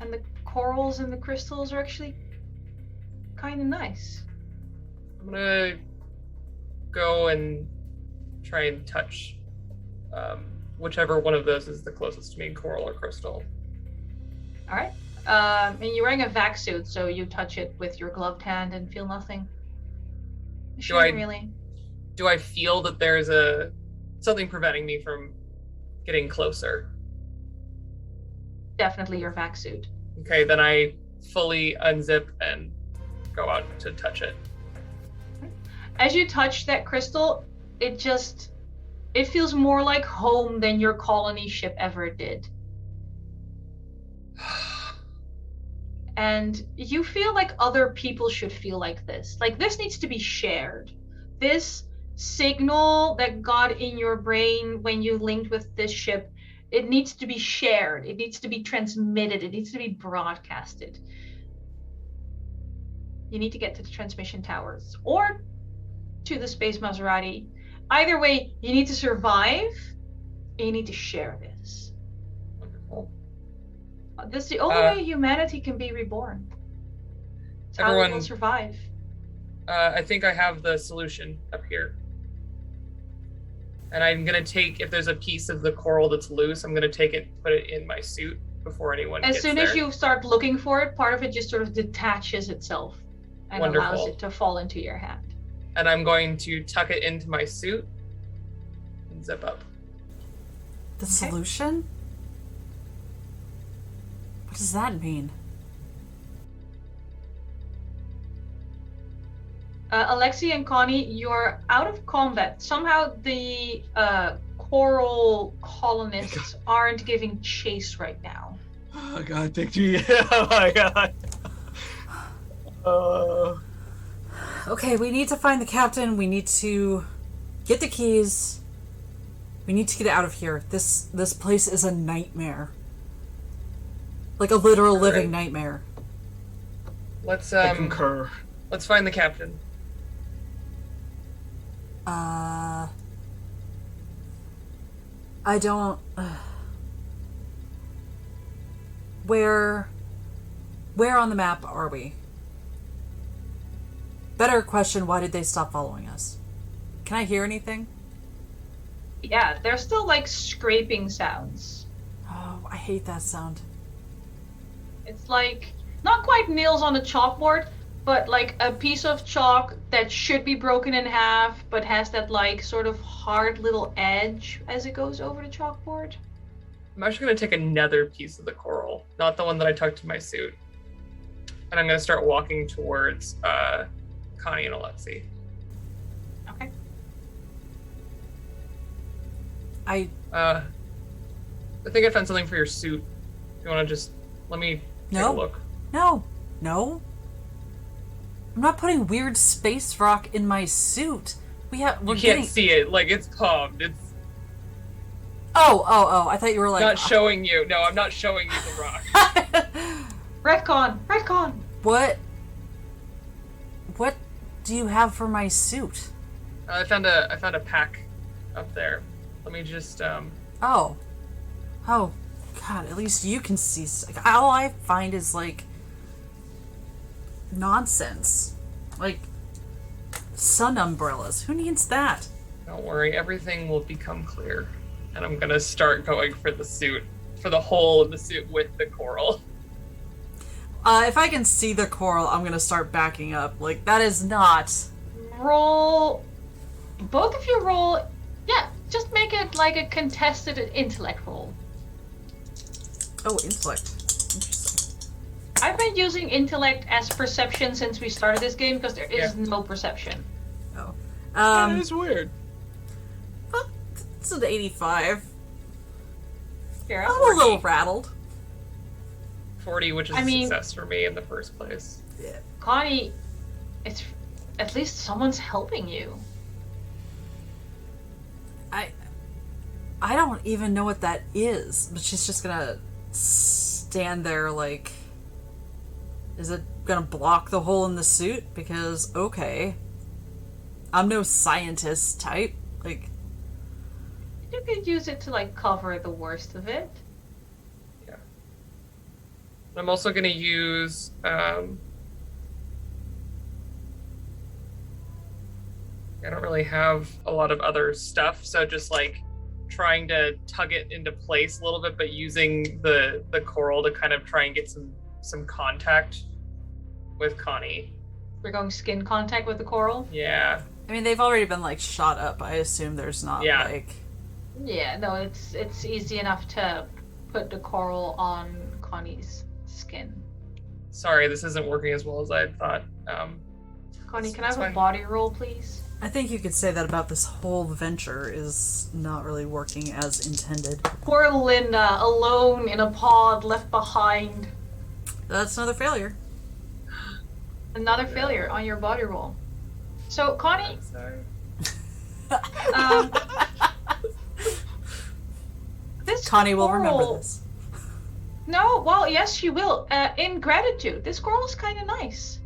the corals and the crystals are actually kind of nice. I'm gonna go and try and touch whichever one of those is the closest to me, coral or crystal. All right. And you're wearing a vac suit, so you touch it with your gloved hand and feel nothing. Really. Do I feel that there's something preventing me from getting closer? Definitely your vac suit. Okay, then I fully unzip and go out to touch it. As you touch that crystal, it feels more like home than your colony ship ever did. And you feel like other people should feel like this. Like this needs to be shared. This signal that got in your brain when you linked with this ship, it needs to be shared. It needs to be transmitted. It needs to be broadcasted. You need to get to the transmission towers or to the Space Maserati. Either way, you need to survive and you need to share this. Wonderful. This is the only way humanity can be reborn. It's how it will survive. I think I have the solution up here. And I'm going to take, if there's a piece of the coral that's loose, I'm going to take it, put it in my suit before anyone gets there. As soon as you start looking for it, part of it just sort of detaches itself and allows it to fall into your hand. And I'm going to tuck it into my suit and zip up. The solution? What does that mean? Alexi and Connie, you're out of combat. Somehow the coral colonists aren't giving chase right now. Oh god, thank you. Oh my god. Okay, we need to find the captain. We need to get the keys. We need to get out of here. This place is a nightmare. Like a literal living nightmare. Let's I concur. Let's find the captain. I don't... Where on the map are we? Better question, why did they stop following us? Can I hear anything? Yeah, there's still like scraping sounds. Oh, I hate that sound. It's like, not quite nails on a chalkboard, but like a piece of chalk that should be broken in half, but has that like sort of hard little edge as it goes over the chalkboard. I'm actually going to take another piece of the coral, not the one that I tucked to my suit. And I'm going to start walking towards Connie and Alexi. Okay. I think I found something for your suit. If you want to just let me take a look. No. I'm not putting weird space rock in my suit. You can't see it. Like, it's palmed. It's... Oh, I thought you were like... Not showing you. No, I'm not showing you the rock. Retcon! What do you have for my suit? I found a pack up there. Let me just Oh, God! At least you can see. All I find is like nonsense, like sun umbrellas. Who needs that? Don't worry, everything will become clear. And I'm gonna start going for the suit, for the hole in the suit with the coral. If I can see the coral, I'm gonna start backing up. Like, that is not... Roll... Both of you roll... Yeah, just make it like a contested intellect roll. Oh, intellect. Interesting. I've been using intellect as perception since we started this game because there is no perception. Oh. That is weird. It's an 85. Here, I'm a little rattled. 40, which is a success for me in the first place. Yeah. Connie, it's at least someone's helping you. I don't even know what that is, but she's just gonna stand there like... Is it gonna block the hole in the suit? Because, okay. I'm no scientist type. Like... You could use it to, like, cover the worst of it. Yeah. I'm also gonna use, I don't really have a lot of other stuff, so just, like, trying to tug it into place a little bit, but using the coral to kind of try and get some contact with Connie. We're going skin contact with the coral? Yeah. I mean, they've already been, like, shot up. I assume there's not, like... Yeah, no, it's easy enough to put the coral on Connie's skin. Sorry, this isn't working as well as I had thought. Connie, can I have a body roll, please? I think you could say that about this whole venture is not really working as intended. Poor Linda, alone in a pod, left behind. That's another failure. Another failure on your body roll. So, Connie... Sorry. This Connie will coral... remember this. No, well, yes, she will. In gratitude, this coral is kind of nice.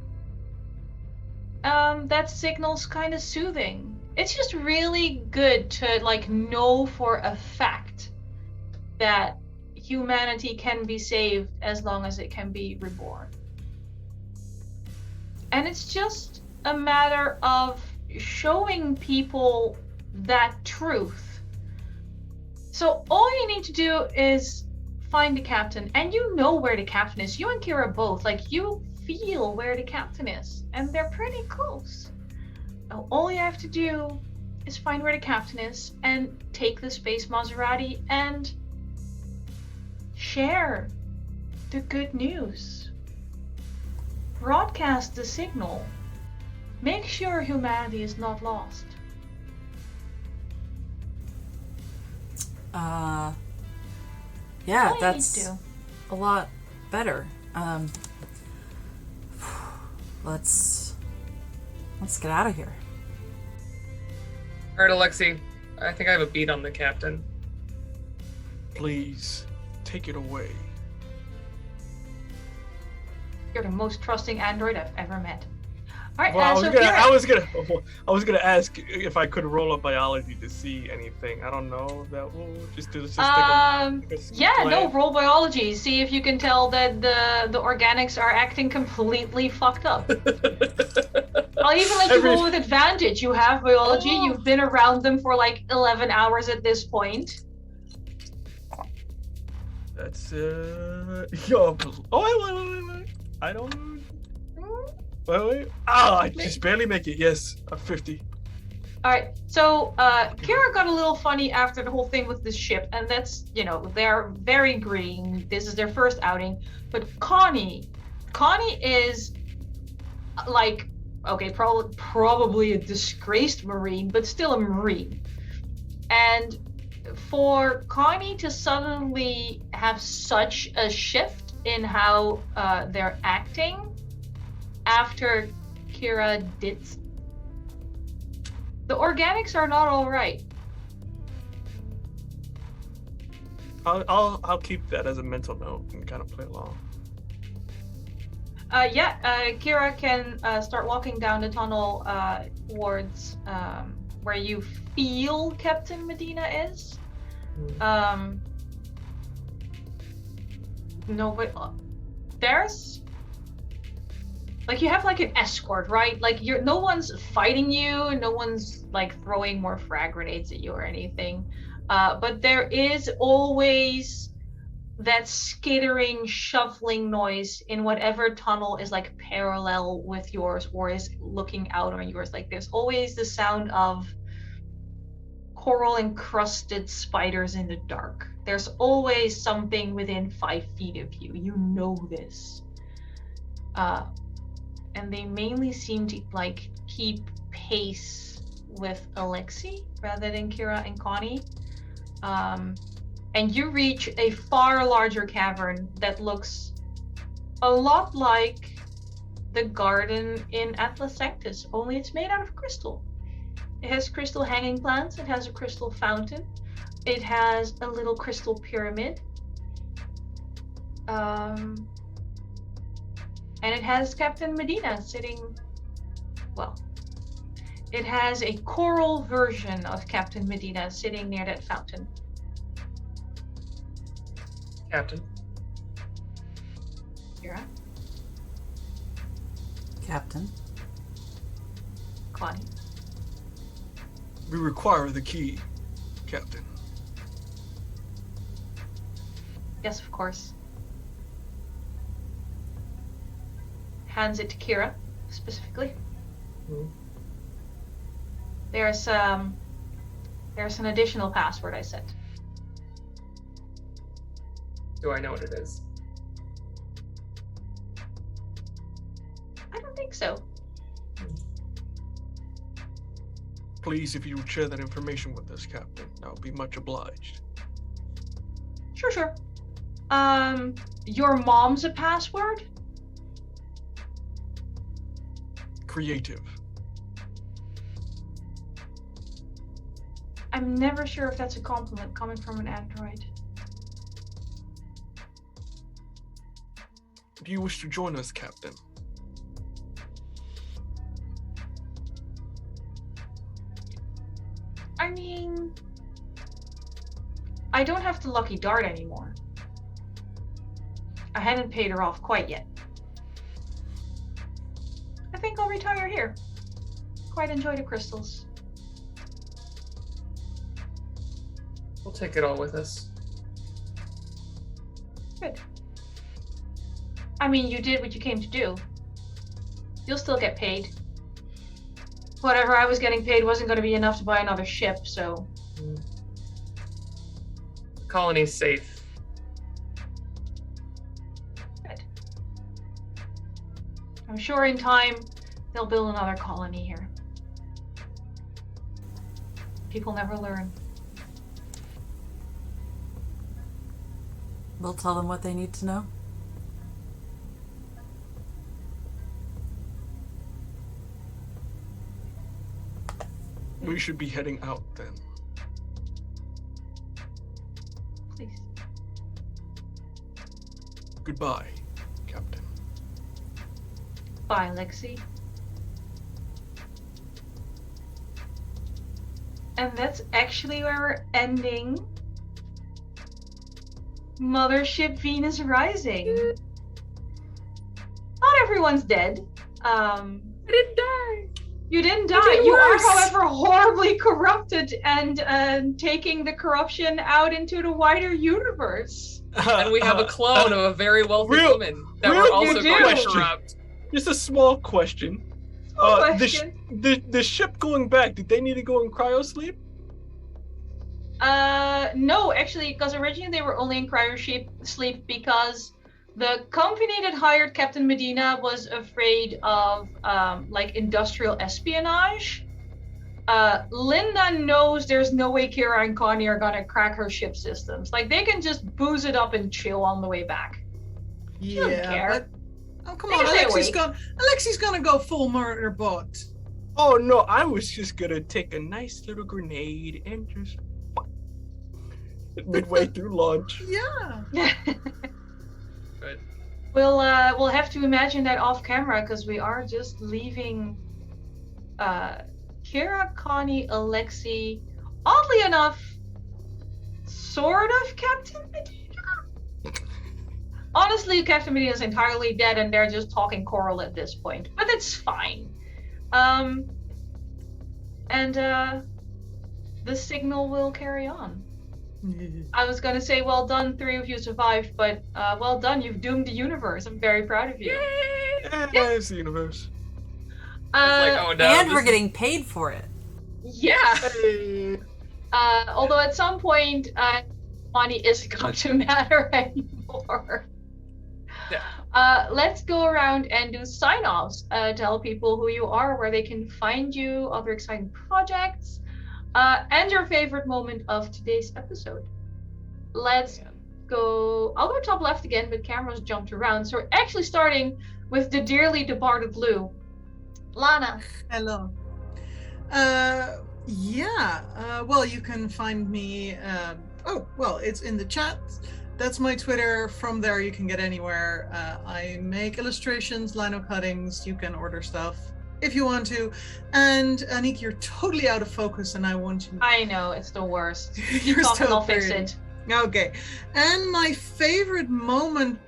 That signal's kind of soothing. It's just really good to, like, know for a fact that humanity can be saved as long as it can be reborn. And it's just a matter of showing people that truth. So all you need to do is find the captain, and you know where the captain is. You and Kira both, like, you feel where the captain is, and they're pretty close. All you have to do is find where the captain is and take the space Maserati and share the good news. Broadcast the signal. Make sure humanity is not lost. Yeah, All you that's need to. a lot better. Let's get out of here. Alright, Alexi. I think I have a beat on the captain. Please, take it away. You're the most trusting android I've ever met. All right, Well, I so was gonna ask if I could roll up biology to see anything. I don't know if that will just do this. Roll biology. See if you can tell that the organics are acting completely fucked up. I'll even let you roll with advantage. You have biology. Oh. You've been around them for like 11 hours at this point. That's yo. Oh wait. I don't. Wait. I just barely make it. Yes, a 50. All right. So Kira got a little funny after the whole thing with this ship, and that's, they're very green. This is their first outing. But Connie is like, okay, probably a disgraced Marine, but still a Marine. And for Connie to suddenly have such a shift in how they're acting after Kira did, the organics are not all right. I'll keep that as a mental note and kind of play along. Kira can start walking down the tunnel towards where you feel Captain Medina is. No, but there's like, you have like an escort, right? Like, no one's fighting you, no one's like throwing more frag grenades at you or anything. But there is always that skittering, shuffling noise in whatever tunnel is like parallel with yours or is looking out on yours. Like, there's always the sound of coral encrusted spiders in the dark. There's always something within 5 feet of you. You know this. And they mainly seem to like keep pace with Alexi rather than Kira and Connie. And you reach a far larger cavern that looks a lot like the garden in Atlas Sanctus, only it's made out of crystal. It has crystal hanging plants, it has a crystal fountain, it has a little crystal pyramid. And it has Captain Medina sitting, well, it has a coral version of Captain Medina sitting near that fountain. Captain. Kira, Captain. Connie. We require the key, Captain. Yes, of course. Hands it to Kira, specifically. Mhm. There's an additional password I set. Do I know what it is? I don't think so. Please, if you would share that information with us, Captain, I would be much obliged. Sure. Your mom's a password? Creative. I'm never sure if that's a compliment coming from an android. Do you wish to join us, Captain? I mean, I don't have to lucky dart anymore. I haven't paid her off quite yet. I think I'll retire here. Quite enjoy the crystals. We'll take it all with us. Good. I mean, you did what you came to do. You'll still get paid. Whatever I was getting paid wasn't going to be enough to buy another ship, so... The colony's safe. Good. I'm sure in time, they'll build another colony here. People never learn. We'll tell them what they need to know. We should be heading out then. Please. Goodbye, Captain. Bye, Lexi. And that's actually where we're ending Mothership Venus Rising. Not everyone's dead. I didn't die. You didn't You're die. doing You worse. are, however, horribly corrupted and taking the corruption out into the wider universe. And we have a clone of a very wealthy real- woman that real we're also good going to question. corrupt. Just a small question. Question. The ship going back, did they need to go in cryo sleep? No, actually, because originally they were only in cryo sleep because the company that hired Captain Medina was afraid of like industrial espionage. Linda knows there's no way Kira and Connie are gonna crack her ship systems. Like they can just booze it up and chill on the way back. don't care. But oh come They on, can stay Alexi's gonna go full murder bot. Oh no, I was just gonna take a nice little grenade and just midway through launch. Yeah. But We'll have to imagine that off camera because we are just leaving Kira, Connie, Alexi, oddly enough, sort of Captain Medina. Honestly, Captain Medina is entirely dead and they're just talking choral at this point, but it's fine. And the signal will carry on. I was gonna say, well done, 3 of you survived, but well done, you've doomed the universe. I'm very proud of you. Yeah, it's the universe. it's like, oh no. And this we're is- getting paid for it. Yeah. Hey. Although at some point, money isn't going to matter anymore. Yeah. Let's go around and do sign-offs. Tell people who you are, where they can find you, other exciting projects, and your favorite moment of today's episode. Let's go. I'll go top left again, but cameras jumped around. So we're actually starting with the dearly departed Lou. Lana. Hello. Well, you can find me. It's in the chat. That's my Twitter. From there, you can get anywhere. I make illustrations, lino cuttings. You can order stuff if you want to. And Anniek, you're totally out of focus, and I want to. I know, it's the worst. You're still I'll fix it. Okay. And my favorite moment,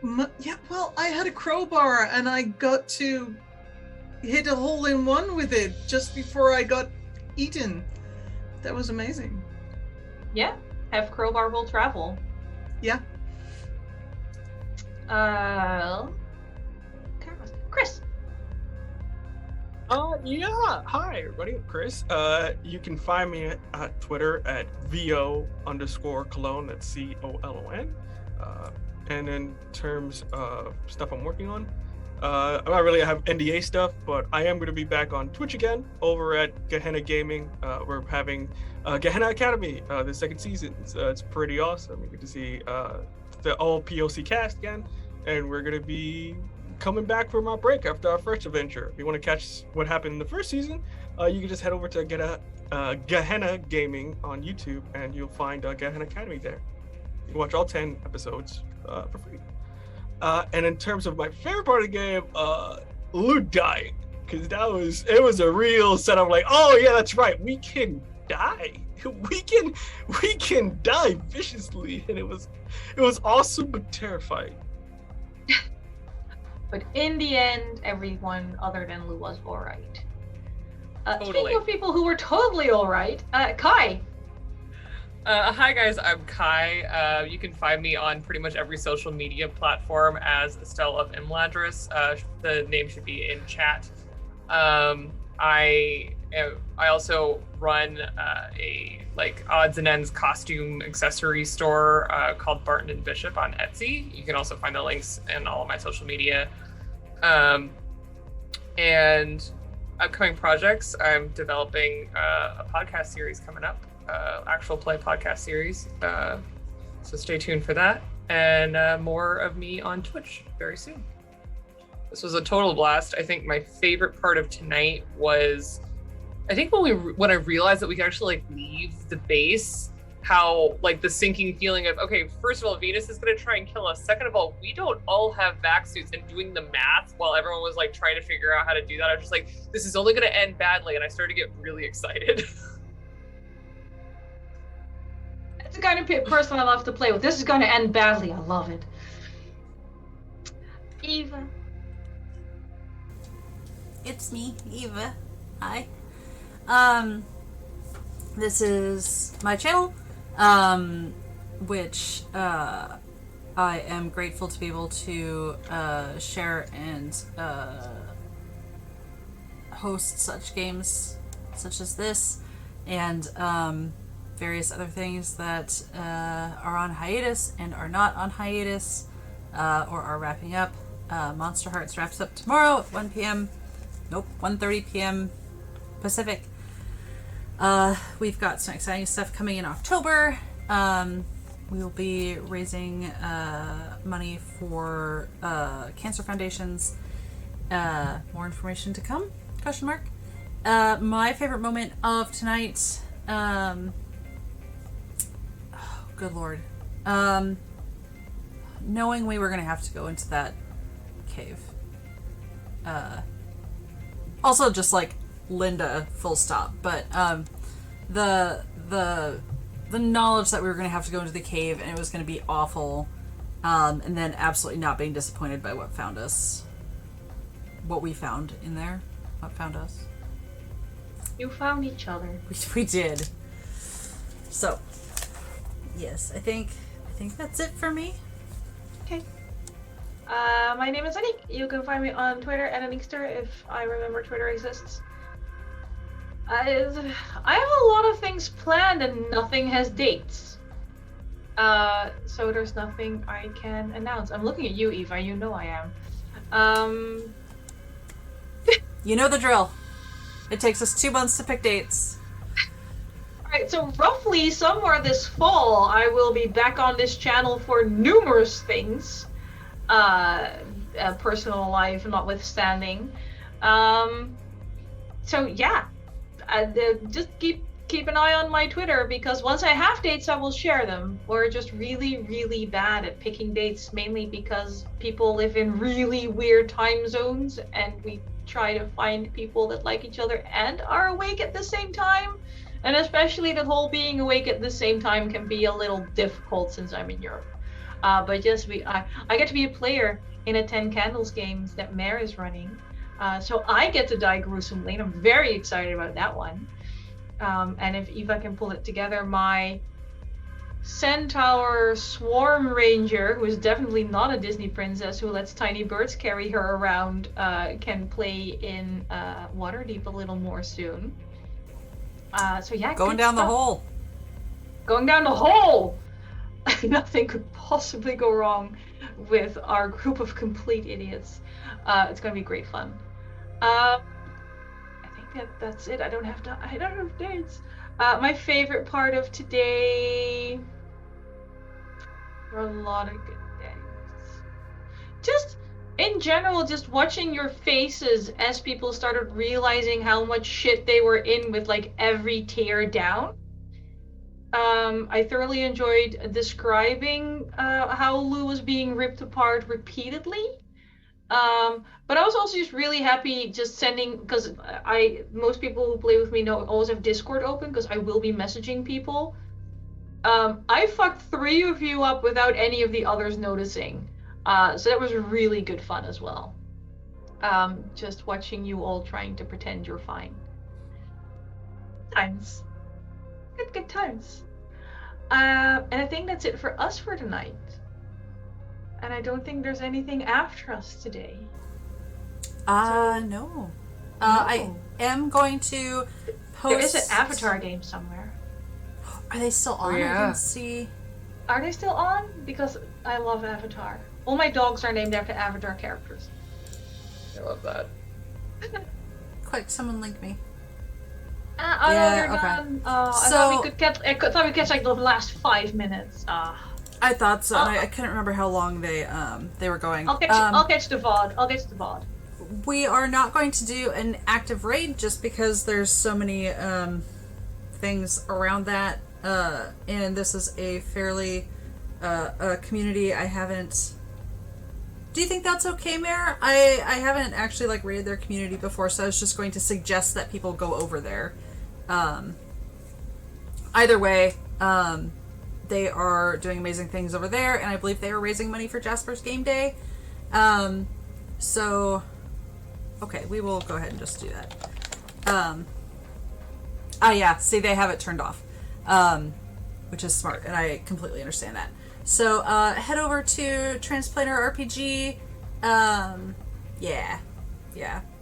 I had a crowbar and I got to hit a hole-in-one with it just before I got eaten. That was amazing. Yeah, have crowbar will travel. Yeah. Chris. Hi everybody, I'm Chris. You can find me at Twitter at VO_Cologne, that's COLON. And in terms of stuff I'm working on, I don't really have NDA stuff, but I am going to be back on Twitch again over at Gehenna Gaming. We're having Gehenna Academy, the second season. It's pretty awesome. You get to see the all POC cast again, and we're going to be coming back from our break after our first adventure. If you want to catch what happened in the first season, you can just head over to Gehenna Gaming on YouTube, and you'll find Gehenna Academy there. You can watch all 10 episodes for free. And in terms of my favorite part of the game, Lou dying, because it was a real setup. Like, oh yeah, that's right, we can die. We can die viciously, and it was awesome but terrifying. But in the end, everyone other than Lou was all right. Totally. Speaking of people who were totally all right, Kai. Hi guys, I'm Kai. You can find me on pretty much every social media platform as Estelle of Imladris. The name should be in chat. I also run a odds and ends costume accessory store called Barton and Bishop on Etsy. You can also find the links in all of my social media. And upcoming projects, I'm developing a podcast series coming up. Actual play podcast series, so stay tuned for that, and more of me on Twitch very soon. This was a total blast. I think my favorite part of tonight was, I think when I realized that we could actually leave the base, how the sinking feeling of, okay, first of all, Venus is going to try and kill us. Second of all, we don't all have vac suits, and doing the math while everyone was trying to figure out how to do that, I was just this is only going to end badly, and I started to get really excited. It's the kind of person I love to play with. This is going to end badly. I love it. Eva. It's me, Eva. Hi. This is my channel, which I am grateful to be able to share and host such games such as this, and various other things that are on hiatus and are not on hiatus, or are wrapping up. Monster Hearts wraps up tomorrow at 1 p.m. Nope, 1:30 p.m. Pacific. We've got some exciting stuff coming in October. We will be raising money for cancer foundations. More information to come? ? My favorite moment of tonight. Good Lord. Knowing we were going to have to go into that cave. Also just Linda, full stop. But the knowledge that we were going to have to go into the cave and it was going to be awful, and then absolutely not being disappointed by what found us. What we found in there. What found us. You found each other. We did. So, yes, I think that's it for me. Okay. My name is Anniek. You can find me on Twitter at Anniekster if I remember Twitter exists. I have a lot of things planned and nothing has dates. So there's nothing I can announce. I'm looking at you, Eva. You know I am. You know the drill. It takes us 2 months to pick dates. Alright, so roughly somewhere this fall, I will be back on this channel for numerous things. Personal life notwithstanding. So yeah, just keep an eye on my Twitter, because once I have dates, I will share them. We're just really, really bad at picking dates, mainly because people live in really weird time zones, and we try to find people that like each other and are awake at the same time. And especially that whole being awake at the same time can be a little difficult since I'm in Europe. But yes, I get to be a player in a 10 Candles games that Mare is running. So I get to die gruesomely, and I'm very excited about that one. And if Eva can pull it together, my Centaur Swarm Ranger, who is definitely not a Disney princess who lets tiny birds carry her around, can play in Waterdeep a little more soon. So yeah, going down the hole. Going down the hole! Nothing could possibly go wrong with our group of complete idiots. It's gonna be great fun. I think that's it. I don't have dates. My favorite part of today. There are a lot of good days. Just in general, just watching your faces as people started realizing how much shit they were in with like every tear down. I thoroughly enjoyed describing how Lou was being ripped apart repeatedly. But I was also just really happy just sending, because most people who play with me know I always have Discord open because I will be messaging people. I fucked 3 of you up without any of the others noticing. So that was really good fun as well. Just watching you all trying to pretend you're fine. Times. Good times. And I think that's it for us for tonight. And I don't think there's anything after us today. No. I am going to post... There is an Avatar game somewhere. Are they still on? Yeah. I didn't see. Are they still on? Because I love Avatar. All my dogs are named after Avatar characters. I love that. Quick, someone link me. Oh, Yeah, no, they're okay. done. I So- thought we could catch like the last 5 minutes. I thought so, and I couldn't remember how long they were going. I'll catch the VOD. We are not going to do an active raid just because there's so many things around that, and this is a fairly a community I haven't. Do you think that's okay, Mare? I haven't actually like raided their community before, so I was just going to suggest that people go over there. Either way, they are doing amazing things over there, and I believe they are raising money for Jasper's Game Day. So, okay, we will go ahead and just do that. Yeah, see, they have it turned off, which is smart, and I completely understand that. So, head over to Transplanar RPG. Yeah,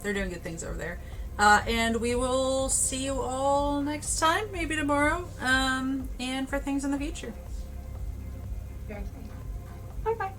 they're doing good things over there. And we will see you all next time, maybe tomorrow, and for things in the future. Bye bye.